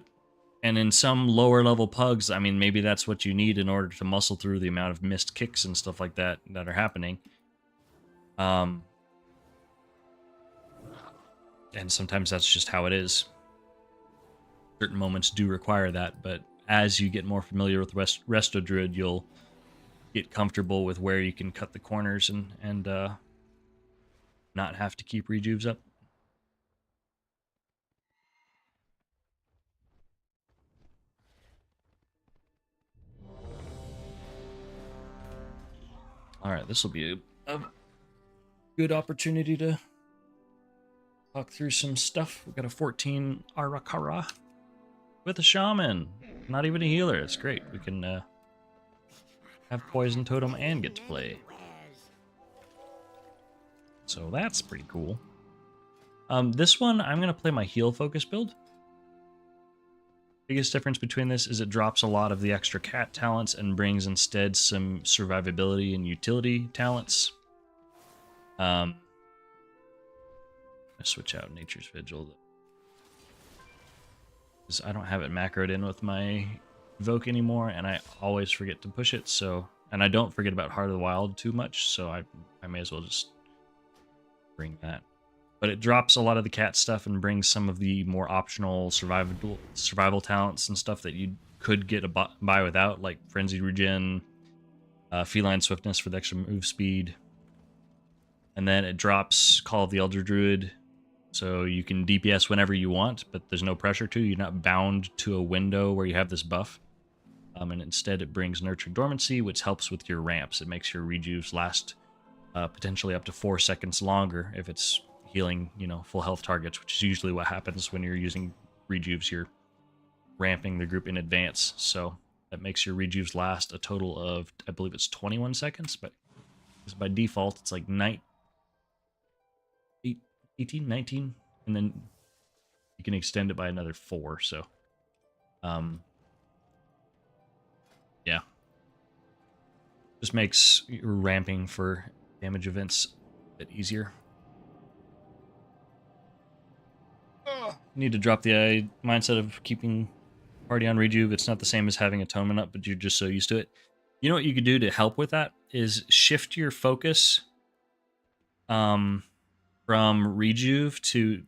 in some lower level pugs, I mean, maybe that's what you need in order to muscle through the amount of missed kicks and stuff like that are happening. And sometimes that's just how it is. Certain moments do require that, but as you get more familiar with Resto Druid, you'll get comfortable with where you can cut the corners and not have to keep rejuves up. Alright, this will be a good opportunity to talk through some stuff. We got a 14 Arakara with a shaman. Not even a healer. It's great. We can have poison totem and get to play. So that's pretty cool. This one, I'm going to play my heal focus build. Biggest difference between this is it drops a lot of the extra cat talents and brings instead some survivability and utility talents. I switch out Nature's Vigil because I don't have it macroed in with my Evoke anymore, and I always forget to push it. So, and I don't forget about Heart of the Wild too much, so I may as well just bring that. But it drops a lot of the cat stuff and brings some of the more optional survival talents and stuff that you could get by without, like Frenzied Regen, Feline Swiftness for the extra move speed. And then it drops Call of the Elder Druid, so you can DPS whenever you want, but there's no pressure to. You're not bound to a window where you have this buff. And instead it brings Nurtured Dormancy, which helps with your ramps. It makes your rejuves last potentially up to 4 seconds longer if it's healing, you know, full health targets, which is usually what happens when you're using rejuves. You're ramping the group in advance, so that makes your rejuves last a total of, I believe it's 21 seconds, but by default it's like 18, 19, and then you can extend it by another 4, so yeah, just makes your ramping for damage events a bit easier. Need to drop the mindset of keeping party on rejuve. It's not the same as having atonement up, but you're just so used to it. You know what you could do to help with that is shift your focus from rejuve to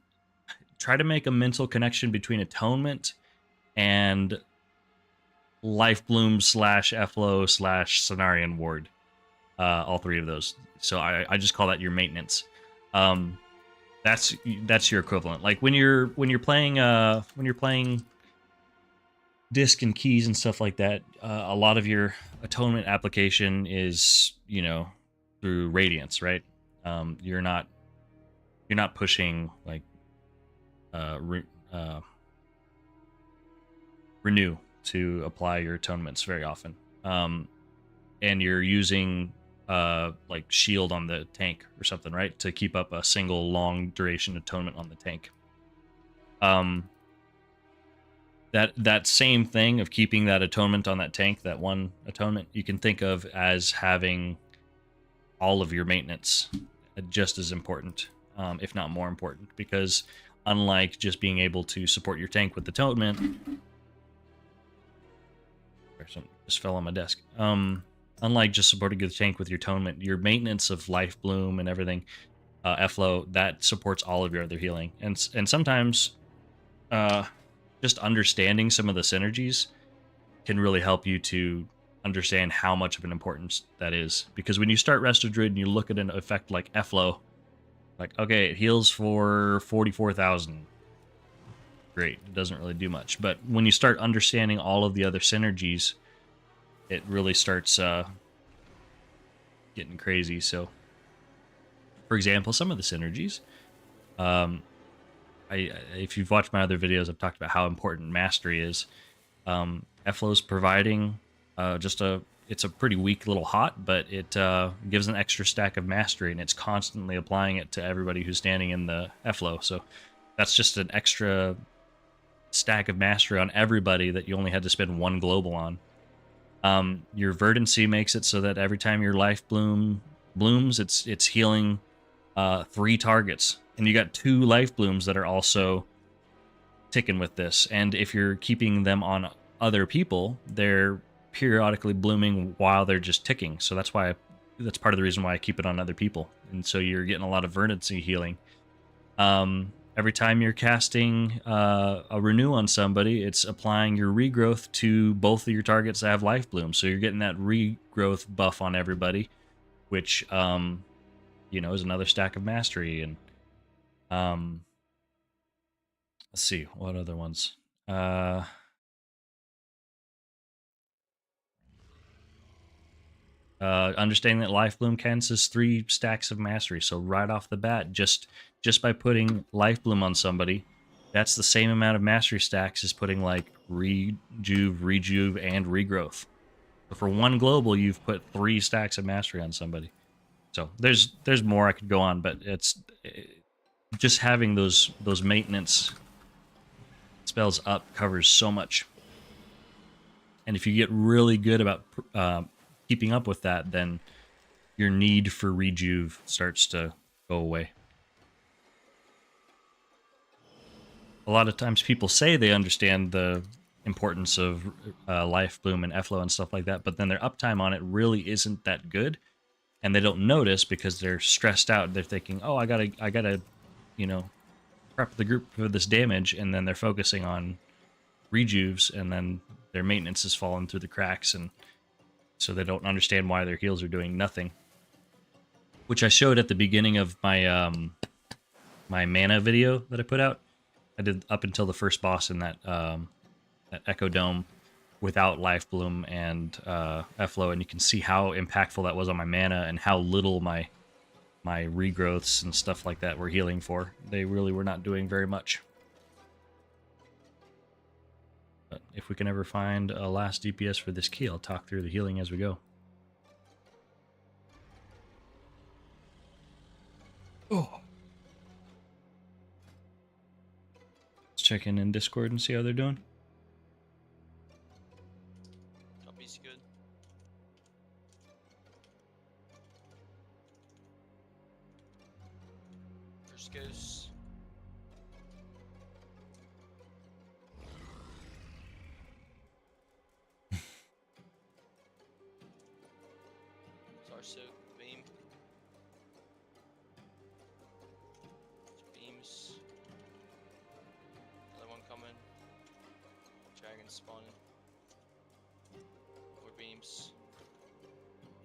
try to make a mental connection between atonement and life bloom / Efflo / Cenarian ward. All three of those. So I just call that your maintenance. That's your equivalent. Like when you're playing disc and keys and stuff like that, a lot of your atonement application is, you know, through radiance, right? You're not pushing like renew to apply your atonements very often, and you're using like shield on the tank or something, right, to keep up a single long duration atonement on the tank. That same thing of keeping that atonement on that tank, that one atonement, you can think of as having all of your maintenance just as important, if not more important, because unlike just being able to support your tank with atonement, something just fell on my desk. Unlike just supporting the tank with your atonement, your maintenance of life bloom and everything, Efflo, that supports all of your other healing. And sometimes just understanding some of the synergies can really help you to understand how much of an importance that is. Because when you start Resto Druid and you look at an effect like Efflo, like, okay, it heals for 44,000. Great, it doesn't really do much. But when you start understanding all of the other synergies, it really starts getting crazy. So, for example, some of the synergies, if you've watched my other videos, I've talked about how important mastery is. Efflo's providing it's a pretty weak little hot, but it gives an extra stack of mastery, and it's constantly applying it to everybody who's standing in the Efflo. So that's just an extra stack of mastery on everybody that you only had to spend one global on. Your verdancy makes it so that every time your life blooms, it's healing 3 targets, and you got 2 life blooms that are also ticking with this. And if you're keeping them on other people, they're periodically blooming while they're just ticking. So that's part of the reason why I keep it on other people. And so you're getting a lot of verdancy healing. Every time you're casting a renew on somebody, it's applying your regrowth to both of your targets that have life bloom. So you're getting that regrowth buff on everybody, which you know, is another stack of mastery. And let's see what other ones. I Understanding that Life Bloom counts as 3 stacks of mastery. So right off the bat, just by putting Life Bloom on somebody, that's the same amount of mastery stacks as putting like Rejuve, and Regrowth. So for 1 global, you've put 3 stacks of mastery on somebody. So there's more I could go on, but it's just having those maintenance spells up covers so much. And if you get really good about keeping up with that, then your need for Rejuve starts to go away. A lot of times people say they understand the importance of Life Bloom and Efflow and stuff like that, but then their uptime on it really isn't that good, and they don't notice because they're stressed out. They're thinking, oh, I gotta, you know, prep the group for this damage, and then they're focusing on Rejuves, and then their maintenance is falling through the cracks, and so they don't understand why their heals are doing nothing. Which I showed at the beginning of my my mana video that I put out. I did up until the first boss in that that Echo Dome without Life Bloom and Efflow, and you can see how impactful that was on my mana and how little my regrowths and stuff like that were healing for. They really were not doing very much. But if we can ever find a last DPS for this key, I'll talk through the healing as we go. Oh. Let's check in Discord and see how they're doing. Copy's good. First goes. Sarso, beam. Beams. Another one coming. Dragon spawning. More beams.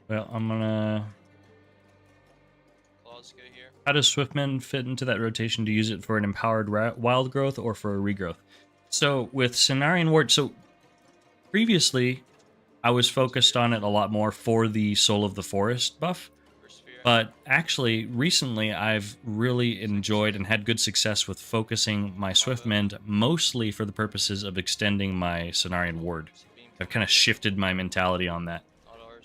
Well, I'm gonna... Claws go here. How does Swiftman fit into that rotation? To use it for an empowered wild growth or for a regrowth? So with Cenarian Ward, so previously I was focused on it a lot more for the Soul of the Forest buff, but actually recently I've really enjoyed and had good success with focusing my Swiftmend mostly for the purposes of extending my Cenarian Ward. I've kind of shifted my mentality on that.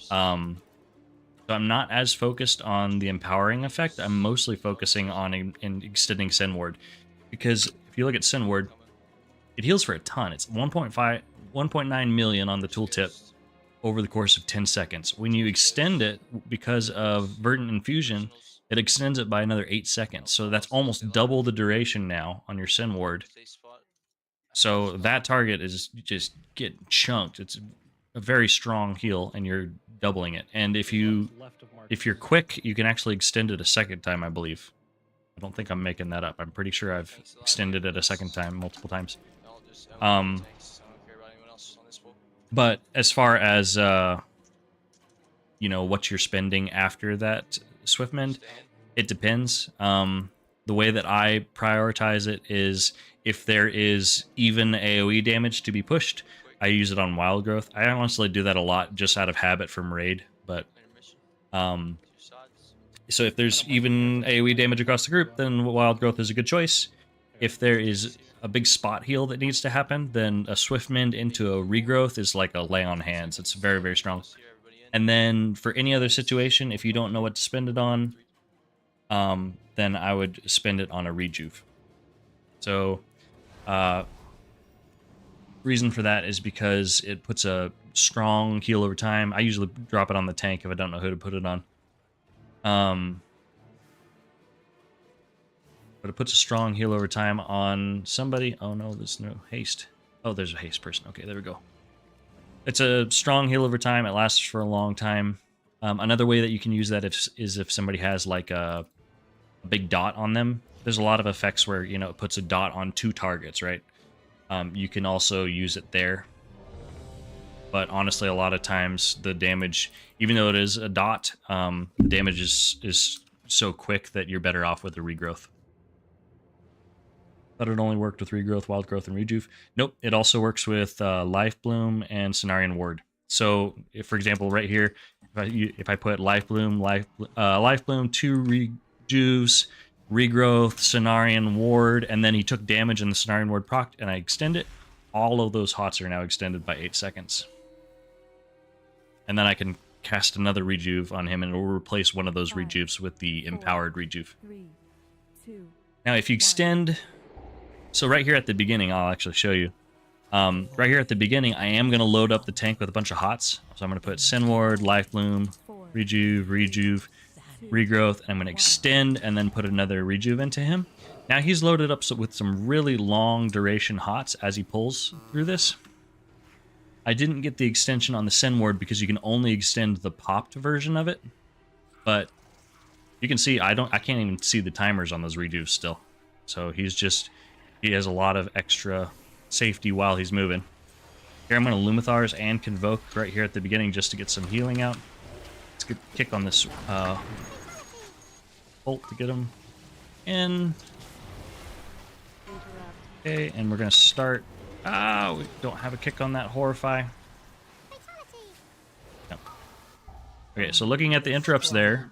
So I'm not as focused on the empowering effect. I'm mostly focusing on in extending Sen Ward, because if you look at Sen Ward, it heals for a ton. It's 1.9 million on the tooltip over the course of 10 seconds. When you extend it, because of Verdant Infusion, it extends it by another 8 seconds. So that's almost double the duration now on your Sen Ward. So that target is just getting chunked. It's a very strong heal, and you're doubling it. And if you're quick, you can actually extend it a second time, I believe. I don't think I'm making that up. I'm pretty sure I've extended it a second time multiple times. But as far as you know, what you're spending after that Swiftmend, it depends. The way that I prioritize it is if there is even AoE damage to be pushed, I use it on Wild Growth. I honestly do that a lot just out of habit from Raid, but so if there's even AoE damage across the group, then Wild Growth is a good choice. If there is a big spot heal that needs to happen, then a Swiftmend into a Regrowth is like a lay on hands. It's very, very strong. And then for any other situation, if you don't know what to spend it on, then I would spend it on a Rejuve. So, reason for that is because it puts a strong heal over time. I usually drop it on the tank if I don't know who to put it on. But it puts a strong heal over time on somebody. Oh no, there's no haste. Oh, there's a haste person. Okay, there we go. It's a strong heal over time. It lasts for a long time. Another way that you can use that is if somebody has like a big dot on them. There's a lot of effects where, you know, it puts a dot on 2 targets, right? You can also use it there. But honestly, a lot of times the damage, even though it is a dot, the damage is so quick that you're better off with a Regrowth. Thought it only worked with Regrowth, Wild Growth, and Rejuve. Nope, it also works with Life Bloom and Cenarian Ward. So, if, for example, right here, if I put Life Bloom, Life Bloom, 2 rejuves, Regrowth, Cenarian Ward, and then he took damage and the Cenarian Ward procced, and I extend it, all of those hots are now extended by 8 seconds. And then I can cast another rejuve on him, and it will replace one of those rejuves with the empowered rejuve. Now, if you extend... So right here at the beginning, I'll actually show you. Right here at the beginning, I am going to load up the tank with a bunch of hots. So I'm going to put Sin Ward, Life Bloom, Rejuve, Regrowth, and I'm going to extend and then put another Rejuve into him. Now he's loaded up with some really long duration hots as he pulls through this. I didn't get the extension on the Sin Ward because you can only extend the popped version of it. But you can see I can't even see the timers on those Rejuves still. So he has a lot of extra safety while he's moving. Here I'm going to Lumithars and Convoke right here at the beginning just to get some healing out. Let's get a kick on this bolt to get him in. Okay, and we're going to start. We don't have a kick on that Horrify. No. Okay, so looking at the interrupts there.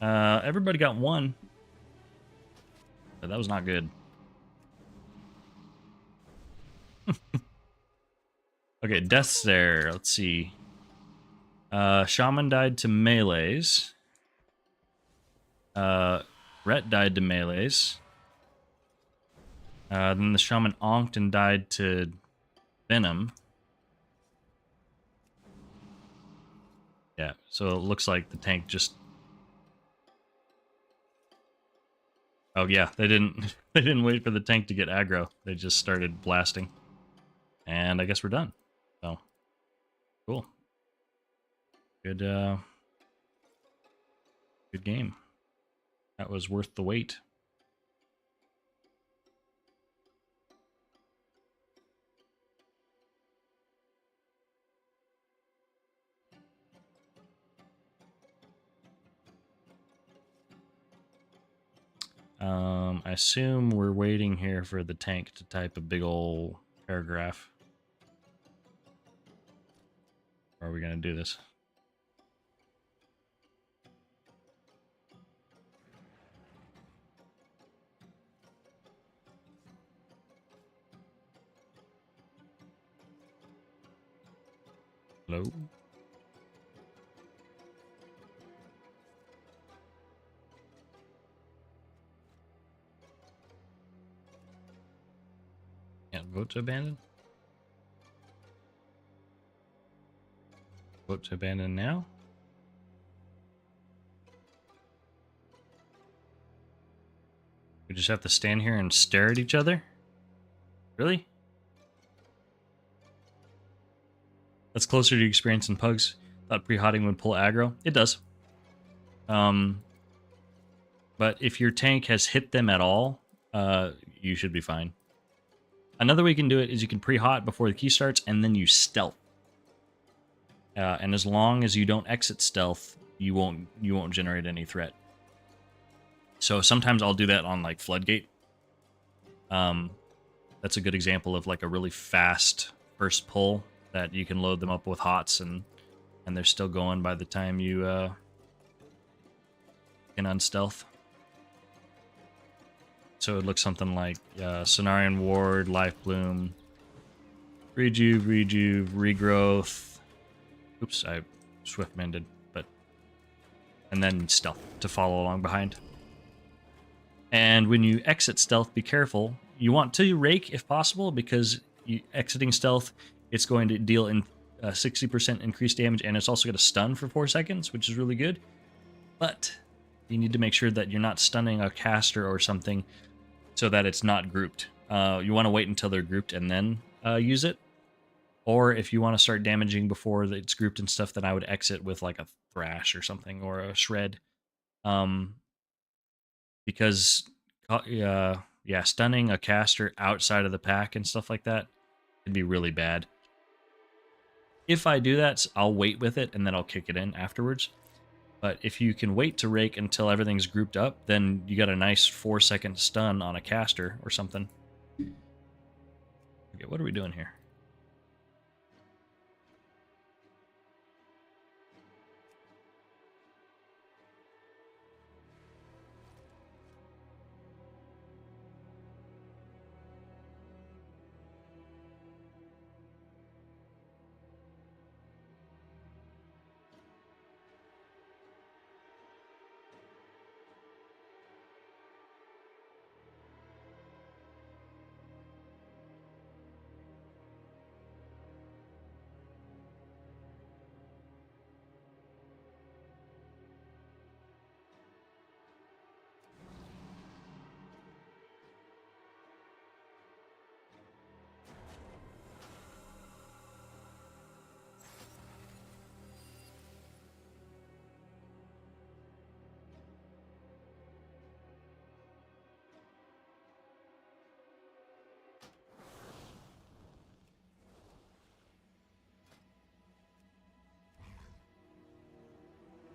Everybody got 1. But that was not good. Okay, deaths there. Let's see. Shaman died to melees. Ret died to melees. Then the Shaman onked and died to Venom. Yeah, so it looks like the tank just... Oh yeah, they didn't wait for the tank to get aggro. They just started blasting. And I guess we're done. So cool. Good good game. That was worth the wait. I assume we're waiting here for the tank to type a big ol' paragraph. Or are we gonna do this? Hello? Can't vote to abandon? Vote to abandon now? We just have to stand here and stare at each other? Really? That's closer to experience in pugs. Thought pre-hotting would pull aggro. It does. But if your tank has hit them at all, you should be fine. Another way you can do it is you can pre-hot before the key starts, and then you stealth. And as long as you don't exit stealth, you won't generate any threat. So sometimes I'll do that on like Floodgate. That's a good example of like a really fast first pull that you can load them up with hots and they're still going by the time you can unstealth. So it looks something like Cenarian Ward, Life Bloom, Rejuve, Regrowth. Oops, I swift mended, and then stealth to follow along behind. And when you exit stealth, be careful. You want to rake if possible, because exiting stealth, it's going to deal in 60% increased damage, and it's also going to stun for 4 seconds, which is really good. But you need to make sure that you're not stunning a caster or something so that it's not grouped. You want to wait until they're grouped and then use it. Or if you want to start damaging before it's grouped and stuff, then I would exit with like a Thrash or something, or a Shred. Because stunning a caster outside of the pack and stuff like that can be really bad. If I do that, I'll wait with it and then I'll kick it in afterwards. But if you can wait to rake until everything's grouped up, then you got a nice 4-second stun on a caster or something. Okay, what are we doing here?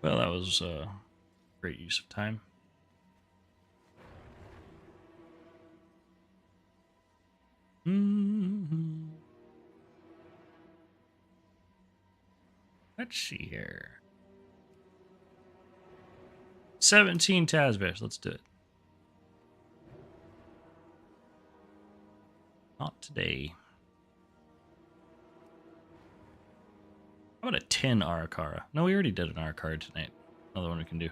Well, that was great use of time. Let's see here. 17 Tazbears. Let's do it. Not today. How about a 10 Arakara? No, we already did an Arakara tonight. Another one we can do.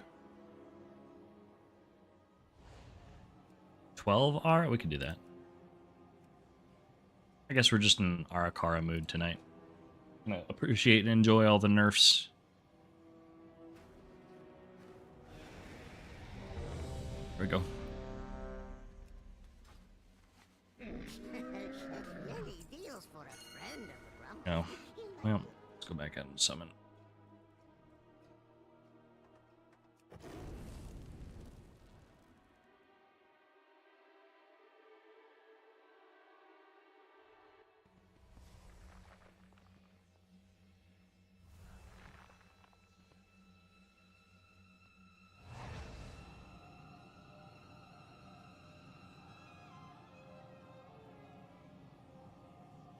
12 Ara? We can do that. I guess we're just in Arakara mood tonight. Gonna appreciate and enjoy all the nerfs. There we go. Oh, well, let's go back out and summon.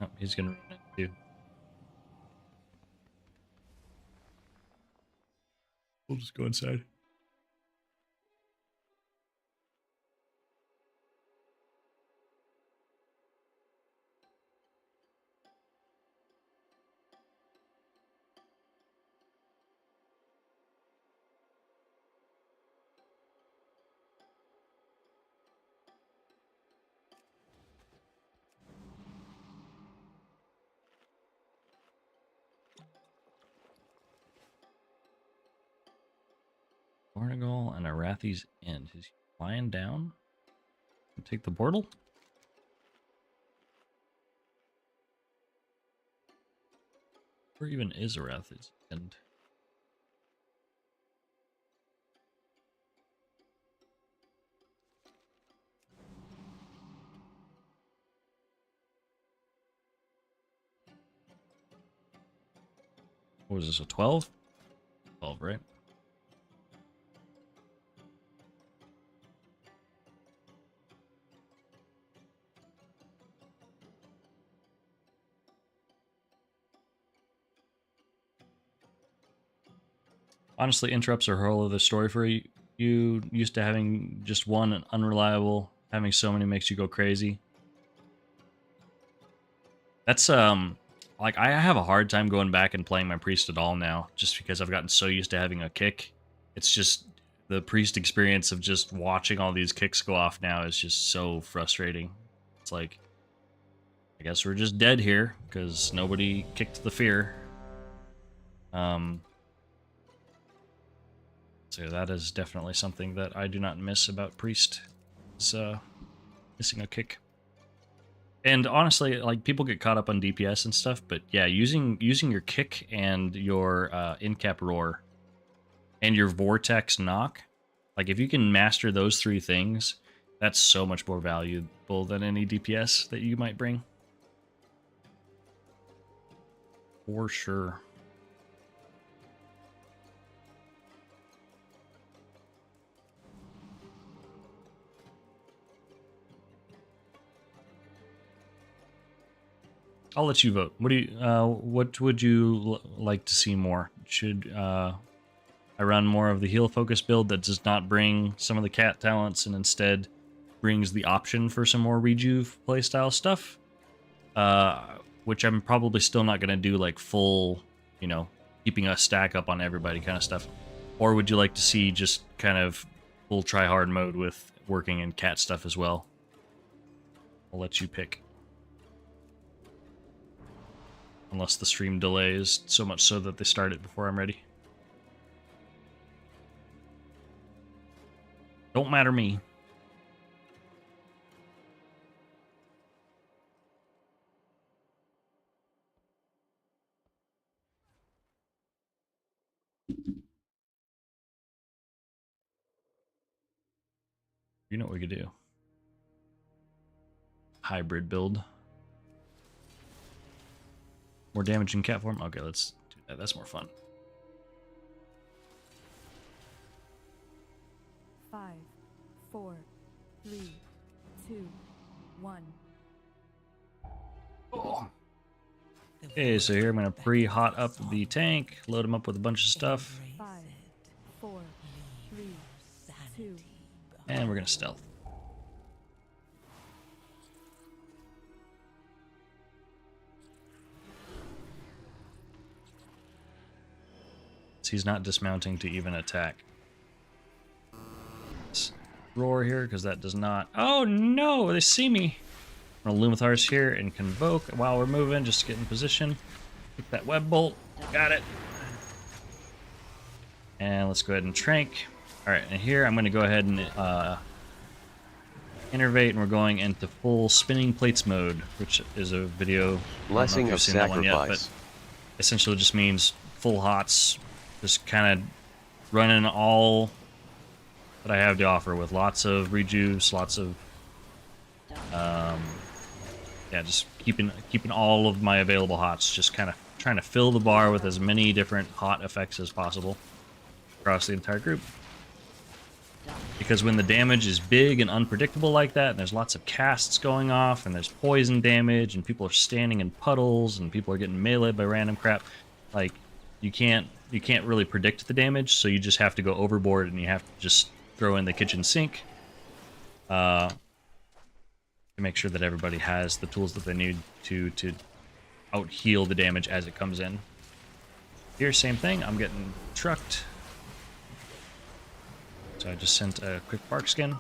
Oh, he's gonna run it too. We'll just go inside. Portugal and Arathi's End. Is he flying down? Take the portal? Where even is Arathi's End? What was this, a 12? 12, right? Honestly, interrupts are a whole other story for you. You used to having just one and unreliable, having so many makes you go crazy. That's like I have a hard time going back and playing my priest at all now, just because I've gotten so used to having a kick. It's just the priest experience of just watching all these kicks go off now is just so frustrating. It's like, I guess we're just dead here because nobody kicked the fear. So that is definitely something that I do not miss about priest. Is missing a kick. And honestly, like, people get caught up on DPS and stuff, but yeah, using your kick and your in-cap roar and your vortex knock, like, if you can master those three things, that's so much more valuable than any DPS that you might bring. For sure. I'll let you vote. What do you? What would you like to see more? Should I run more of the heal focus build that does not bring some of the cat talents and instead brings the option for some more rejuve playstyle stuff? Which I'm probably still not going to do like full, you know, keeping a stack up on everybody kind of stuff. Or would you like to see just kind of full try hard mode with working in cat stuff as well? I'll let you pick. Unless the stream delays so much so that they start it before I'm ready. Don't matter me. You know what we could do? Hybrid build. More damage in cat form? Okay, let's do that. That's more fun. 5, 4, 3, 2, 1. Okay, so here I'm going to pre-hot up the tank, load him up with a bunch of stuff, 5, 4, 3, 2. and we're going to stealth. So he's not dismounting to even attack. Let's roar here, because that does not... Oh no, they see me! I'm going to Lumithar's here and Convoke while we're moving, just to get in position. Pick that web bolt. Got it. And let's go ahead and Trank. Alright, and here I'm going to go ahead and Innervate, and we're going into full Spinning Plates mode, which is a video. Blessing of Sacrifice. But essentially just means full hots, just kind of running all that I have to offer with lots of rejuice, lots of yeah, just keeping all of my available hots, just kind of trying to fill the bar with as many different hot effects as possible across the entire group. Because when the damage is big and unpredictable like that, and there's lots of casts going off, and there's poison damage, and people are standing in puddles, and people are getting meleeed by random crap, like you can't really predict the damage, so you just have to go overboard, and you have to just throw in the kitchen sink. To make sure that everybody has the tools that they need to out heal the damage as it comes in. Here, same thing. I'm getting trucked. So I just sent a quick bark skin.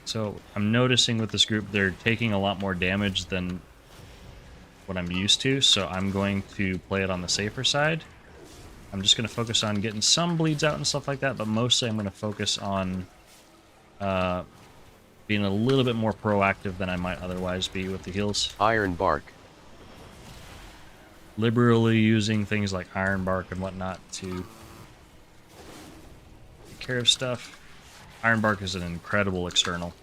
So I'm noticing with this group, they're taking a lot more damage than what I'm used to, so I'm going to play it on the safer side. I'm just going to focus on getting some bleeds out and stuff like that, but mostly I'm going to focus on being a little bit more proactive than I might otherwise be with the heals. Iron Bark. Liberally using things like Iron Bark and whatnot to take care of stuff. Iron Bark is an incredible external.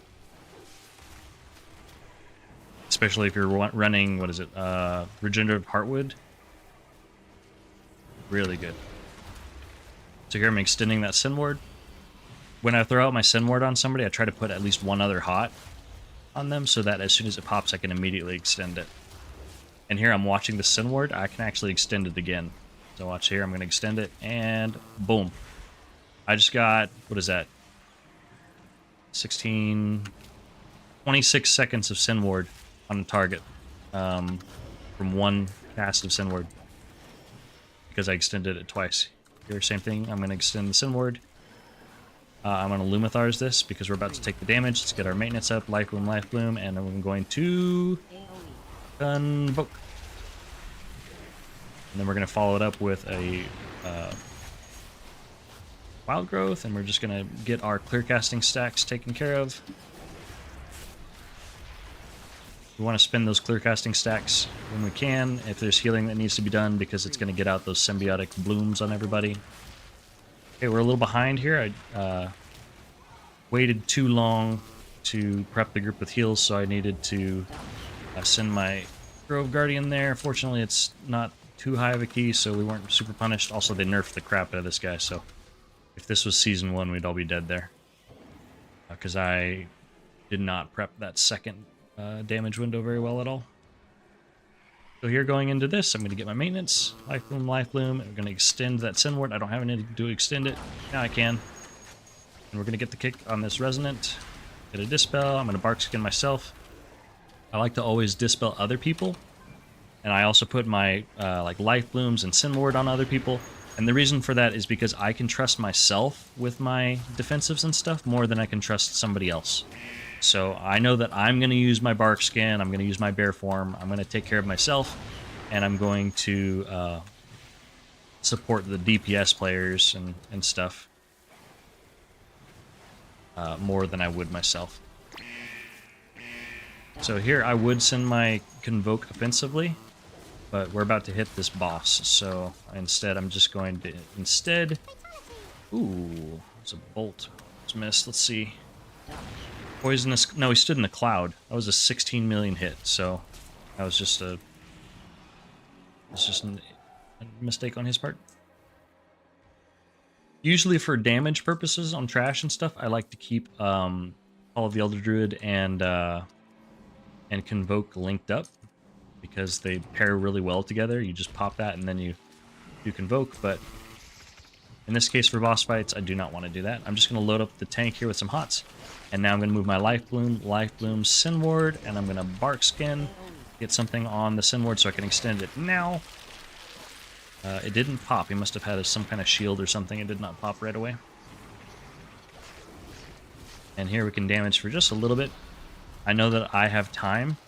Especially if you're running, what is it, Regenerative Heartwood. Really good. So here I'm extending that Sin Ward. When I throw out my Sin Ward on somebody, I try to put at least one other hot on them so that as soon as it pops, I can immediately extend it. And here I'm watching the Sin Ward, I can actually extend it again. So watch here, I'm going to extend it, and boom. I just got, what is that? 26 seconds of Sin Ward on a target from one cast of Sin Ward. Because I extended it twice. Here, same thing, I'm going to extend the Sin Ward. I'm going to Lumithar's this because we're about to take the damage. Let's get our maintenance up, Life Bloom, and then we're going to Convoke. And then we're going to follow it up with a Wild Growth, and we're just going to get our clear casting stacks taken care of. We want to spend those clear casting stacks when we can, if there's healing that needs to be done, because it's going to get out those symbiotic blooms on everybody. Okay, we're a little behind here. I waited too long to prep the group with heals, so I needed to send my Grove Guardian there. Fortunately, it's not too high of a key, so we weren't super punished. Also, they nerfed the crap out of this guy, so if this was Season 1, we'd all be dead there. Because I did not prep that second damage window very well at all. So here going into this, I'm going to get my maintenance, Life Bloom, and we're going to extend that Sin Ward. I don't have anything to do to extend it. Now I can. And we're going to get the kick on this Resonant. Get a Dispel. I'm going to Bark Skin myself. I like to always Dispel other people. And I also put my like Life Blooms and Sin Ward on other people. And the reason for that is because I can trust myself with my defensives and stuff more than I can trust somebody else. So I know that I'm going to use my Bark Skin, I'm going to use my Bear Form, I'm going to take care of myself, and I'm going to support the DPS players and stuff more than I would myself. So here I would send my Convoke offensively, but we're about to hit this boss, so instead I'm just going to, ooh, it's a bolt. It's missed, let's see. Poisonous, no, he stood in the cloud. That was a 16 million hit, so that was just a mistake on his part. Usually for damage purposes on trash and stuff, I like to keep Call of the Elder Druid and Convoke linked up because they pair really well together. You just pop that and then you do Convoke, but in this case for boss fights, I do not want to do that. I'm just going to load up the tank here with some hots, and now I'm going to move my Life Bloom, Sin Ward, and I'm going to Bark Skin, get something on the Sin Ward so I can extend it now. It didn't pop. He must have had some kind of shield or something. It did not pop right away. And here we can damage for just a little bit. I know that I have time,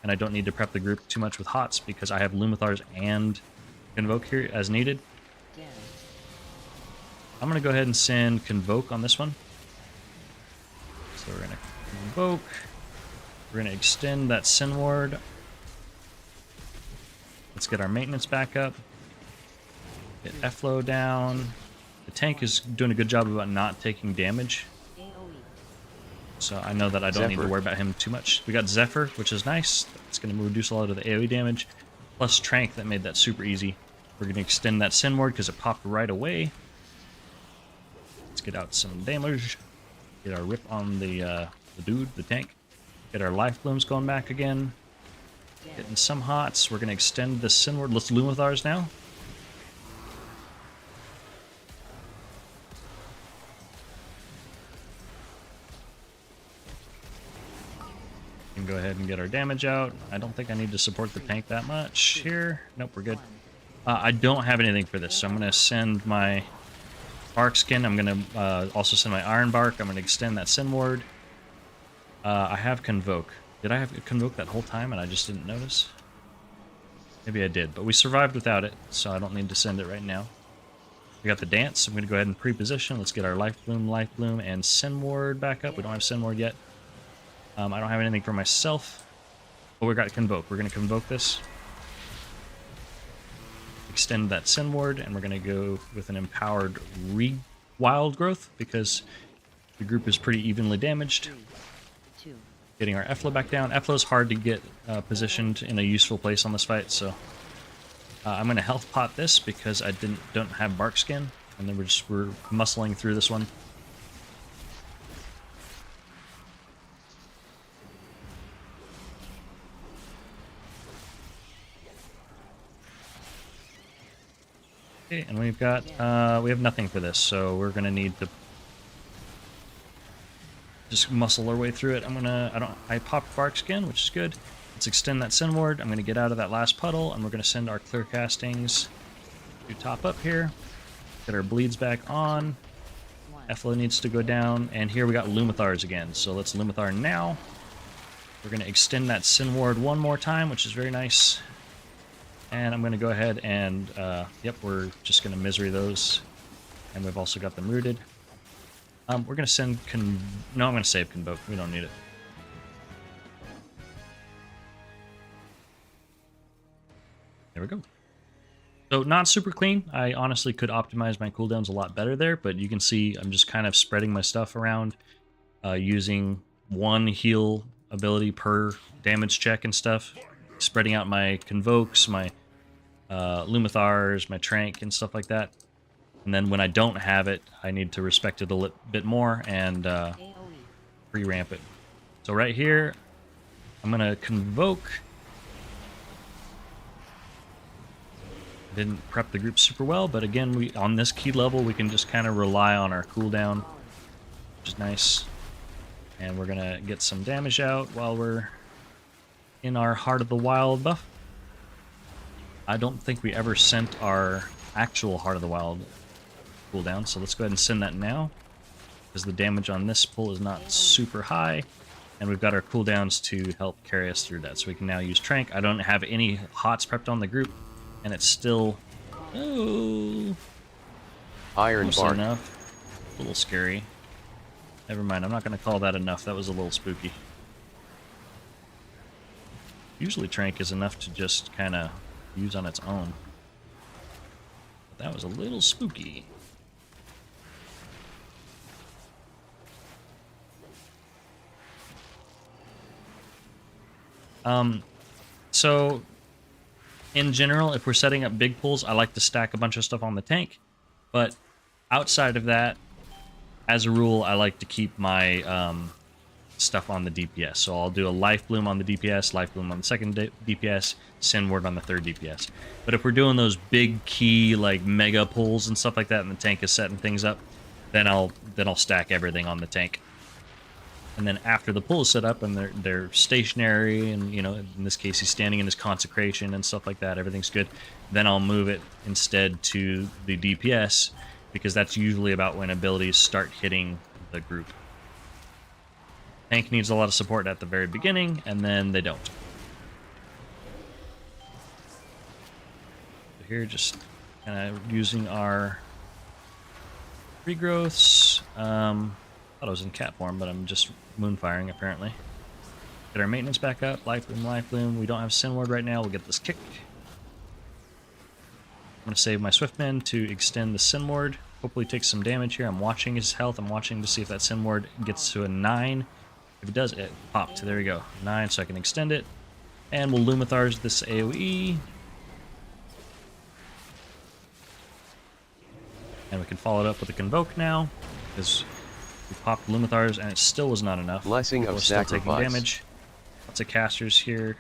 and I don't need to prep the group too much with hots because I have Lumithars and Convoke here as needed. I'm going to go ahead and send Convoke on this one. So we're going to Convoke. We're going to extend that Sin Ward. Let's get our maintenance back up. Get F-Flow down. The tank is doing a good job about not taking damage. So I know that I don't need to worry about him too much. We got Zephyr, which is nice. It's going to reduce a lot of the AoE damage. Plus Trank, that made that super easy. We're going to extend that Sin Ward because it popped right away. Let's get out some damage. Get our rip on the tank. Get our Life Blooms going back again. Getting some hots. We're going to extend the Sin Ward. Let's Lumithars now. And go ahead and get our damage out. I don't think I need to support the tank that much here. Nope, we're good. I don't have anything for this, so I'm going to send my Bark Skin. I'm going to also send my Iron Bark. I'm going to extend that Sin Ward. I have Convoke. Did I have Convoke that whole time and I just didn't notice? Maybe I did, but we survived without it, so I don't need to send it right now. We got the Dance. I'm going to go ahead and pre-position. Let's get our Life Bloom, and Sin Ward back up. We don't have Sin Ward yet. I don't have anything for myself. Oh, we got Convoke. We're going to Convoke this. Extend that Sin Ward, and we're going to go with an Empowered Wild Growth because the group is pretty evenly damaged. Getting our F-Flow back down. F-Flow is hard to get positioned in a useful place on this fight, so I'm going to Health Pot this because I don't have Bark Skin, and then we're muscling through this one. Okay, and we've got we have nothing for this, so we're gonna need to just muscle our way through it. I popped Bark Skin, which is good. Let's extend that Sin Ward. I'm gonna get out of that last puddle, and we're gonna send our Clear Castings to top up here. Get our bleeds back on. F-Flow needs to go down, and here we got Lumithars again. So let's Lumithar now. We're gonna extend that Sin Ward one more time, which is very nice. And I'm going to go ahead and, yep, we're just going to Misery those. And we've also got them rooted. We're going to send no, I'm going to save Convoke. We don't need it. There we go. So not super clean. I honestly could optimize my cooldowns a lot better there, but you can see I'm just kind of spreading my stuff around, using one heal ability per damage check and stuff. Spreading out my Convokes, my Lumithars, my Trank, and stuff like that. And then when I don't have it, I need to respect it a bit more and pre-ramp it. So right here, I'm going to Convoke. Didn't prep the group super well, but again, on this key level, we can just kind of rely on our cooldown, which is nice. And we're going to get some damage out while we're in our Heart of the Wild buff. I don't think we ever sent our actual Heart of the Wild cooldown, so let's go ahead and send that now, because the damage on this pull is not super high, and we've got our cooldowns to help carry us through that. So we can now use Trank. I don't have any hots prepped on the group, and it's still Iron Bark. Enough. A little scary. Never mind, I'm not going to call that enough. That was a little spooky. Usually Trank is enough to just kind of use on its own. But that was a little spooky. So in general, if we're setting up big pulls, I like to stack a bunch of stuff on the tank, but Outside of that, as a rule, I like to keep my stuff on the DPS. So I'll do a Life Bloom on the DPS, Life Bloom on the second DPS, Sin Ward on the third DPS. But if we're doing those big key like mega pulls and stuff like that, and the tank is setting things up, then I'll stack everything on the tank. And then after the pull is set up and they're stationary, and you know, in this case he's standing in his consecration and stuff like that, everything's good, then I'll move it instead to the DPS, because that's usually about when abilities start hitting the group. Tank needs a lot of support at the very beginning, and then they don't. So here, just kind of using our regrowths. Thought I was in cat form, but I'm just moonfiring apparently. Get our maintenance back up. Life Bloom, Life Bloom. We don't have Sin Ward right now. We'll get this kick. I'm going to save my Swiftman to extend the Sin Ward. Hopefully take some damage here. I'm watching his health. I'm watching to see if that Sin Ward gets to a 9. If it does, it popped. There we go. 9, so I can extend it. And we'll Lumithar's this AoE. And we can follow it up with a Convoke now, because we popped Lumithar's and it still was not enough. Blessing of We're still taking Sacrifice. damage. Lots of casters here.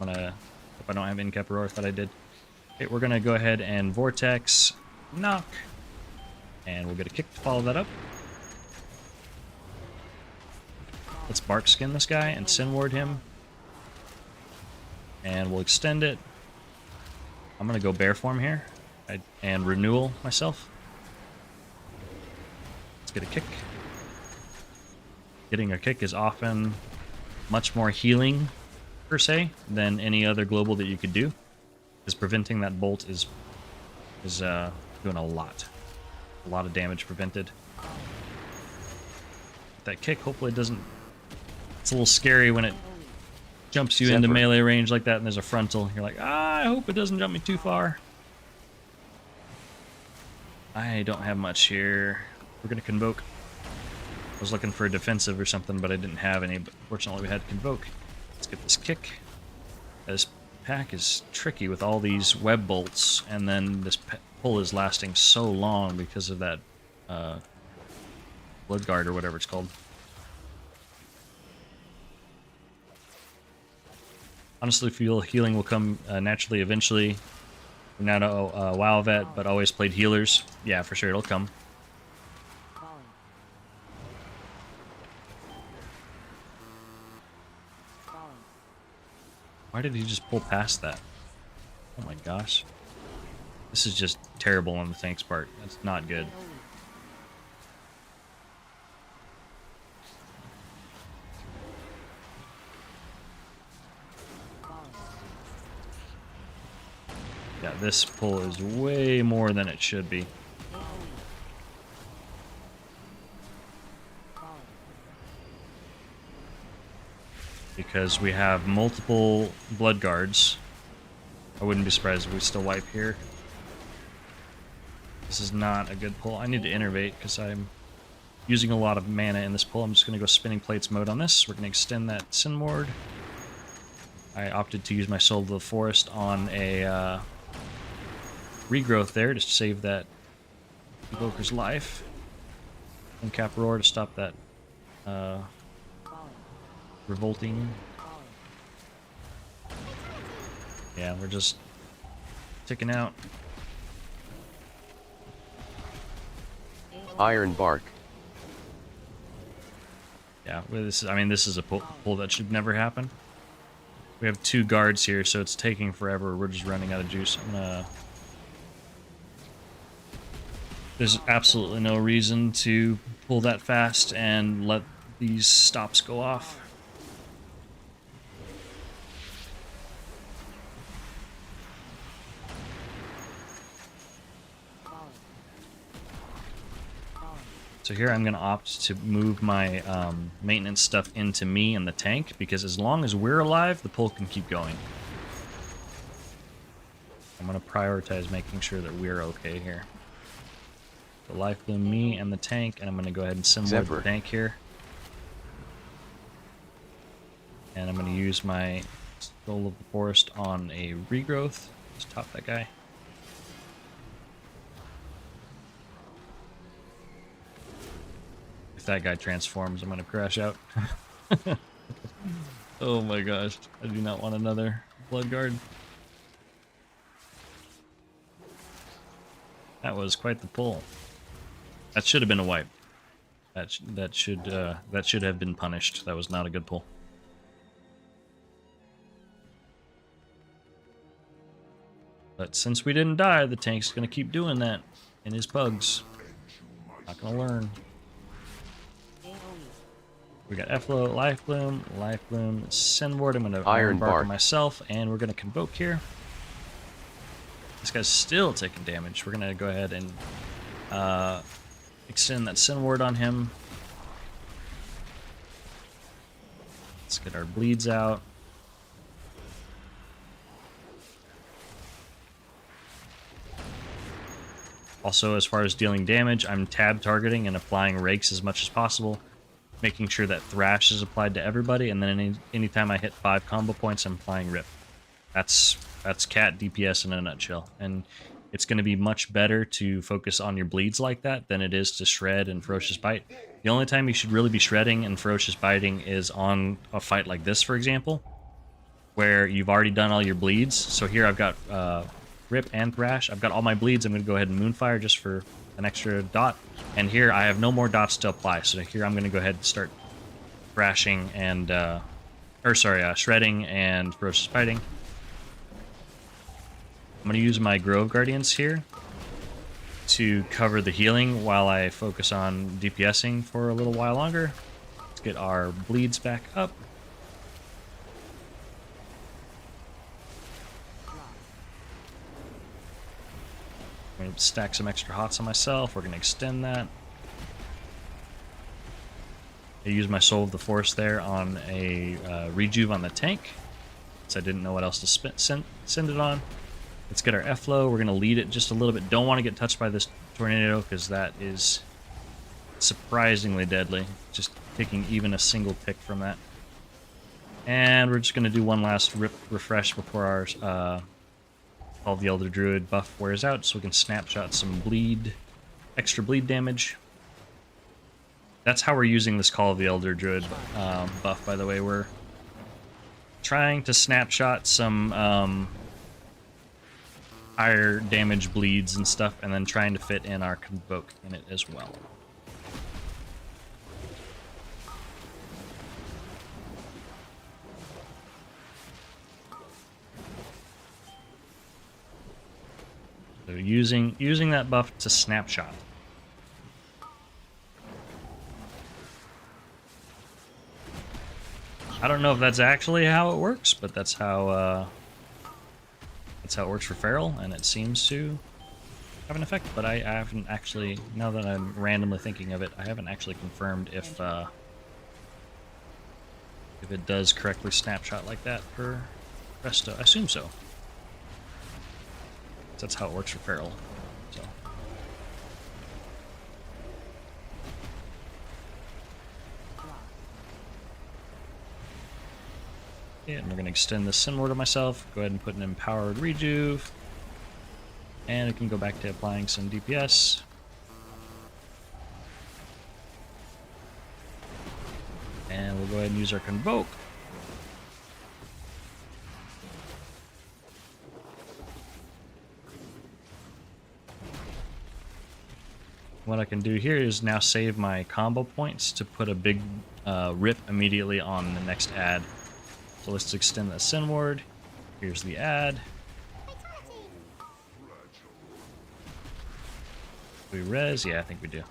I'm gonna hope I don't have Incap Roar. I thought I did. Okay, we're gonna go ahead and Vortex, knock, and we'll get a kick to follow that up. Let's Bark Skin this guy and Sin Ward him. And we'll extend it. I'm gonna go Bear Form here and Renewal myself. Let's get a kick. Getting a kick is often much more healing, per se, than any other global that you could do. Because preventing that bolt is doing a lot of damage prevented. That kick, hopefully it doesn't. It's a little scary when it jumps you into melee range like that, and there's a frontal. You're like, I hope it doesn't jump me too far. I don't have much here. We're gonna Convoke. I was looking for a defensive or something, but I didn't have any. But fortunately, we had Convoke. Let's get this kick. This pack is tricky with all these web bolts, and then this pull is lasting so long because of that Bloodguard or whatever it's called. Honestly, feel healing will come naturally eventually. I'm not a WoW vet, but always played healers. Yeah, for sure, it'll come. Why did he just pull past that? Oh my gosh. This is just terrible on the tank's part. That's not good. Yeah, this pull is way more than it should be. Because we have multiple Bloodguards. I wouldn't be surprised if we still wipe here. This is not a good pull. I need to innervate because I'm using a lot of mana in this pull. I'm just going to go Spinning Plates mode on this. We're going to extend that Sin Ward. I opted to use my Soul of the Forest on a regrowth there to save that Evoker's life. And Cap Roar to stop that revolting. Yeah, we're just ticking out. Iron Bark. Yeah, this is, I mean, this is a pull that should never happen. We have 2 guards here, so it's taking forever. We're just running out of juice. I'm gonna... There's absolutely no reason to pull that fast and let these stops go off. So here I'm going to opt to move my maintenance stuff into me and the tank, because as long as we're alive, the pull can keep going. I'm going to prioritize making sure that we're okay here. So Life Bloom me and the tank, and I'm going to go ahead and symbol the tank here. And I'm going to use my Soul of the Forest on a regrowth. Just top that guy. that guy transforms, I'm gonna crash out. Oh my gosh, I do not want another blood guard. That was quite the pull. That should have been a wipe. That should have been punished. That was not a good pull. But since we didn't die, the tank's gonna keep doing that in his pugs. Not gonna learn. We got Efflo, Life Bloom, Send Ward. I'm gonna Iron Bark myself, and we're gonna Convoke here. This guy's still taking damage. We're gonna go ahead and extend that Send Ward on him. Let's get our bleeds out. Also, as far as dealing damage, I'm tab targeting and applying rakes as much as possible, making sure that Thrash is applied to everybody, and then anytime I hit 5 combo points, I'm applying Rip. That's cat DPS in a nutshell, and it's going to be much better to focus on your bleeds like that than it is to shred and ferocious bite. The only time you should really be shredding and ferocious biting is on a fight like this, for example, where you've already done all your bleeds. So here I've got Rip and Thrash. I've got all my bleeds. I'm going to go ahead and Moonfire just for an extra dot. And here I have no more dots to apply. So here I'm going to go ahead and start thrashing and, shredding and ferocious biting. I'm going to use my Grove Guardians here to cover the healing while I focus on DPSing for a little while longer. Let's get our bleeds back up. I'm going to stack some extra hots on myself. We're going to extend that. I use my Soul of the Force there on a rejuve on the tank, since I didn't know what else to send it on. Let's get our Efflo. We're going to lead it just a little bit. Don't want to get touched by this tornado because that is surprisingly deadly. Just taking even a single tick from that. And we're just going to do one last refresh before our Call of the Elder Druid buff wears out, so we can snapshot some extra bleed damage. That's how we're using this Call of the Elder Druid buff, by the way. We're trying to snapshot some higher damage bleeds and stuff, and then trying to fit in our Convoke in it as well. So using that buff to snapshot. I don't know if that's actually how it works, but that's how it works for Feral, and it seems to have an effect. But I haven't actually, now that I'm randomly thinking of it, I haven't actually confirmed if it does correctly snapshot like that for Resto. I assume so. That's how it works for Feral. So. Yeah, and we're going to extend this Sinward to myself. Go ahead and put an Empowered Rejuve. And it can go back to applying some DPS. And we'll go ahead and use our Convoke. What I can do here is now save my combo points to put a big rip immediately on the next ad. So let's extend that Sinward. Here's the ad. Do we res? Yeah, I think we do.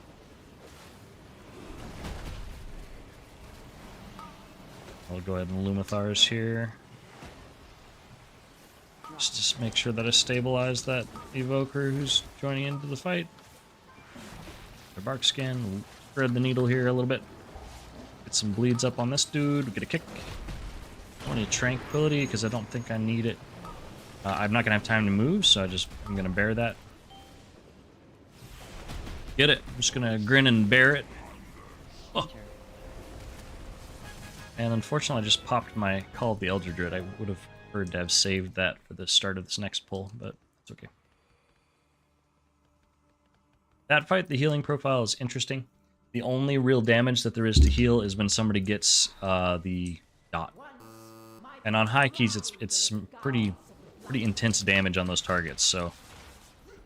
I'll go ahead and Lumithars here. Just to make sure that I stabilize that Evoker who's joining into the fight. Our bark skin, thread the needle here a little bit. Get some bleeds up on this dude, get a kick. I don't need tranquility because I don't think I need it. I'm not gonna have time to move, so I'm gonna bear that. Get it? I'm just gonna grin and bear it. Oh. And unfortunately, I just popped my Call of the Elder Druid. I would have preferred to have saved that for the start of this next pull, but it's okay. That fight, the healing profile is interesting. The only real damage that there is to heal is when somebody gets the dot. And on high keys, it's some pretty intense damage on those targets. So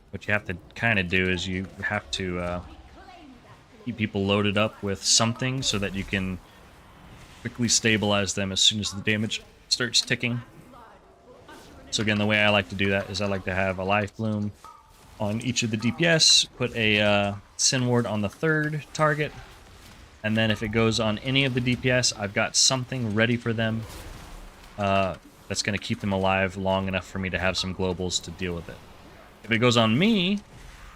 what you have to kind of do is you have to keep people loaded up with something so that you can quickly stabilize them as soon as the damage starts ticking. So again, the way I like to do that is I like to have a life bloom on each of the DPS, put a Sin Ward on the third target, and then if it goes on any of the DPS, I've got something ready for them that's going to keep them alive long enough for me to have some globals to deal with it. If it goes on me,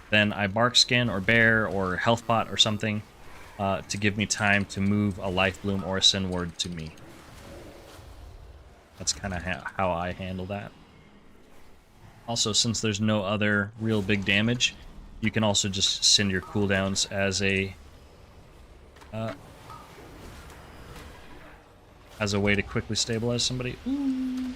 then I Bark Skin or Bear or Health Pot or something to give me time to move a Life Bloom or a Sin Ward to me. That's kind of how I handle that. Also, since there's no other real big damage, you can also just send your cooldowns as a way to quickly stabilize somebody. Ooh.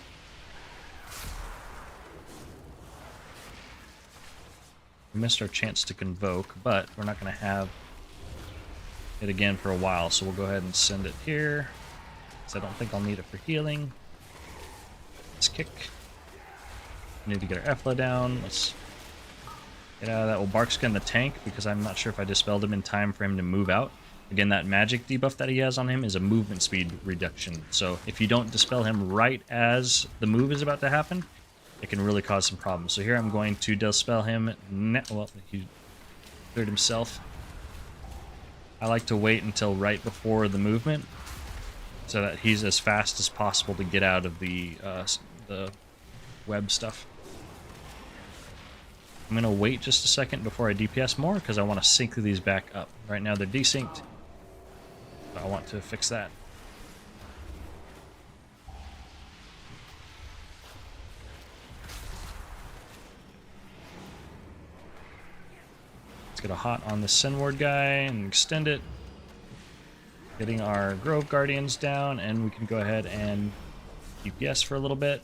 We missed our chance to convoke, but we're not going to have it again for a while, so we'll go ahead and send it here, because I don't think I'll need it for healing. Let's kick. We need to get our Efla down. Let's get out of that. We'll Bark Skin the tank, because I'm not sure if I dispelled him in time for him to move out. Again, that magic debuff that he has on him is a movement speed reduction, so if you don't dispel him right as the move is about to happen, it can really cause some problems. So here I'm going to dispel him. Well, he cleared himself. I like to wait until right before the movement so that he's as fast as possible to get out of the web stuff. I'm going to wait just a second before I DPS more because I want to sync these back up. Right now they're desynced, but I want to fix that. Let's get a hot on the Sin Ward guy and extend it. Getting our Grove Guardians down, and we can go ahead and DPS for a little bit.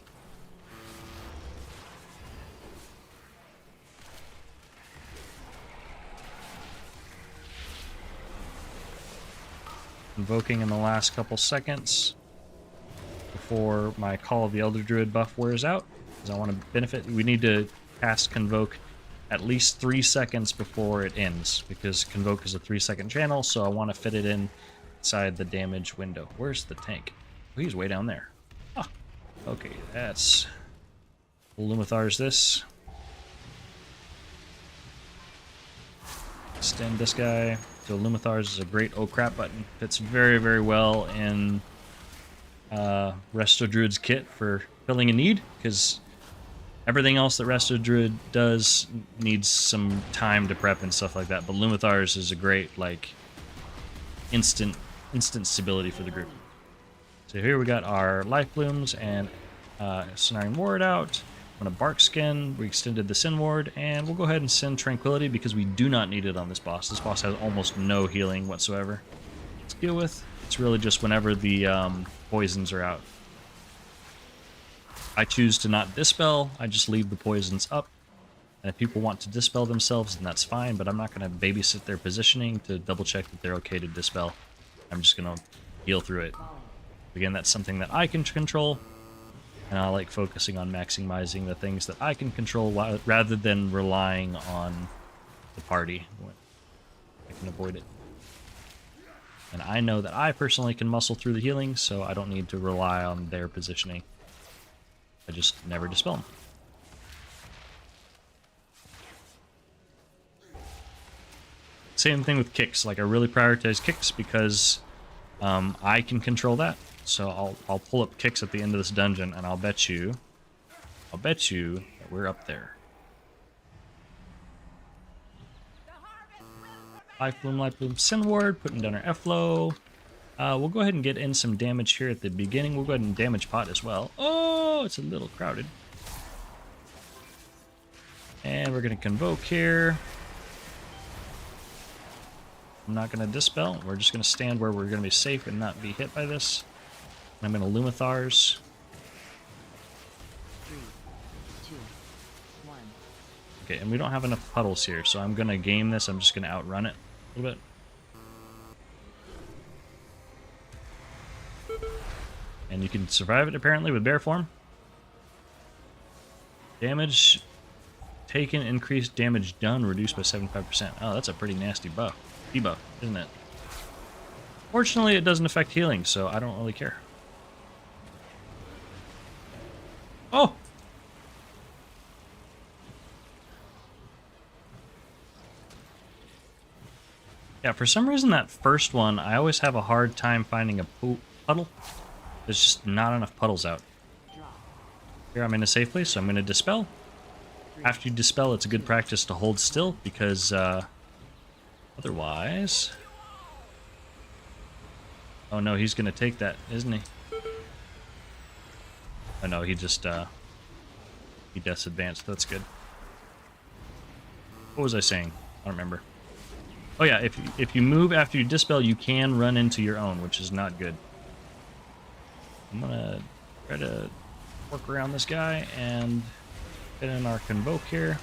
Invoking in the last couple seconds before my Call of the Elder Druid buff wears out, because I want to benefit. We need to cast Convoke at least 3 seconds before it ends, because Convoke is a 3-second channel, so I want to fit it in inside the damage window. Where's the tank? Oh, he's way down there. Ah, okay, that's... Lumithar's this. Extend this guy. So Lumithar's is a great oh crap button. Fits very, very well in Resto Druid's kit for filling a need, because everything else that Resto Druid does needs some time to prep and stuff like that. But Lumithar's is a great, like, instant stability for the group. So here we got our Life Blooms and Snaring Ward out. I'm going to Bark Skin, we extended the Sin Ward, and we'll go ahead and send Tranquility because we do not need it on this boss. This boss has almost no healing whatsoever to deal with. It's really just whenever the poisons are out. I choose to not dispel, I just leave the poisons up. And if people want to dispel themselves, then that's fine, but I'm not going to babysit their positioning to double check that they're okay to dispel. I'm just going to heal through it. Again, that's something that I can control. And I like focusing on maximizing the things that I can control rather than relying on the party when I can avoid it. And I know that I personally can muscle through the healing, so I don't need to rely on their positioning. I just never dispel them. Same thing with kicks. Like, I really prioritize kicks because I can control that. So I'll pull up kicks at the end of this dungeon, and I'll bet you that we're up there. Life Bloom, Sin Ward, putting down our F-Flow. We'll go ahead and get in some damage here at the beginning. We'll go ahead and damage pot as well. Oh, it's a little crowded. And we're going to Convoke here. I'm not going to Dispel. We're just going to stand where we're going to be safe and not be hit by this. I'm going to Lumithar's. 3, 2, 1. Okay, and we don't have enough puddles here, so I'm going to game this. I'm just going to outrun it a little bit. And you can survive it apparently with bear form. Damage taken, increased damage done, reduced by 75%. Oh, that's a pretty nasty buff. Debuff, isn't it? Fortunately, it doesn't affect healing, so I don't really care. Oh! Yeah, for some reason that first one, I always have a hard time finding a puddle. There's just not enough puddles out. Here I'm in a safe place, so I'm going to Dispel. After you Dispel, it's a good practice to hold still, because otherwise... Oh no, he's going to take that, isn't he? Oh no, he just, he Death's Advanced, that's good. What was I saying? I don't remember. Oh yeah, if you move after you Dispel, you can run into your own, which is not good. I'm gonna try to work around this guy and get in our Convoke here.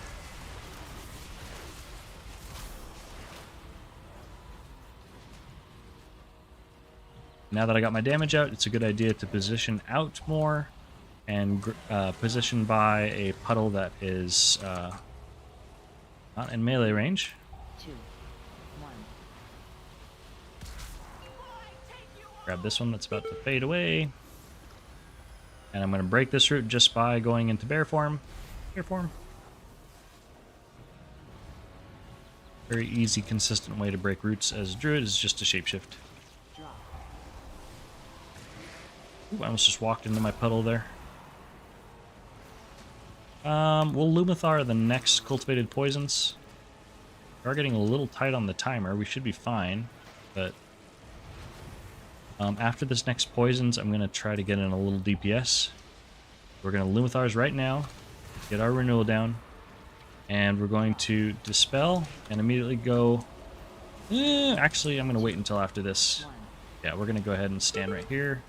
Now that I got my damage out, it's a good idea to position out more and position by a puddle that is not in melee range. 2, 1. Grab this one that's about to fade away. And I'm going to break this route just by going into bear form. Bear form. Very easy, consistent way to break routes as a druid is just to shapeshift. Ooh, I almost just walked into my puddle there. We'll Lumathar the next cultivated poisons. We are getting a little tight on the timer. We should be fine, but after this next poisons, I'm going to try to get in a little DPS. We're going to Lumathars right now, get our renewal down, and we're going to Dispel and immediately go... actually, I'm going to wait until after this. Yeah, we're going to go ahead and stand right here.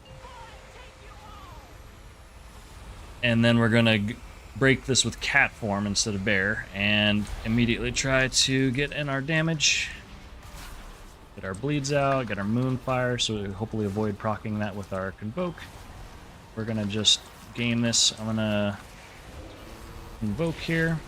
And then we're going to break this with cat form instead of bear, and immediately try to get in our damage. Get our bleeds out, get our Moonfire, so we hopefully avoid proccing that with our Convoke. We're gonna just game this. I'm gonna Convoke here.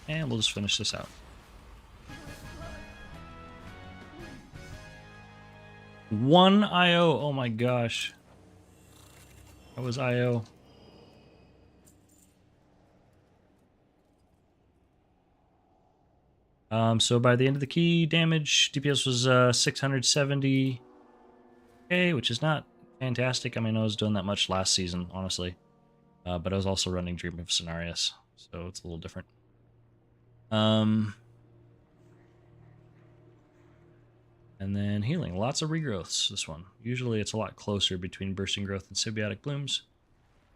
And we'll just finish this out. One IO, oh my gosh. That was IO. So by the end of the key, damage DPS was 670k, which is not fantastic. I mean, I was doing that much last season, honestly. But I was also running Dream of Cenarius, so it's a little different. And then healing, lots of regrowths, this one. Usually it's a lot closer between Bursting Growth and Symbiotic Blooms,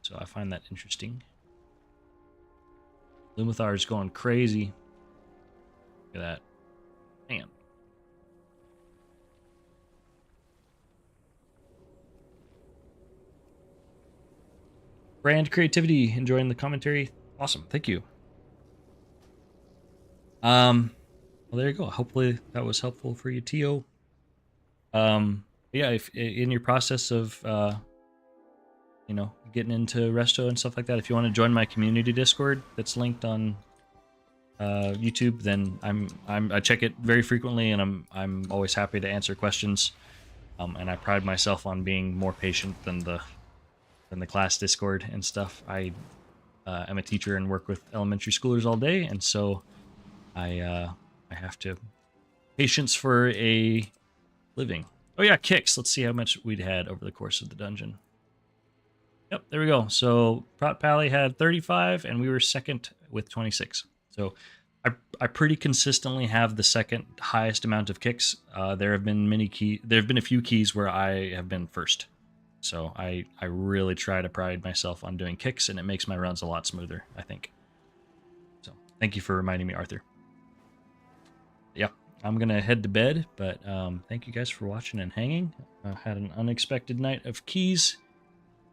so I find that interesting. Lumathar is going crazy. Look at that. Man. Brand Creativity, enjoying the commentary. Awesome, thank you. Well, there you go. Hopefully that was helpful for you, Tio. Yeah, if in your process of, you know, getting into Resto and stuff like that, if you want to join my community Discord that's linked on YouTube, then I check it very frequently, and I'm always happy to answer questions. And I pride myself on being more patient than the class Discord and stuff. I am a teacher and work with elementary schoolers all day, and so I have to patience for a living. Oh yeah, kicks. Let's see how much we'd had over the course of the dungeon. Yep, there we go. So Prot Pally had 35, and we were second with 26. So I pretty consistently have the second highest amount of kicks. There have been a few keys where I have been first. So I really try to pride myself on doing kicks, and it makes my runs a lot smoother, I think. So thank you for reminding me, Arthur. Yeah, I'm gonna head to bed, but thank you guys for watching and hanging. I had an unexpected night of keys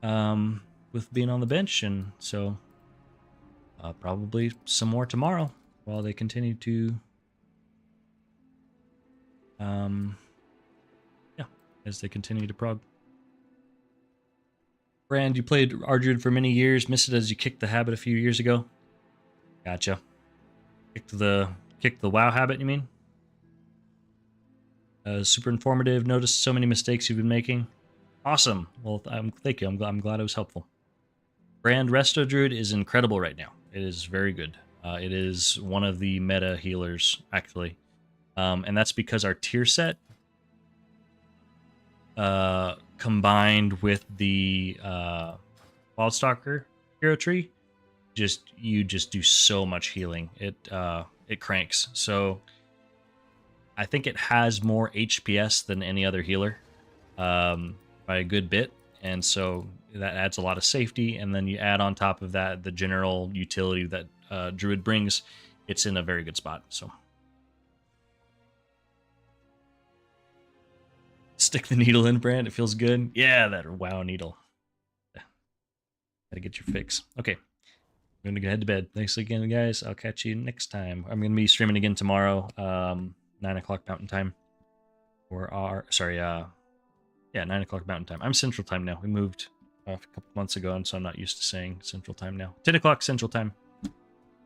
with being on the bench, and so Probably some more tomorrow while they continue to, yeah, as they continue to prog. Brand, you played Druid for many years, missed it as you kicked the habit a few years ago. Gotcha. Kicked the WoW habit, you mean? Super informative. Noticed so many mistakes you've been making. Awesome. Well, thank you. I'm glad it was helpful. Brand Resto Druid is incredible right now. It is very good. It is one of the meta healers, actually. And that's because our tier set, combined with the Wildstalker hero tree, you just do so much healing. It cranks. So I think it has more HPS than any other healer, by a good bit, and so that adds a lot of safety. And then you add on top of that the general utility that Druid brings. It's in a very good spot. So stick the needle in, Brand. It feels good. Yeah, that WoW needle. Gotta get your fix. Okay. I'm gonna go head to bed. Thanks again, guys. I'll catch you next time. I'm gonna be streaming again tomorrow, 9 o'clock Mountain Time. Yeah, 9 o'clock Mountain Time. I'm Central Time now. We moved a couple months ago, and so I'm not used to saying Central Time now. 10 o'clock Central Time.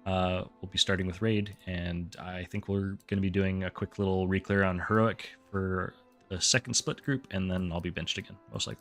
We'll be starting with Raid, and I think we're gonna be doing a quick little reclear on Heroic for the second split group, and then I'll be benched again, most likely.